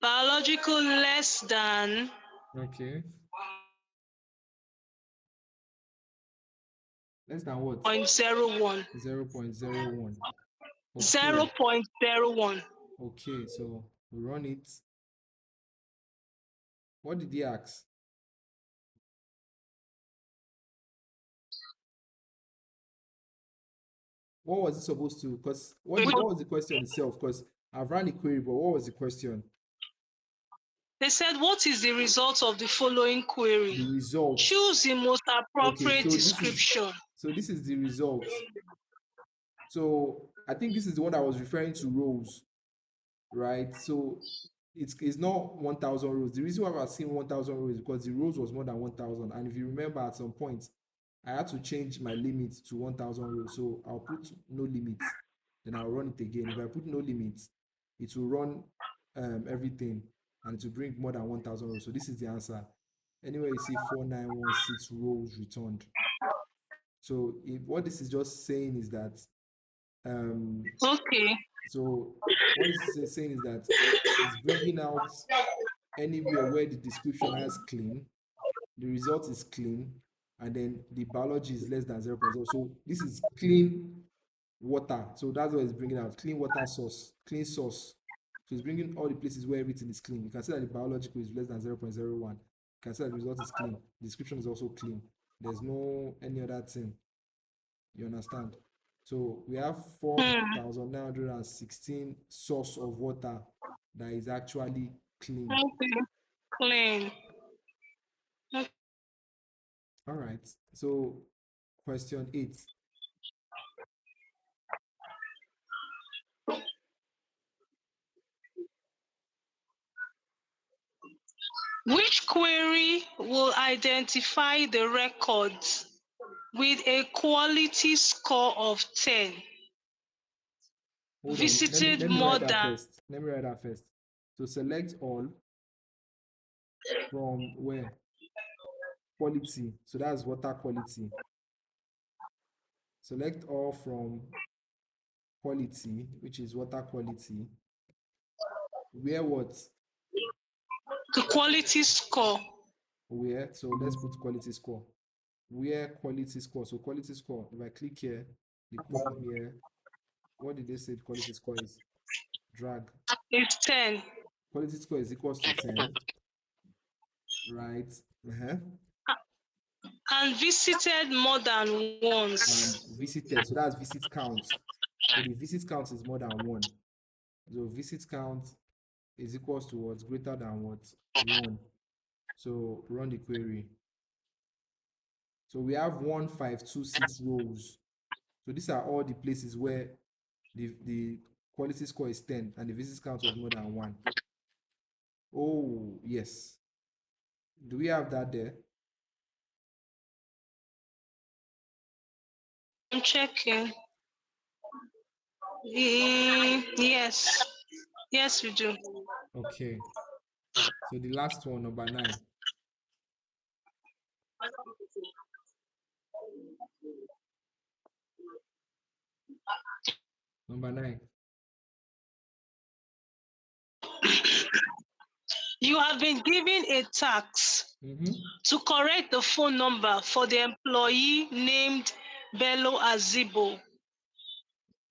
biological less than okay. Less than what? 0.01. 0.01. Okay. 0.01. Okay, so we run it. What did he ask? What was it supposed to? Because what was the question itself? Because I've run the query, but what was the question? They said, what is the result of the following query? The results. Choose the most Okay, appropriate description. this is the results. So I think this is the one that was referring to rows, right? So it's not 1,000 rows. The reason why I've seen 1,000 rows is because the rows was more than 1,000. And if you remember, at some point, I had to change my limit to 1,000 rows. So I'll put no limits, then I'll run it again. If I put no limits, it will run everything and it will bring more than 1,000 rows. So this is the answer. Anyway, you see 4916 rows returned. So what this is just saying is that um, Okay. so what it's saying is that it's bringing out anywhere where the description has clean, the result is clean, and then the biology is less than 0.0. So this is clean water. So that's what it's bringing out. Clean water source, clean source. So it's bringing all the places where everything is clean. You can see that the biological is less than 0.01. You can see that the result is clean. The description is also clean. There's no any other thing. You understand? So we have 4,916 source of water that is actually clean. Okay. Clean. Okay. All right. So question 8. Which query will identify the records with a quality score of 10? Hold on. Visited Let me write more that than first. Let me write that first. So select all from where? Quality. So that's water quality. Select all from quality, which is water quality. Where what? the quality score. Where? So let's put quality score. Where quality score? So quality score. If I click here, they come here. What did they say the quality score is? Drag. Is 10. Quality score is equals to 10, right? And visited more than And once. visited. So that's visit count. So the visit count is more than 1. So visit count is equals to what? Greater than what? 1. So run the query. So we have 1526 rows. So these are all the places where the quality score is 10 and the visit count was more than 1. Oh, yes. Do we have that there? I'm checking. Yes. Yes, we do. Okay. So the last one, number 9. Number 9. You have been given a task to correct the phone number for the employee named Bello Azibo.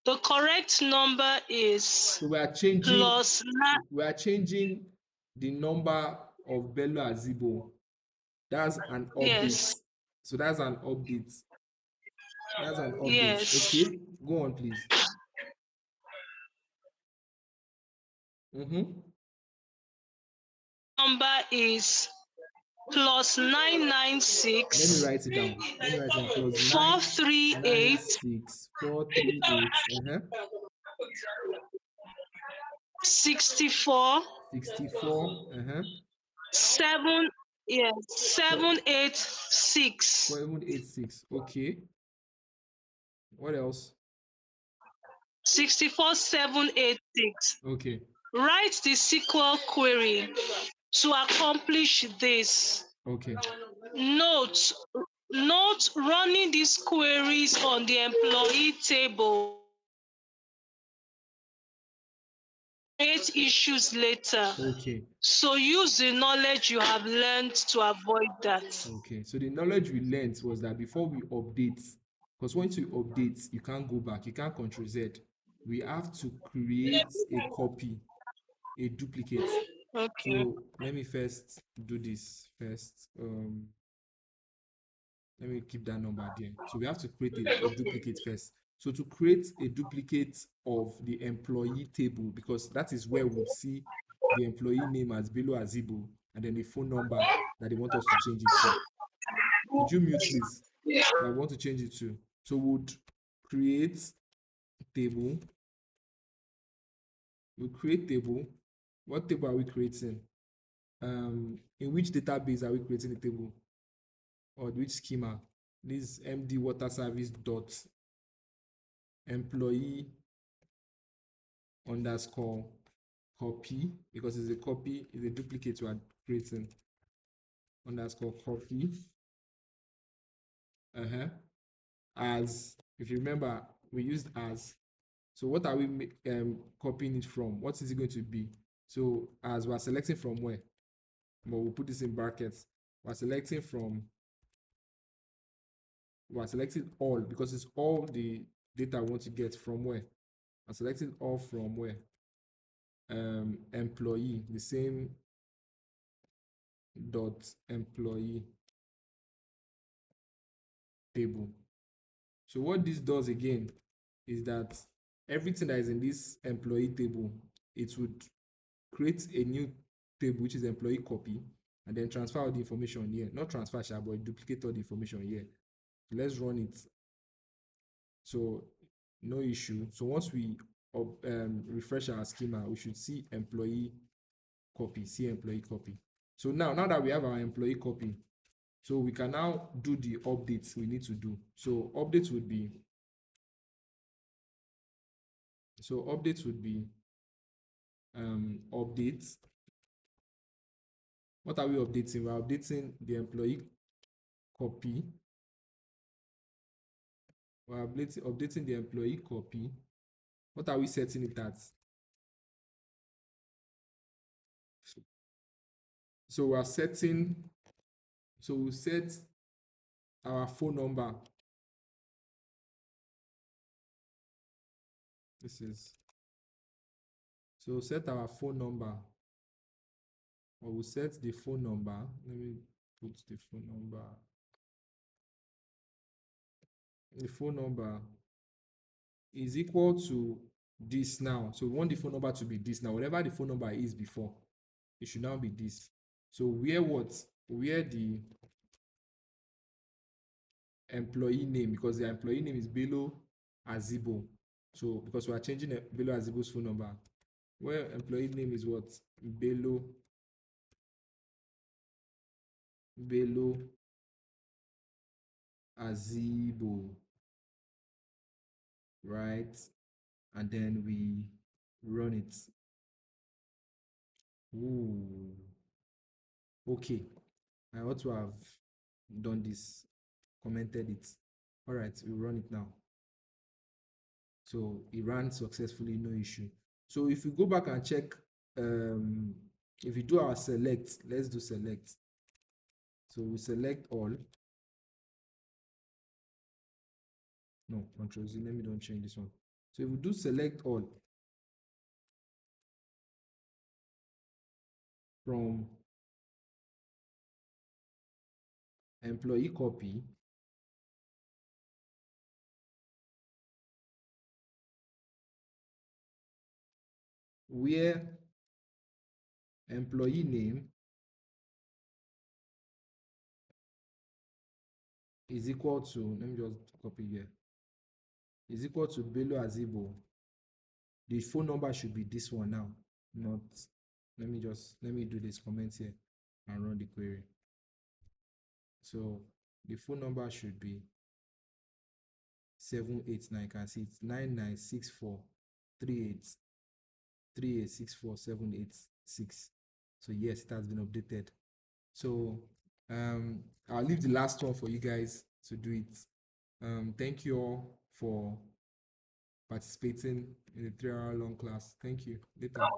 The correct number is So we are changing plus 9. we are changing the number of Bello Azibo. That's an update. Yes, So that's an update. That's an update. yes. Okay, go on, please. Number is plus Let me 996 write it down. Let me write it down. Plus four nine three nine eight six 438 64 64 7 yes 786 786. Okay. What else? 64786. Okay. Write the SQL query to accomplish this. Okay. Note, note running these queries on the employee table create issues later. Okay. So use the knowledge you have learned to avoid that. Okay. So the knowledge we learned was that before we update, because once you update, you can't go back, you can't control Z. We have to create a copy, a duplicate. Okay. So let me first do this first. Let me keep that number there. So we have to create a duplicate first. So to create a duplicate of the employee table, because that is where we would see the employee name as Bello Azibo and then the phone number that they want us to change it to. Could you mute, please? That we want to change it to. So we would create table. We create table. What table are we creating? In which database are we creating the table? Or which schema? This MD water service dot employee underscore copy, because it's a copy, it's a duplicate we are creating, underscore copy. As, if you remember, we used as. So what are we copying it from? What is it going to be? So as we're selecting from where? But we'll put this in brackets. We're selecting from, we're selecting all, because it's all the data we want to get from where? I'm selecting all from where? Employee, the same dot employee table. So what this does again is that everything that is in this employee table, it would create a new table, which is employee copy, and then transfer all the information here. Not transfer, but duplicate all the information here. Let's run it. So no issue. So once we refresh our schema, we should see employee copy, see employee copy. So now that we have our employee copy, so we can now do the updates we need to do. So updates would be, updates. What are we updating? We're updating the employee copy. We're updating the employee copy. What are we setting it at? So we're setting, so we'll set our phone number. This is, so set our phone number, or we'll set the phone number. Let me put the phone number. The phone number is equal to this now. So we want the phone number to be this now. Whatever the phone number is before, it should now be this. So where what? Where the employee name, because the employee name is Bello Azibo. So because we are changing Bello Azibo's phone number, where employee name is what? Bello Azibo, right? And then we run it. Ooh. Okay, I ought to have done this, commented it. All right, we run it now. So it ran successfully, no issue. So if we go back and check, if we do our select, let's do select. So we select all. No, Control Z. Let me don't change this one. So if we do select all from employee copy, where employee name is equal to, let me just copy here, is equal to Bello Azibo. The phone number should be this one now, not, let me do this comment here and run the query. So the phone number should be 789. You can see it's 99643838647886. So yes, it has been updated. So I'll leave the last one for you guys to do it. Thank you all for participating in the 3-hour long class. Thank you. Later.